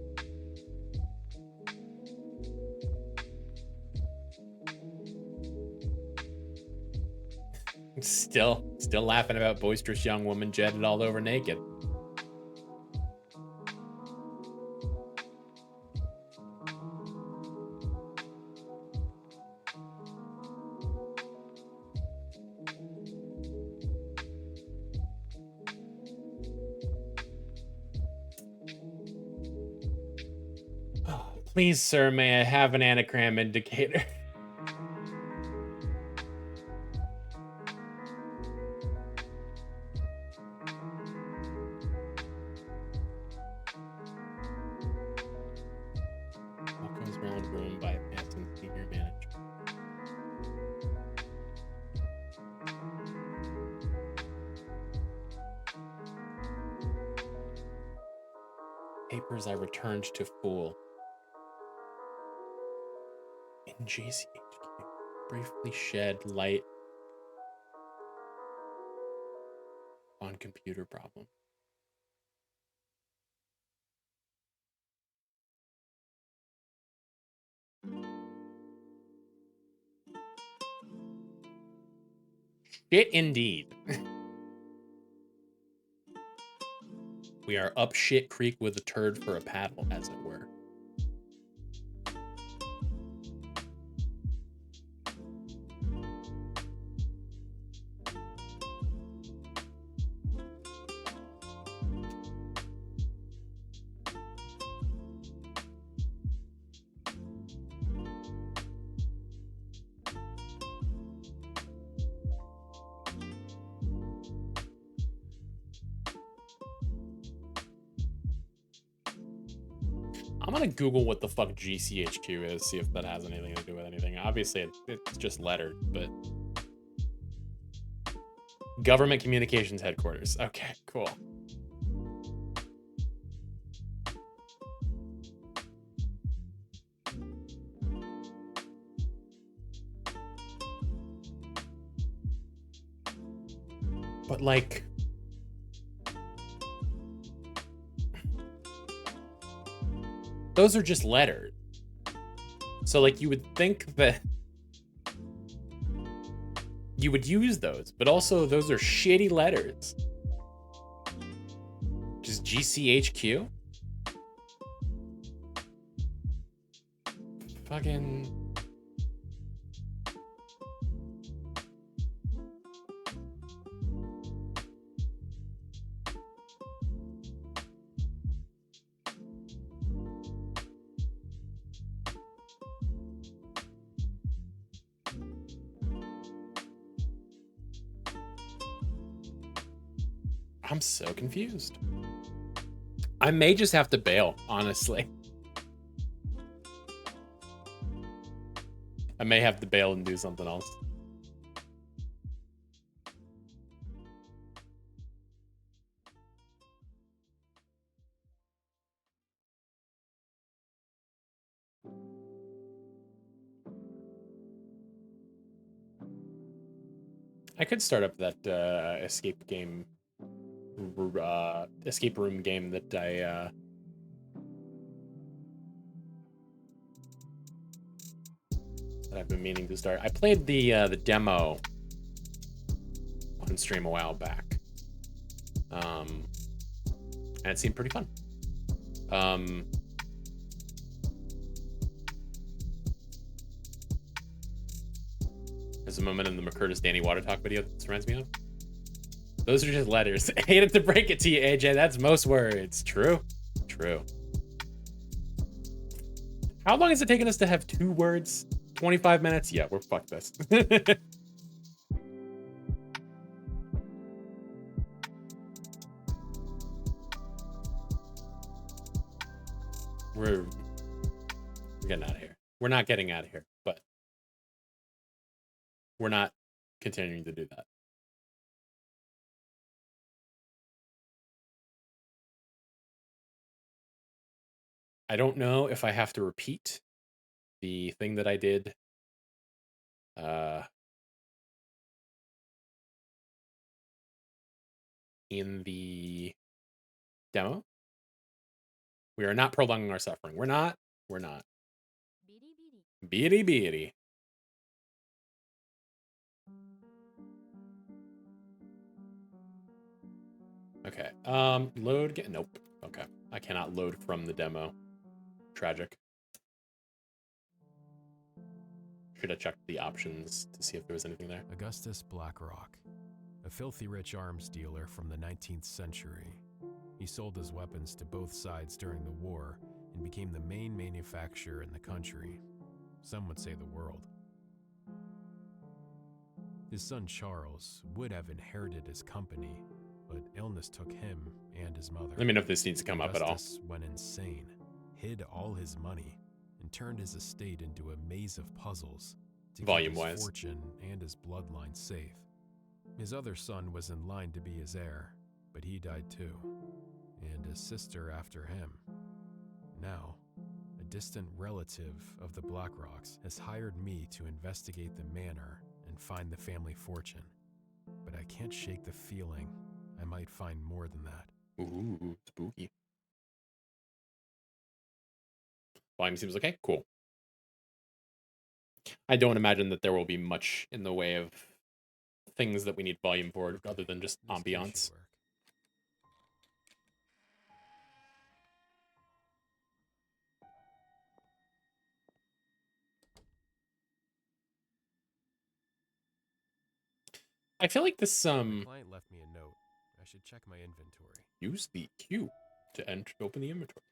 Still laughing about boisterous young woman jetted all over naked. Please, sir, may I have an anagram indicator? What goes round room bypassing senior manager? Papers I returned to fool. In GCHQ, briefly shed light on computer problem. Shit indeed. We are up shit creek with a turd for a paddle, as it were. I'm gonna Google what the fuck GCHQ is, see if that has anything to do with anything. Obviously, it's just lettered, but... Government Communications Headquarters. Okay, cool. But, like... those are just lettered. So, like, you would think that you would use those, but also those are shitty letters. Just GCHQ? Fucking... I'm so confused. I may just have to bail, honestly. I may have to bail and do something else. I could start up that escape room game that I've been meaning to start. I played the demo on stream a while back, and it seemed pretty fun. There's a moment in the McCurtis Danny Water Talk video that this reminds me of. Those are just letters. I hated to break it to you, AJ. That's most words. True. True. How long has it taken us to have 2 words? 25 minutes? Yeah, we're fucked this. We're getting out of here. We're not getting out of here, but we're not continuing to do that. I don't know if I have to repeat the thing that I did in the demo. We are not prolonging our suffering. We're not. Beady beady. Okay. Load. Nope. Okay. I cannot load from the demo. Tragic. Should have checked the options to see if there was anything there. Augustus Blackrock, a filthy rich arms dealer from the 19th century. He sold his weapons to both sides during the war and became the main manufacturer in the country. Some would say the world. His son Charles would have inherited his company, but illness took him and his mother. Let me know if this needs to come up at all. Augustus went insane, hid all his money, and turned his estate into a maze of puzzles to keep his fortune and his bloodline safe. His other son was in line to be his heir, but he died too, and his sister after him. Now, a distant relative of the Blackrocks has hired me to investigate the manor and find the family fortune. But I can't shake the feeling I might find more than that. Ooh, spooky. Volume seems okay. Cool. I don't imagine that there will be much in the way of things that we need volume for other than just ambiance. I feel like this The client left me a note. I should check my inventory. Use the Q to open the inventory.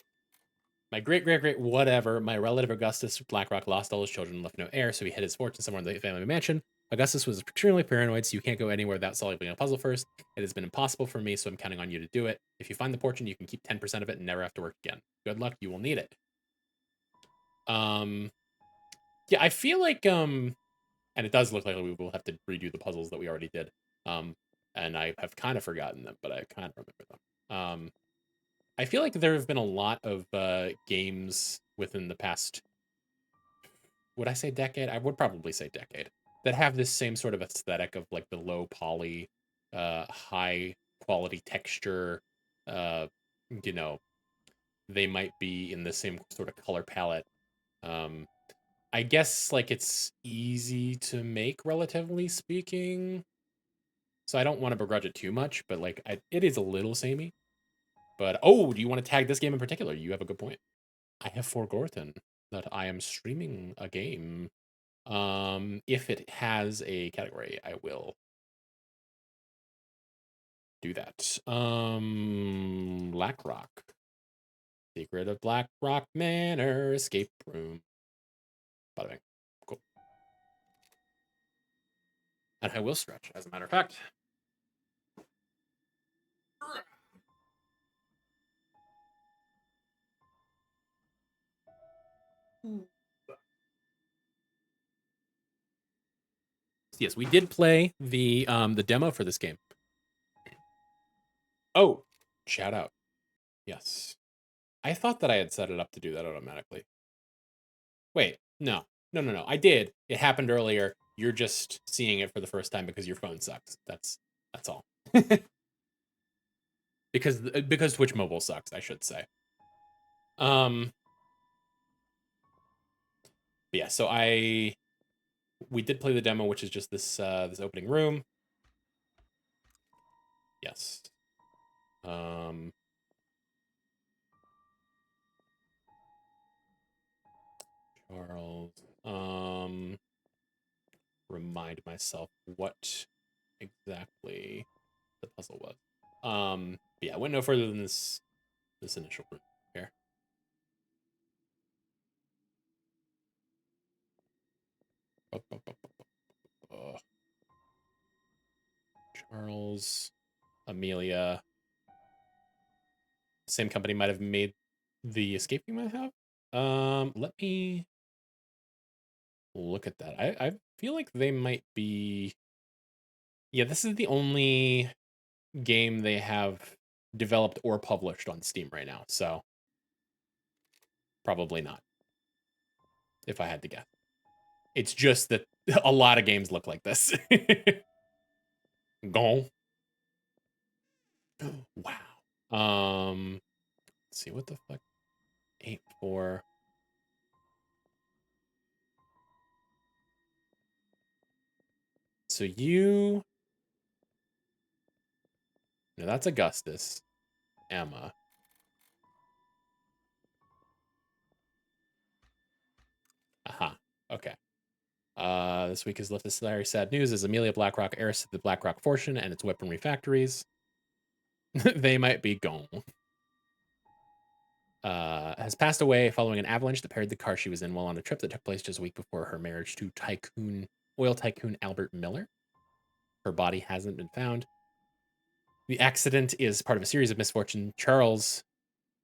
My great whatever, my relative Augustus Blackrock lost all his children and left no heir, so he hid his fortune somewhere in the family mansion. Augustus was extremely paranoid, so you can't go anywhere without solving a puzzle first. It has been impossible for me, so I'm counting on you to do it. If you find the fortune, you can keep 10% of it and never have to work again. Good luck, you will need it. Yeah, I feel like, and it does look like we will have to redo the puzzles that we already did. And I have kind of forgotten them, but I kind of remember them. I feel like there have been a lot of games within the past, would I say decade? I would probably say decade, that have this same sort of aesthetic of like the low poly, high quality texture. You know, they might be in the same sort of color palette. I I guess like it's easy to make, relatively speaking. So I don't want to begrudge it too much, but like it is a little samey. But oh, do you want to tag this game in particular? You have a good point. I have forgotten that I am streaming a game. If it has a category, I will do that. Black Rock. Secret of Black Rock Manor escape room. Bada bing. Cool. And I will stretch, as a matter of fact. Yes, we did play the demo for this game. Oh, shout out. Yes. I thought that I had set it up to do that automatically. Wait, no. No. I did. It happened earlier. You're just seeing it for the first time because your phone sucks. That's all. because Twitch Mobile sucks, I should say. But yeah, so we did play the demo, which is just this this opening room. Yes. Charles. Remind myself what exactly the puzzle was. Yeah, I went no further than this initial room here. Charles, Amelia. Same company might have made the escape you might have. Let me look at that. I feel like they might be. Yeah, this is the only game they have developed or published on Steam right now, so probably not, if I had to guess. It's just that a lot of games look like this. Gone. Wow. Let's see, what the fuck? 8-4. So you. No, that's Augustus. Emma. Aha. Okay. This week has left us very sad news as Amelia Blackrock, heiress to the Blackrock fortune and its weaponry factories. They might be gone. Has passed away following an avalanche that parried the car she was in while on a trip that took place just a week before her marriage to oil tycoon Albert Miller. Her body hasn't been found. The accident is part of a series of misfortune. Charles,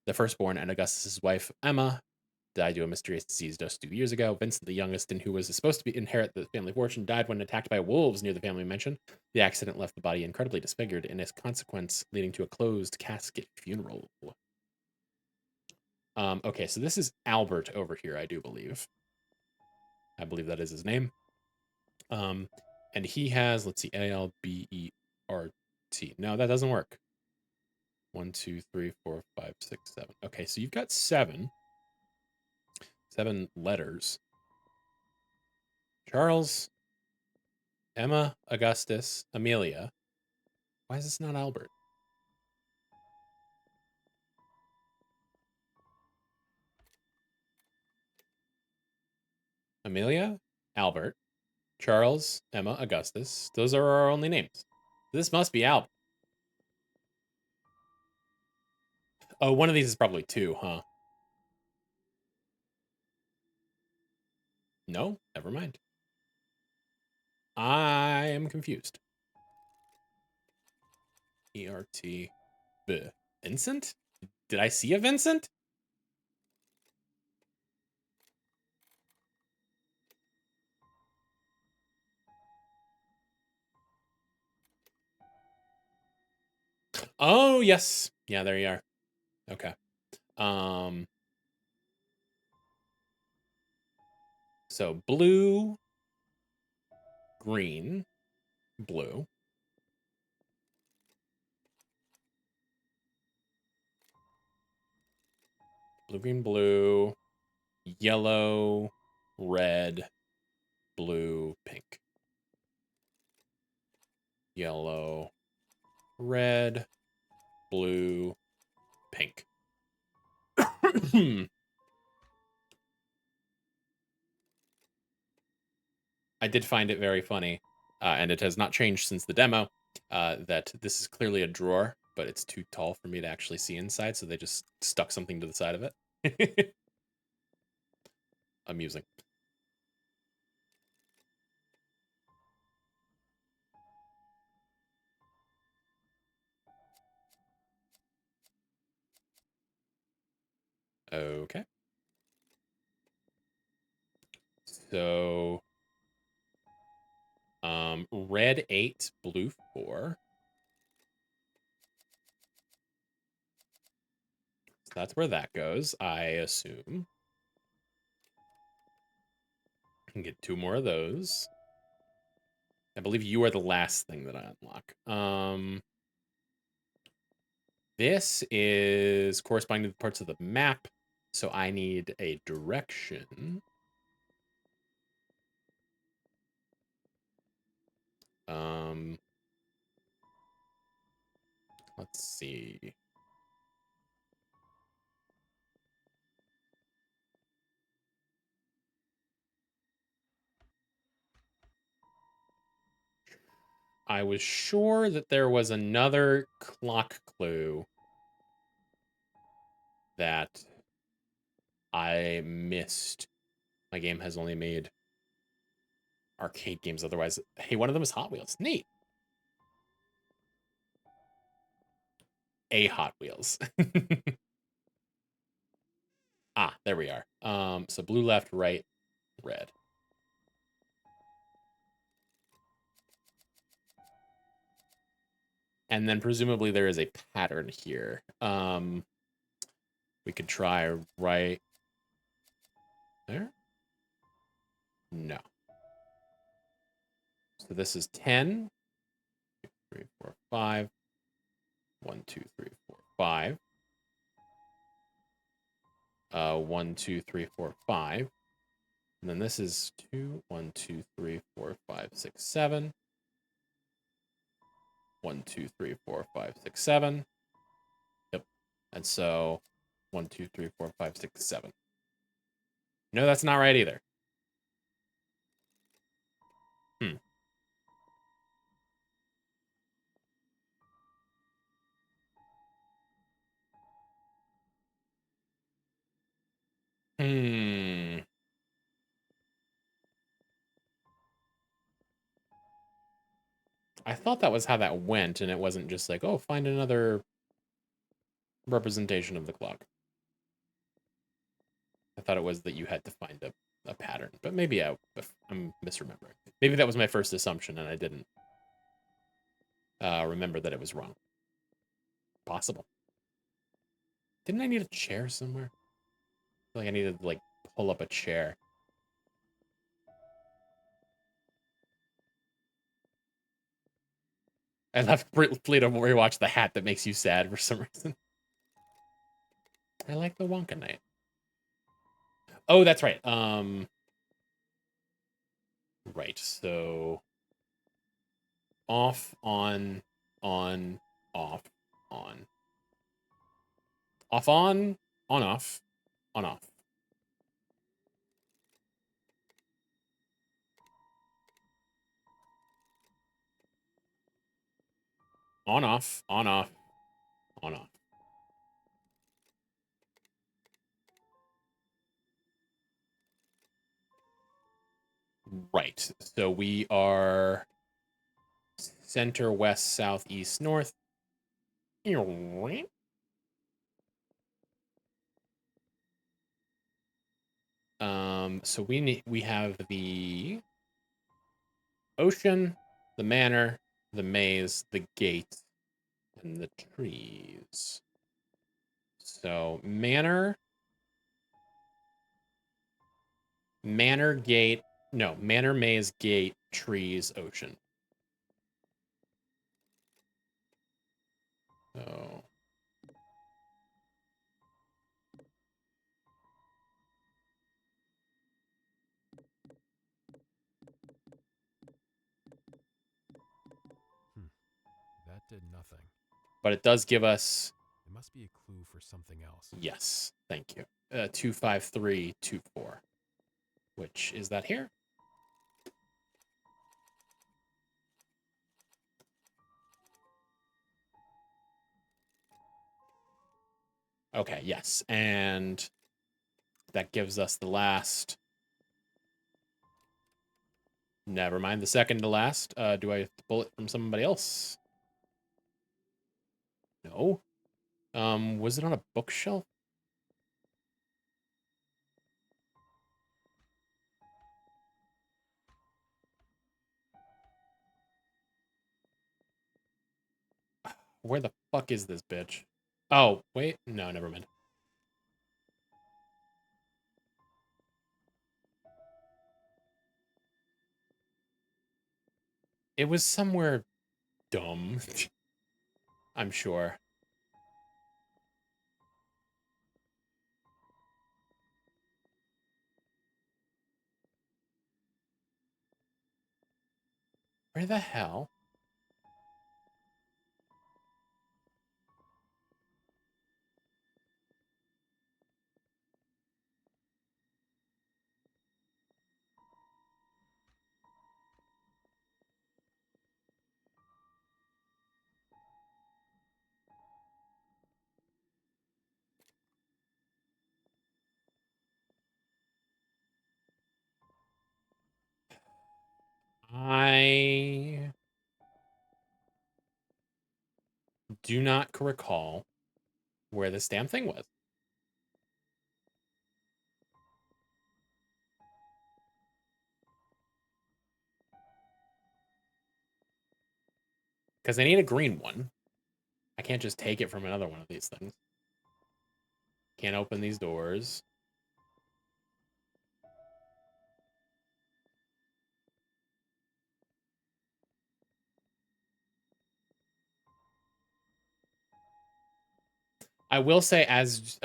the firstborn, and Augustus's wife, Emma, died to a mysterious disease just 2 years ago. Vincent, the youngest, and who was supposed to inherit the family fortune, died when attacked by wolves near the family mansion. The accident left the body incredibly disfigured, and as consequence, leading to a closed casket funeral. Okay, so this is Albert over here, I do believe. I believe that is his name. And he has, let's see, Albert. No, that doesn't work. 1, 2, 3, 4, 5, 6, 7. Okay, so you've got 7 letters. Charles, Emma, Augustus, Amelia. Why is this not Albert? Amelia, Albert, Charles, Emma, Augustus. Those are our only names. This must be Albert. Oh, one of these is probably 2, huh? No, never mind. I am confused. E-R-T. Vincent? Did I see a Vincent? Oh, yes. Yeah, there you are. Okay. So blue, green, blue. Blue, green, blue, yellow, red, blue, pink. Yellow, red, blue, pink. I did find it very funny, and it has not changed since the demo, that this is clearly a drawer, but it's too tall for me to actually see inside, so they just stuck something to the side of it. Amusing. Okay. So, red 8, blue 4. So that's where that goes, I assume. Can get 2 more of those. I believe you are the last thing that I unlock. This is corresponding to the parts of the map, so I need a direction. Let's see. I was sure that there was another clock clue that I missed. My game has only made arcade games otherwise. Hey, one of them is Hot Wheels. Neat. A Hot Wheels. Ah, there we are. So blue left, right, red. And then presumably there is a pattern here. We could try right there. No. So this is 10, 2, 3, 4, 5. 1, 2, 3, 4, 5. 1, 2, 3, 4, 5. And then this is 2, 1, 2, 3, 4, 5, 6, 7. 1, 2, 3, 4, 5, 6, 7. Yep. And so 1, 2, 3, 4, 5, 6, 7. No, that's not right either. Hmm. Hmm. I thought that was how that went, and it wasn't just like, oh, find another representation of the clock. I thought it was that you had to find a pattern, but maybe I'm misremembering. Maybe that was my first assumption, and I didn't remember that it was wrong. Possible. Didn't I need a chair somewhere? I feel like I needed to, like, pull up a chair. I left Fleet to rewatch The Hat That Makes You Sad for some reason. I like the Wonka Night. Oh, that's right. Right. So off, on, off, on. Off, on, off, on, off. On, off, on, off, on, off. Right. So we are center, west, south, east, north. So we have the ocean, the manor, the maze, the gate, and the trees. So manor, gate, no, manor, maze, gate, trees, ocean. So did nothing. But it does give us... It must be a clue for something else. Yes, thank you. 25324. Which is that here? Okay, yes. And that gives us the last... Never mind, the second to last. Do I have to pull it from somebody else? No. Was it on a bookshelf? Where the fuck is this bitch? Oh, wait. No, never mind. It was somewhere dumb. I'm sure. Where the hell? I do not recall where this damn thing was. Because I need a green one. I can't just take it from another one of these things. Can't open these doors. I will say, as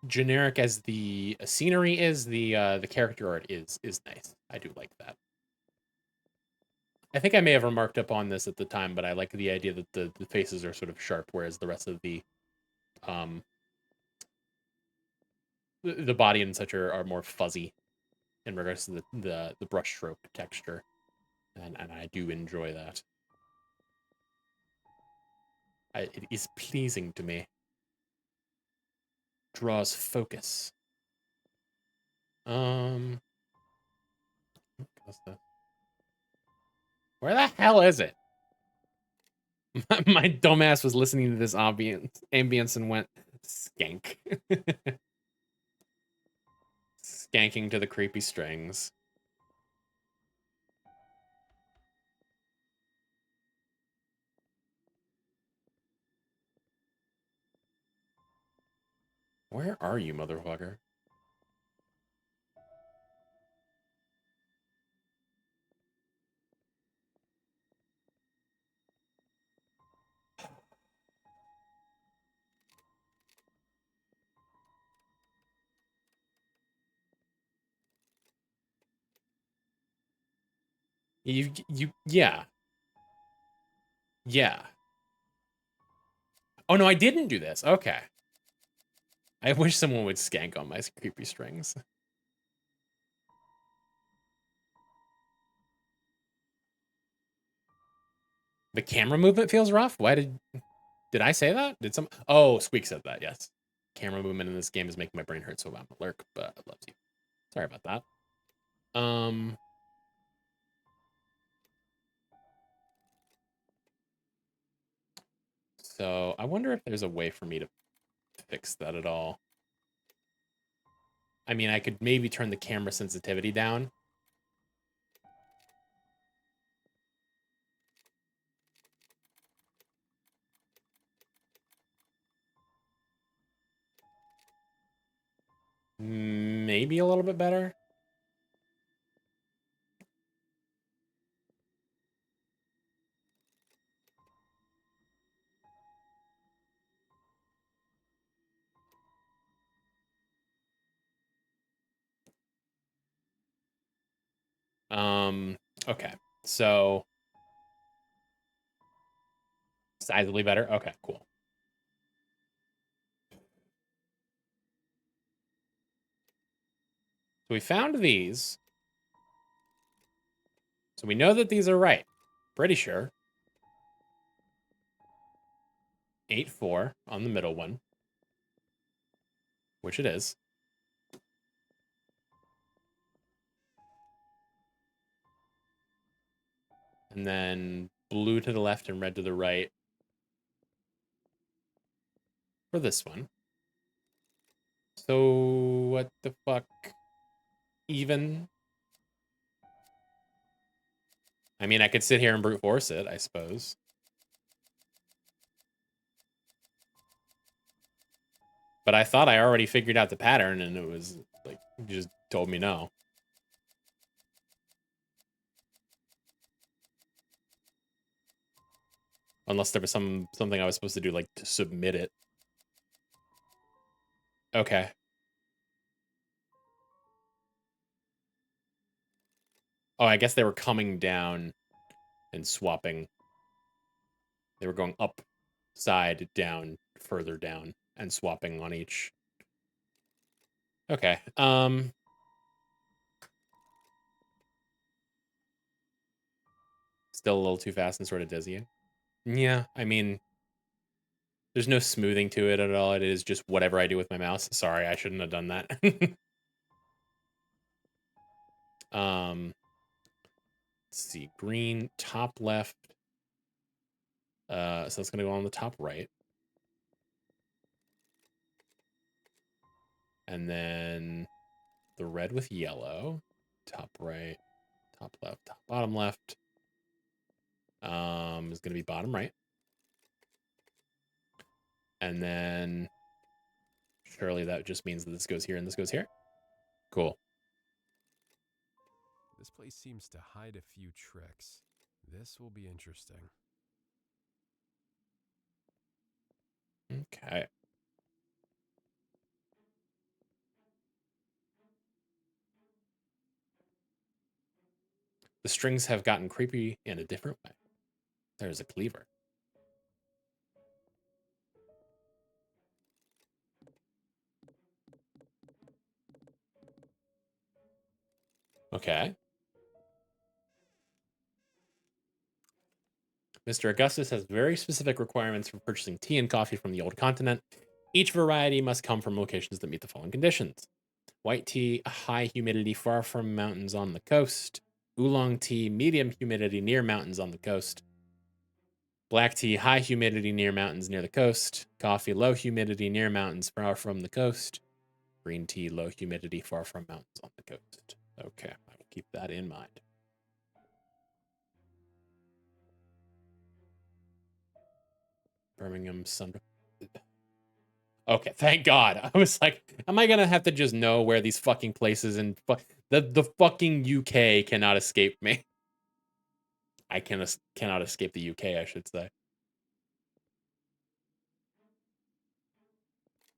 generic as the scenery is, the character art is nice. I do like that. I think I may have remarked upon this at the time, but I like the idea that the faces are sort of sharp, whereas the rest of um the body and such are more fuzzy in regards to the brushstroke texture, and I do enjoy that. It is pleasing to me. Draws focus. What's that? Where the hell is it? My dumbass was listening to this ambience and went skank. Skanking to the creepy strings. Where are you, motherfucker? Yeah. Yeah. Oh, no, I didn't do this. Okay. I wish someone would skank on my creepy strings. The camera movement feels rough? Why did I say that? Did some... Oh, Squeak said that, yes. Camera movement in this game is making my brain hurt, so I'm a lurk, but I love you. Sorry about that. So I wonder if there's a way for me to fix that at all. I mean, I could maybe turn the camera sensitivity down. Maybe a little bit better. Okay. So Decidedly better. Okay, cool. So we found these. So we know that these are right. Pretty sure. 8-4 on the middle one. Which it is. And then blue to the left and red to the right for this one. So what the fuck? Even? I mean, I could sit here and brute force it, I suppose. But I thought I already figured out the pattern, and it was like, you just told me no. Unless there was something I was supposed to do, like to submit it. Okay. Oh, I guess they were coming down and swapping. They were going up, side, down, further down, and swapping on each. Okay. Still a little too fast and sort of dizzying. Yeah, I mean, there's no smoothing to it at all. It is just whatever I do with my mouse. Sorry, I shouldn't have done that. Let's see. Green, top left. So it's going to go on the top right. And then the red with yellow. Top right, top left, top bottom left. Is going to be bottom right. And then surely that just means that this goes here and this goes here. Cool. This place seems to hide a few tricks. This will be interesting. Okay. The strings have gotten creepy in a different way. There's a cleaver. Okay. Mr. Augustus has very specific requirements for purchasing tea and coffee from the old continent. Each variety must come from locations that meet the following conditions. White tea, high humidity far from mountains on the coast. Oolong tea, medium humidity near mountains on the coast. Black tea, high humidity near mountains near the coast. Coffee, low humidity near mountains far from the coast. Green tea, low humidity far from mountains on the coast. Okay, I will keep that in mind. Birmingham, Sunday. Okay, thank God. I was like, am I gonna have to just know where these fucking places and the fucking UK cannot escape me? I cannot escape the UK, I should say.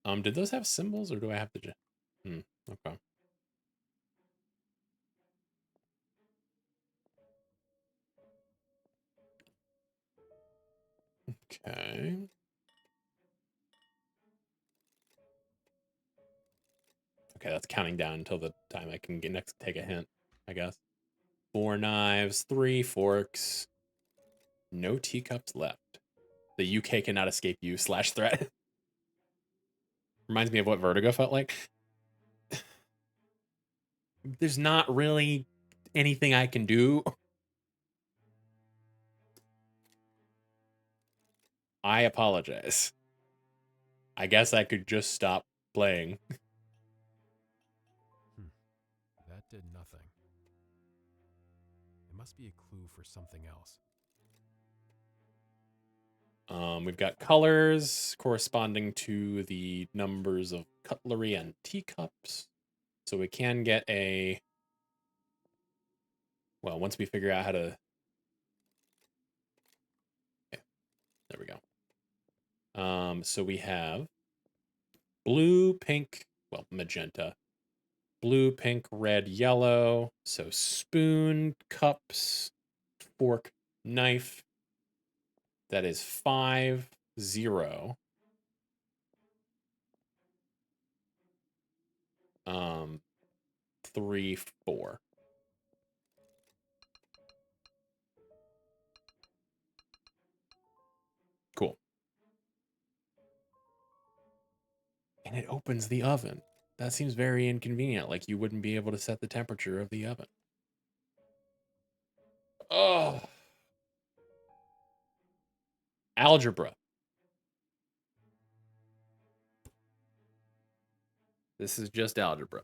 Did those have symbols, or do I have to just? Okay. Okay. Okay, that's counting down until the time I can take a hint, I guess. 4 knives, 3 forks. No teacups left. The UK cannot escape you / threat. Reminds me of what Vertigo felt like. There's not really anything I can do. I apologize. I guess I could just stop playing. That did nothing. It must be a clue for something else. We've got colors corresponding to the numbers of cutlery and teacups. So we can get a... Well, once we figure out how to... Okay, there we go. So we have blue, pink, well, magenta. Blue, pink, red, yellow. So spoon, cups, fork, knife. That is 5, 0. 3, 4. Cool. And it opens the oven. That seems very inconvenient. Like you wouldn't be able to set the temperature of the oven. Oh. Algebra. This is just algebra.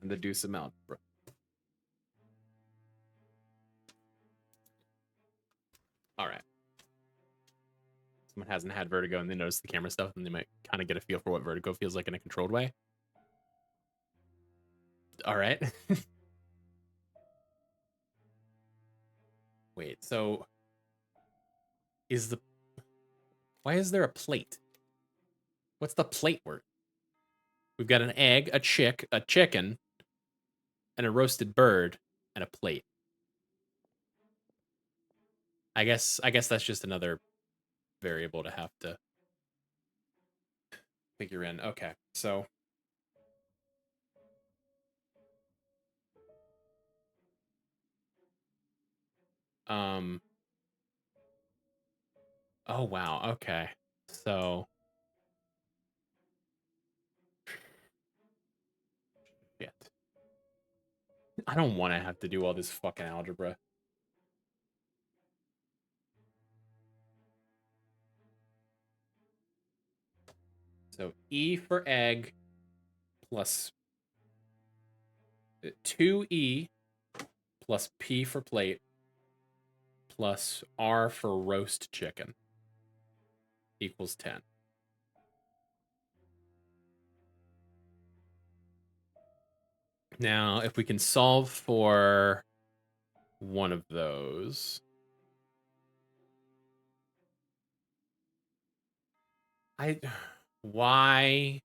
And the do some algebra. All right. Someone hasn't had vertigo and they notice the camera stuff, and they might kind of get a feel for what vertigo feels like in a controlled way. All right. Wait, so why is there a plate? What's the plate worth? We've got an egg, a chicken, and a roasted bird, and a plate. I guess that's just another variable to have to figure in. Okay, so oh wow, okay. So shit. I don't want to have to do all this fucking algebra. So E for egg plus 2E plus P for plate plus R for roast chicken equals 10. Now, if we can solve for one of those, why?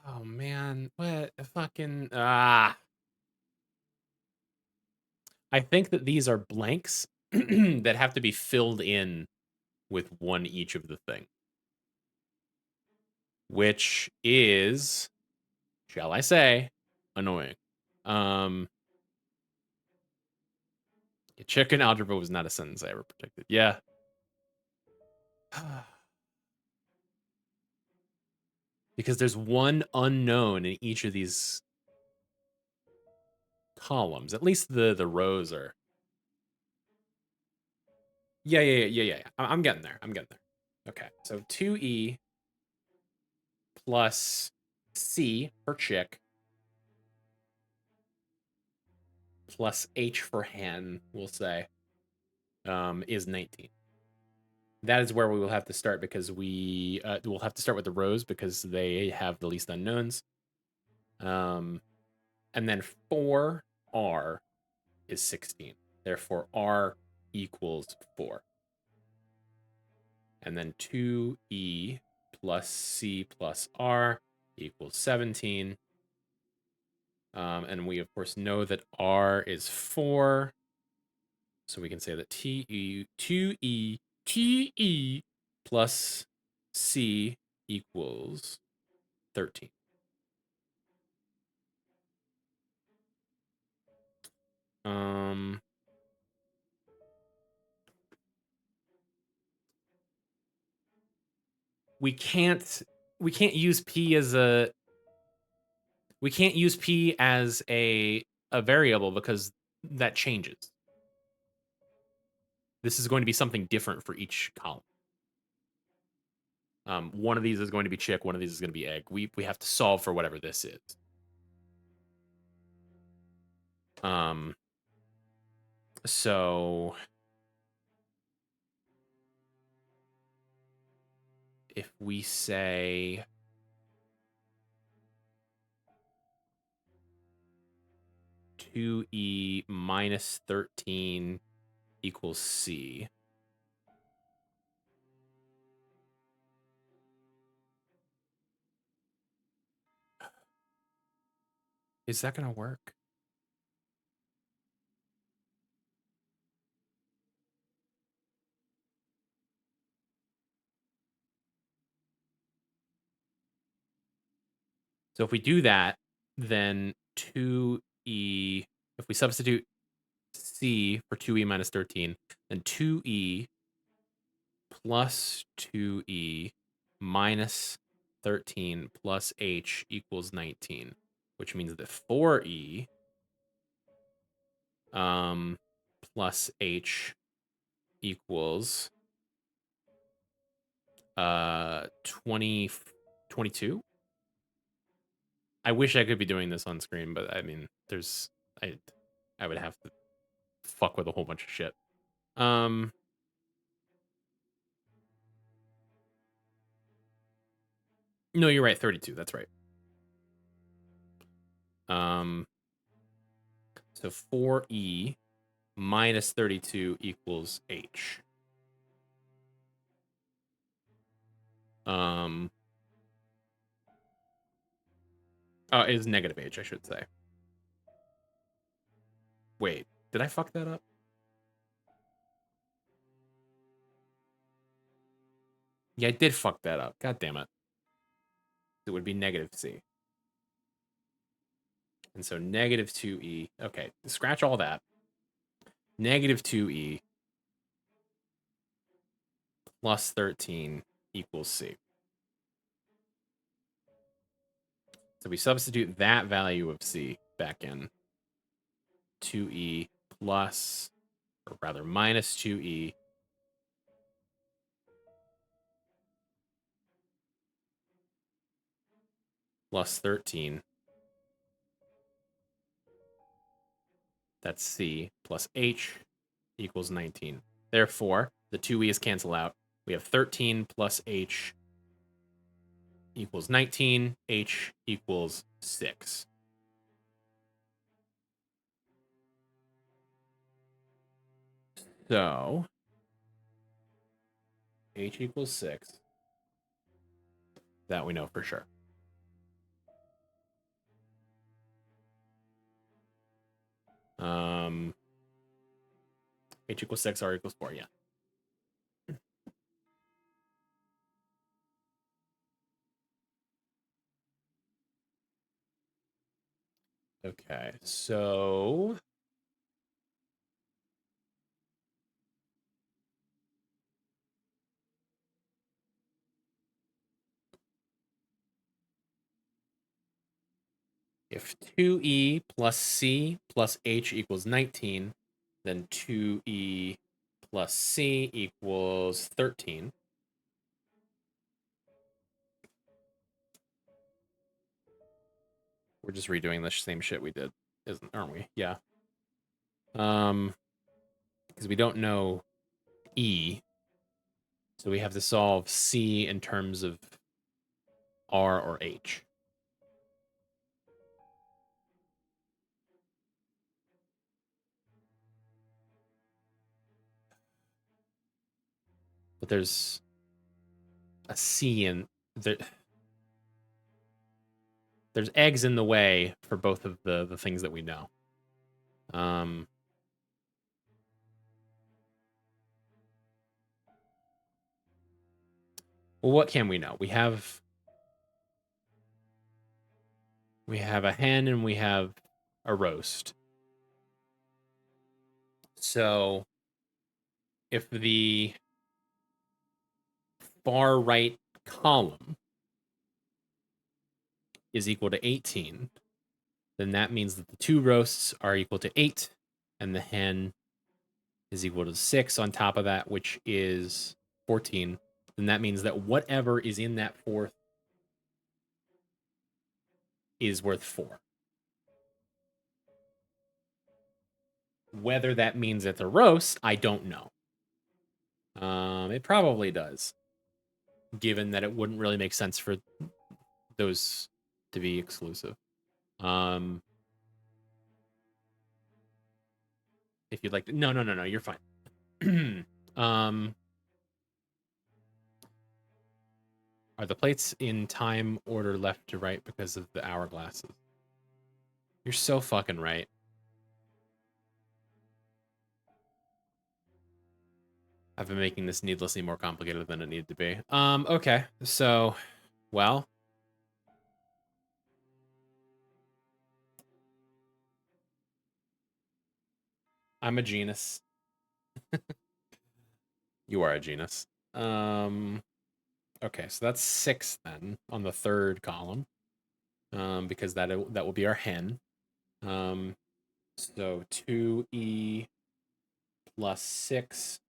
Oh man, what fucking I think that these are blanks that have to be filled in with one each of the thing, which is, shall I say, annoying. Chicken algebra was not a sentence I ever predicted. Yeah. Because there's one unknown in each of these columns. At least the rows are. Yeah. I'm getting there. Okay, so 2E plus C for chick plus H for hen, we'll say, is 19. That is where we will have to start because we'll have to start with the rows because they have the least unknowns. And then 4R is 16. Therefore, R equals 4. And then 2E plus C plus R equals 17. And we, of course, know that R is 4. So we can say that 2E plus C equals 13. We can't use P as a variable because that changes. This is going to be something different for each column. One of these is going to be chick, one of these is going to be egg. We have to solve for whatever this is. So if we say two E minus 13 equals C. Is that gonna work? So if we do that, then 2e, if we substitute c for 2e minus 13, then 2e plus 2e minus 13 plus h equals 19, which means that 4e plus h equals 20, 22. I wish I could be doing this on screen, but I mean, I would have to fuck with a whole bunch of shit. No, you're right, 32. That's right. So 4e minus 32 equals h. Is negative h, I should say. Wait, did I fuck that up? Yeah, I did fuck that up. God damn it. It would be negative c. And so negative 2e. Okay, scratch all that. Negative 2e plus 13 equals c. So we substitute that value of c back in. 2e plus, or rather minus 2e plus 13. That's c plus h equals 19. Therefore, the 2e's cancel out. We have 13 plus h equals 19. H equals 6. So, h equals 6. That we know for sure. H equals 6, R equals 4, yeah. Okay, so if 2e plus c plus h equals 19, then 2e plus c equals 13. We're just redoing the same shit we did, aren't we? Yeah. Because we don't know e, so we have to solve c in terms of r or h. But there's a c in there. There's eggs in the way for both of the things that we know. Well, what can we know? We have a hen and we have a roast. So if the far right column is equal to 18, then that means that the two roasts are equal to 8, and the hen is equal to 6 on top of that, which is 14. Then that means that whatever is in that fourth is worth 4. Whether that means it's a roast, I don't know. It probably does, given that it wouldn't really make sense for those to be exclusive. If you'd like to, no, you're fine. Are the plates in time order left to right because of the hourglasses? You're so fucking right. I've been making this needlessly more complicated than it needed to be. Okay. So, well. I'm a genus. You are a genus. Okay, so that's 6 then on the third column. Because that will be our hen. So 2e plus 6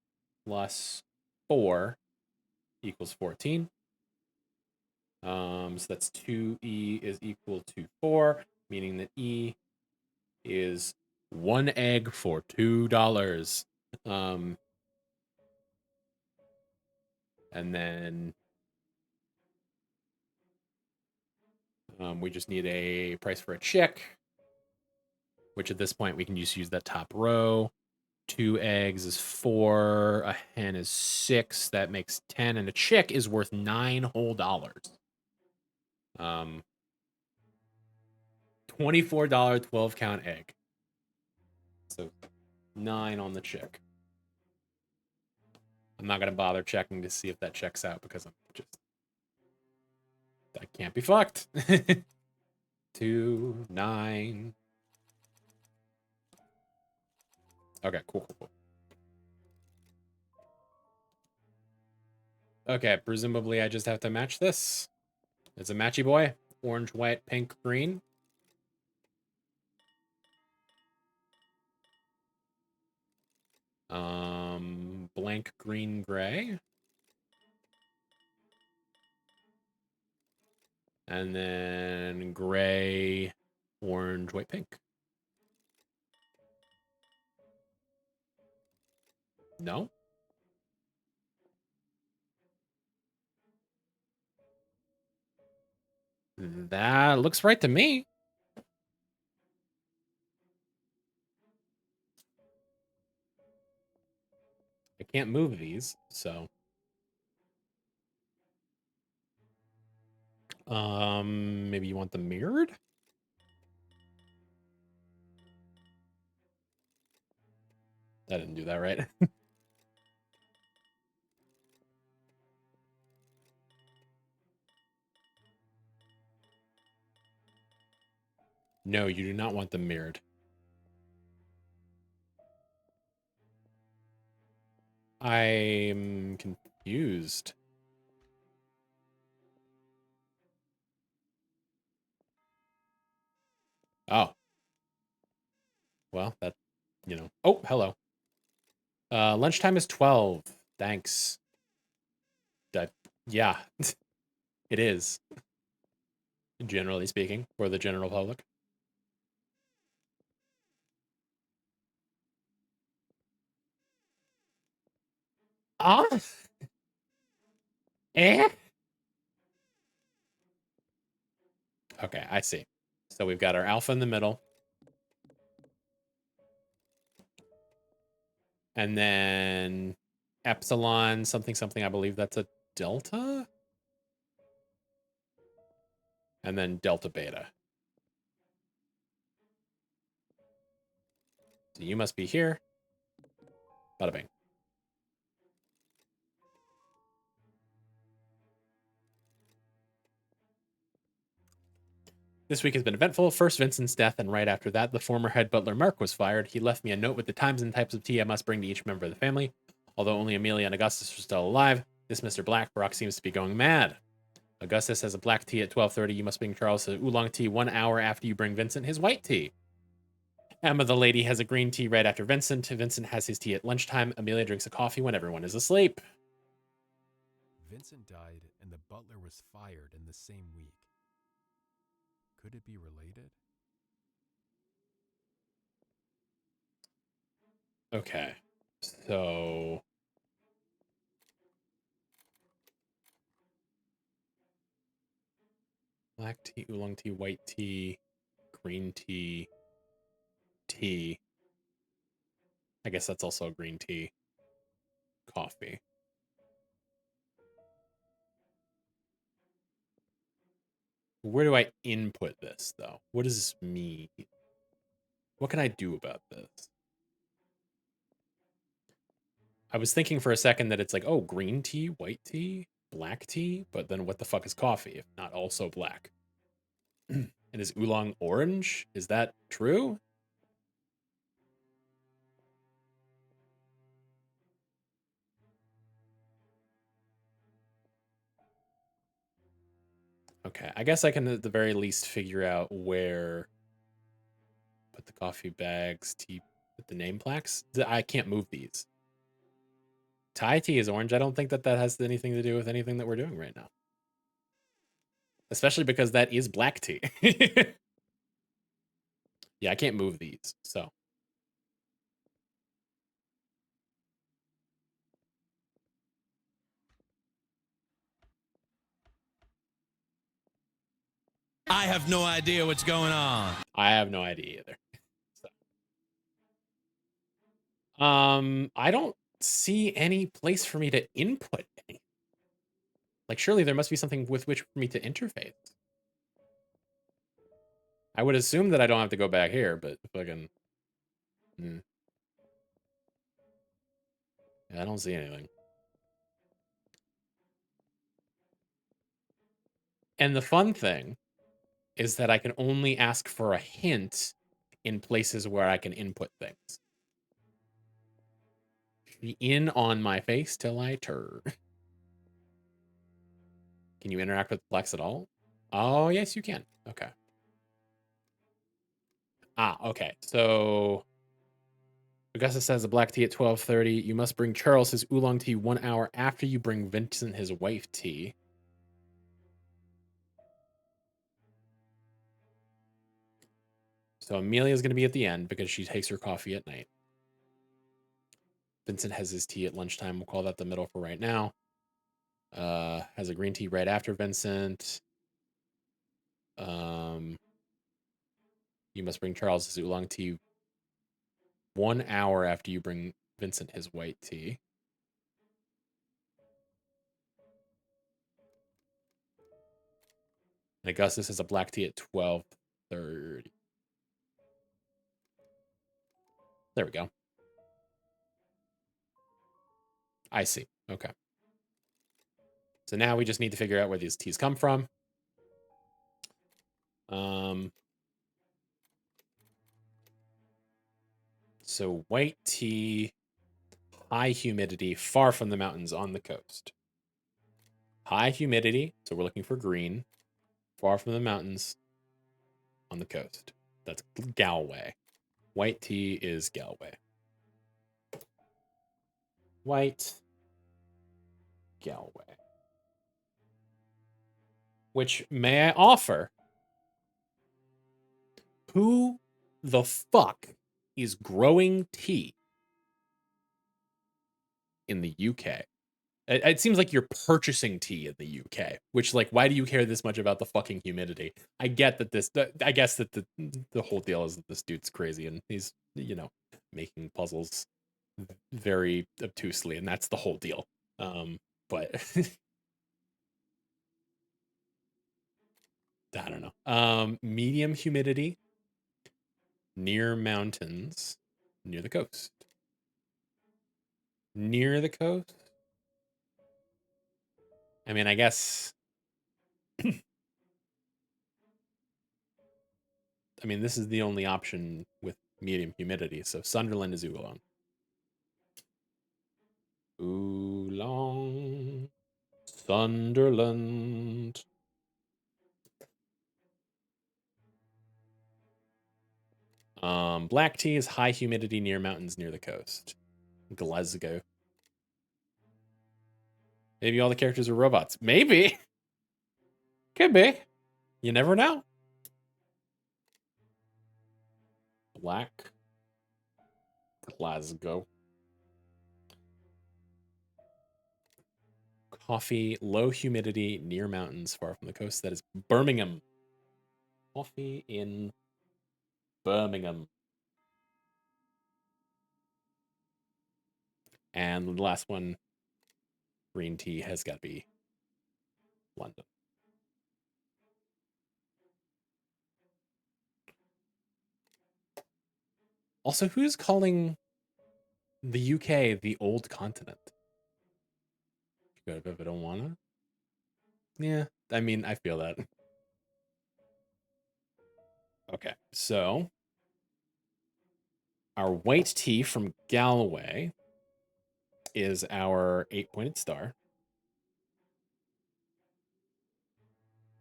plus 4 equals 14. So that's 2e is equal to 4, meaning that e is 1 egg for $2. And then we just need a price for a chick, which at this point we can just use that top row. 2 eggs is 4, a hen is 6, that makes 10, and a chick is worth $9 whole. $24 12 count egg. So 9 on the chick. I'm not gonna bother checking to see if that checks out because I can't be fucked. 2, 9. Okay, cool. Okay, presumably I just have to match this. It's a matchy boy. Orange, white, pink, green. Blank, green, gray. And then gray, orange, white, pink. No? That looks right to me. I can't move these, so. Maybe you want them mirrored? I didn't do that right. No, you do not want them mirrored. I'm confused. Oh. Well, that, Oh, hello. Lunchtime is 12. Thanks. Yeah, it is. Generally speaking, for the general public. Ah? Eh? Okay, I see. So we've got our alpha in the middle. And then epsilon, something, I believe that's a delta. And then delta beta. So you must be here. Bada bing. This week has been eventful. First, Vincent's death, and right after that, the former head butler Mark was fired. He left me a note with the times and types of tea I must bring to each member of the family. Although only Amelia and Augustus are still alive, this Mr. Blackrock seems to be going mad. Augustus has a black tea at 12:30. You must bring Charles a oolong tea 1 hour after you bring Vincent his white tea. Emma, the lady, has a green tea right after Vincent. Vincent has his tea at lunchtime. Amelia drinks a coffee when everyone is asleep. Vincent died, and the butler was fired in the same week. Could it be related? Okay, so black tea, oolong tea, white tea, green tea, tea. I guess that's also green tea, coffee. Where do I input this, though? What does this mean? What can I do about this? I was thinking for a second that it's like, oh, green tea, white tea, black tea, but then what the fuck is coffee if not also black? And is oolong orange? Is that true? Okay, I guess I can at the very least figure out where put the coffee bags, tea, put the name plaques. I can't move these. Thai tea is orange. I don't think that that has anything to do with anything that we're doing right now. Especially because that is black tea. Yeah, I can't move these, so. I have no idea what's going on. I have no idea either. So. I don't see any place for me to input any. Like, surely there must be something with which for me to interface. I would assume that I don't have to go back here, but fucking. Yeah, I don't see anything. And the fun thing is that I can only ask for a hint in places where I can input things. Be in on my face till I turn. Can you interact with Plex at all? Oh, yes, you can. Okay. Ah, okay. So Augusta says the black tea at 12:30. You must bring Charles his oolong tea 1 hour after you bring Vincent his wife tea. So Amelia's going to be at the end because she takes her coffee at night. Vincent has his tea at lunchtime. We'll call that the middle for right now. Has a green tea right after Vincent. You must bring Charles his oolong tea 1 hour after you bring Vincent his white tea. And Augustus has a black tea at 12:30. There we go. I see. Okay. So now we just need to figure out where these teas come from. So white tea, high humidity, far from the mountains on the coast. High humidity, so we're looking for green, far from the mountains on the coast. That's Galway. White tea is Galway. White, Galway. Which, may I offer, who the fuck is growing tea in the UK? It seems like you're purchasing tea in the UK, which, like, why do you care this much about the fucking humidity? I get that I guess that the whole deal is that this dude's crazy and he's, you know, making puzzles very obtusely, and that's the whole deal. But I don't know. Medium humidity, near mountains, near the coast. Near the coast? I mean, I guess. I mean, this is the only option with medium humidity, so Sunderland is oolong. Oolong. Sunderland. Black tea is high humidity near mountains near the coast. Glasgow. Maybe all the characters are robots. Maybe. Could be. You never know. Black. Glasgow. Coffee, low humidity, near mountains, far from the coast. That is Birmingham. Coffee in Birmingham. And the last one, green tea, has got to be London. Also, who's calling the UK the old continent? Good, if I don't wanna. Yeah, I mean, I feel that. Okay, so our white tea from Galloway is our 8-pointed star.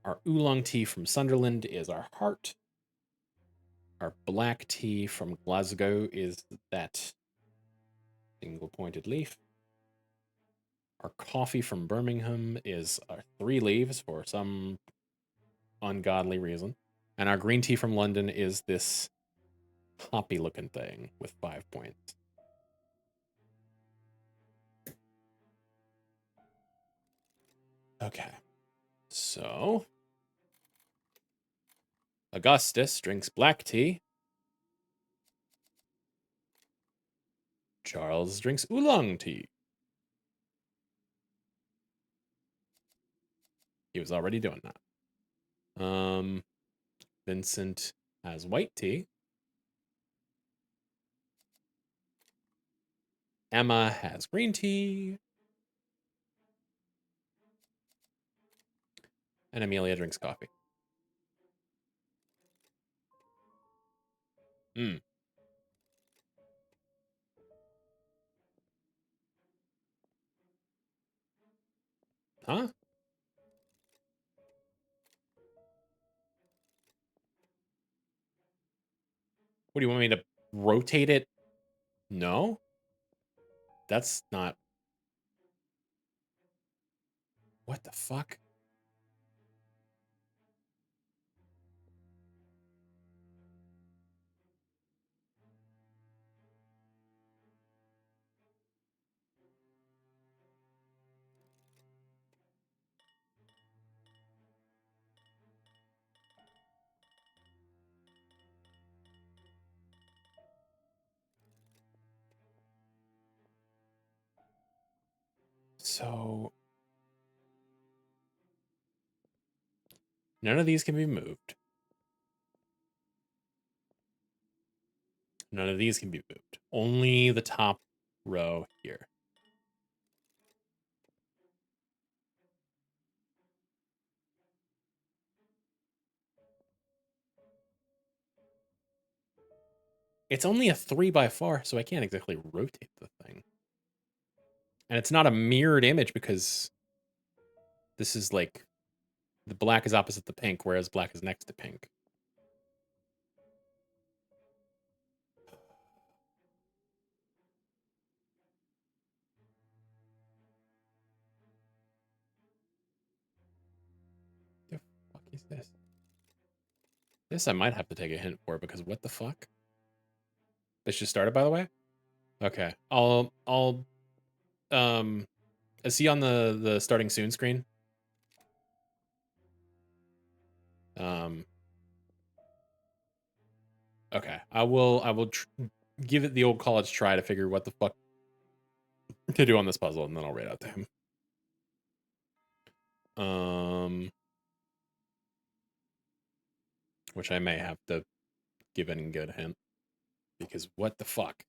Our oolong tea from Sunderland is our heart. Our black tea from Glasgow is that single-pointed leaf. Our coffee from Birmingham is our 3 leaves for some ungodly reason. And our green tea from London is this poppy-looking thing with 5 points. Okay. So Augustus drinks black tea. Charles drinks oolong tea. He was already doing that. Vincent has white tea. Emma has green tea. And Amelia drinks coffee. Hmm. Huh? What do you want me to rotate it? No? That's not... What the fuck? So... None of these can be moved. None of these can be moved. Only the top row here. It's only a 3x4, so I can't exactly rotate the thing. And it's not a mirrored image because this is like the black is opposite the pink, whereas black is next to pink. The fuck is this? This I might have to take a hint for because what the fuck? This just started, by the way? Okay. Is he on the starting soon screen? Okay. I will give it the old college try to figure what the fuck to do on this puzzle, and then I'll read out to him. Which I may have to give any good hint. Because what the fuck?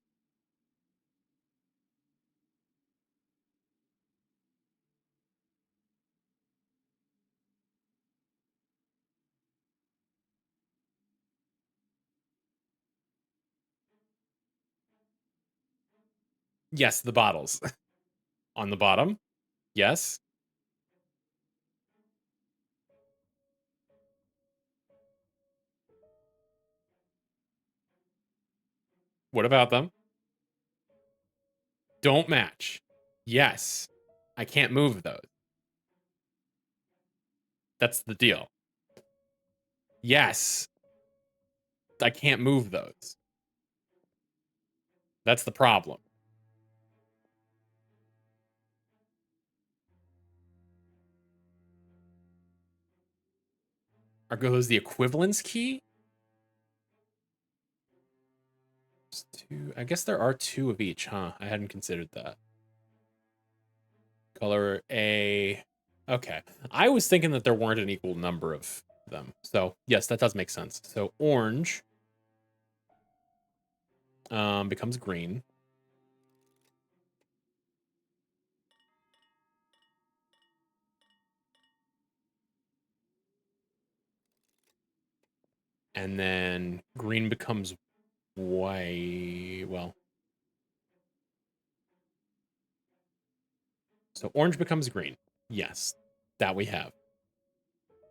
Yes, the bottles. On the bottom. Yes. What about them? Don't match. Yes. I can't move those. That's the deal. Yes. I can't move those. That's the problem. Are those the equivalence key? Two. I guess there are 2 of each, huh? I hadn't considered that. Color A. Okay. I was thinking that there weren't an equal number of them. So, yes, that does make sense. So, orange becomes green. And then green becomes white. Well, so orange becomes green. Yes, that we have.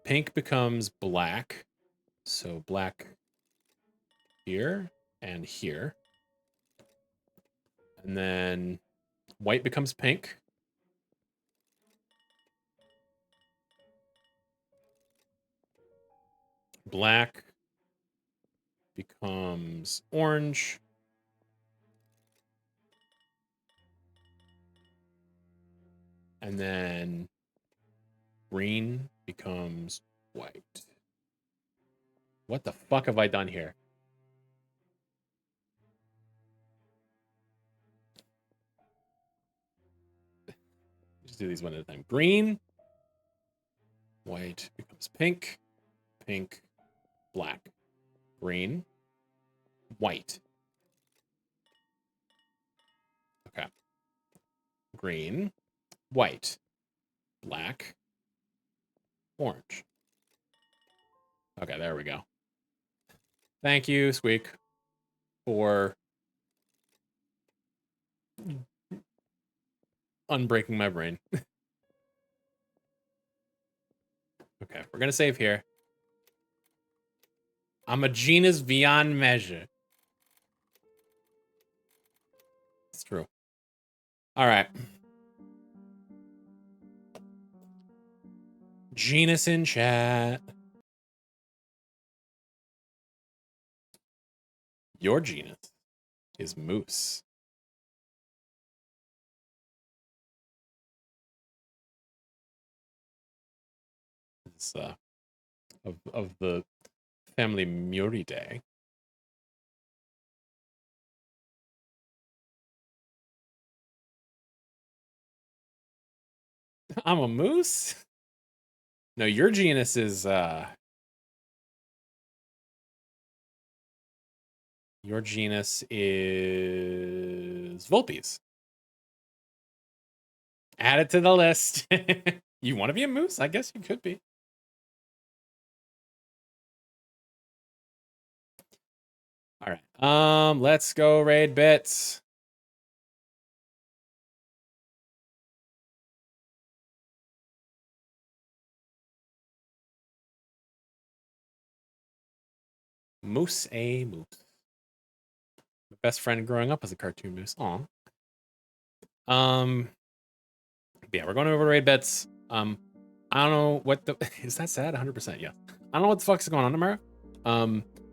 Pink becomes black. So black here and here. And then white becomes pink. Black becomes orange. And then green becomes white. What the fuck have I done here? Just do these one at a time. Green, white becomes pink, pink, black, green, white. Okay. Green, white, black, orange. Okay, there we go. Thank you, Squeak, for unbreaking my brain. Okay, we're gonna save here. I'm a genius beyond measure. It's true. All right. Genus in chat. Your genus is moose. It's of the family Muridae. I'm a moose? No, your genus is your genus is Vulpes. Add it to the list. You want to be a moose? I guess you could be. All right. Let's go raid bits. Moose a moose. My best friend growing up was a cartoon moose. Aw. Yeah, we're going over raid bets. I don't know what the is that sad? 100%, yeah. I don't know what the fuck's going on tomorrow.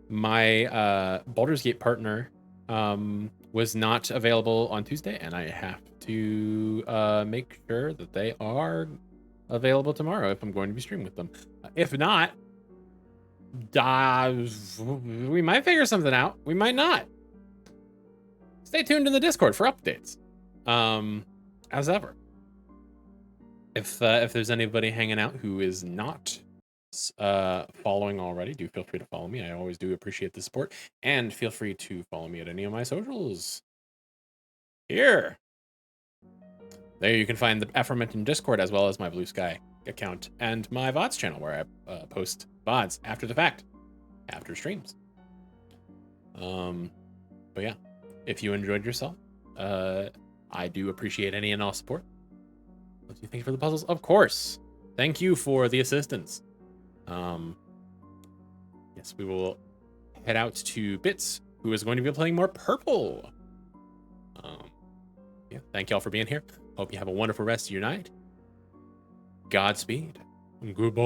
My Baldur's Gate partner was not available on Tuesday, and I have to make sure that they are available tomorrow if I'm going to be streaming with them. If not, we might figure something out. We might not. Stay tuned in the Discord for updates. As ever. If there's anybody hanging out who is not following already, do feel free to follow me. I always do appreciate the support. And feel free to follow me at any of my socials. Here. There you can find the aforementioned Discord as well as my Blue Sky account and my VODs channel where I post VODs after the fact, after streams. But yeah, if you enjoyed yourself, I do appreciate any and all support. What do you think for the puzzles? Of course. Thank you for the assistance. Yes, we will head out to Bits, who is going to be playing more purple. Yeah, thank y'all for being here. Hope you have a wonderful rest of your night. Godspeed. Goodbye.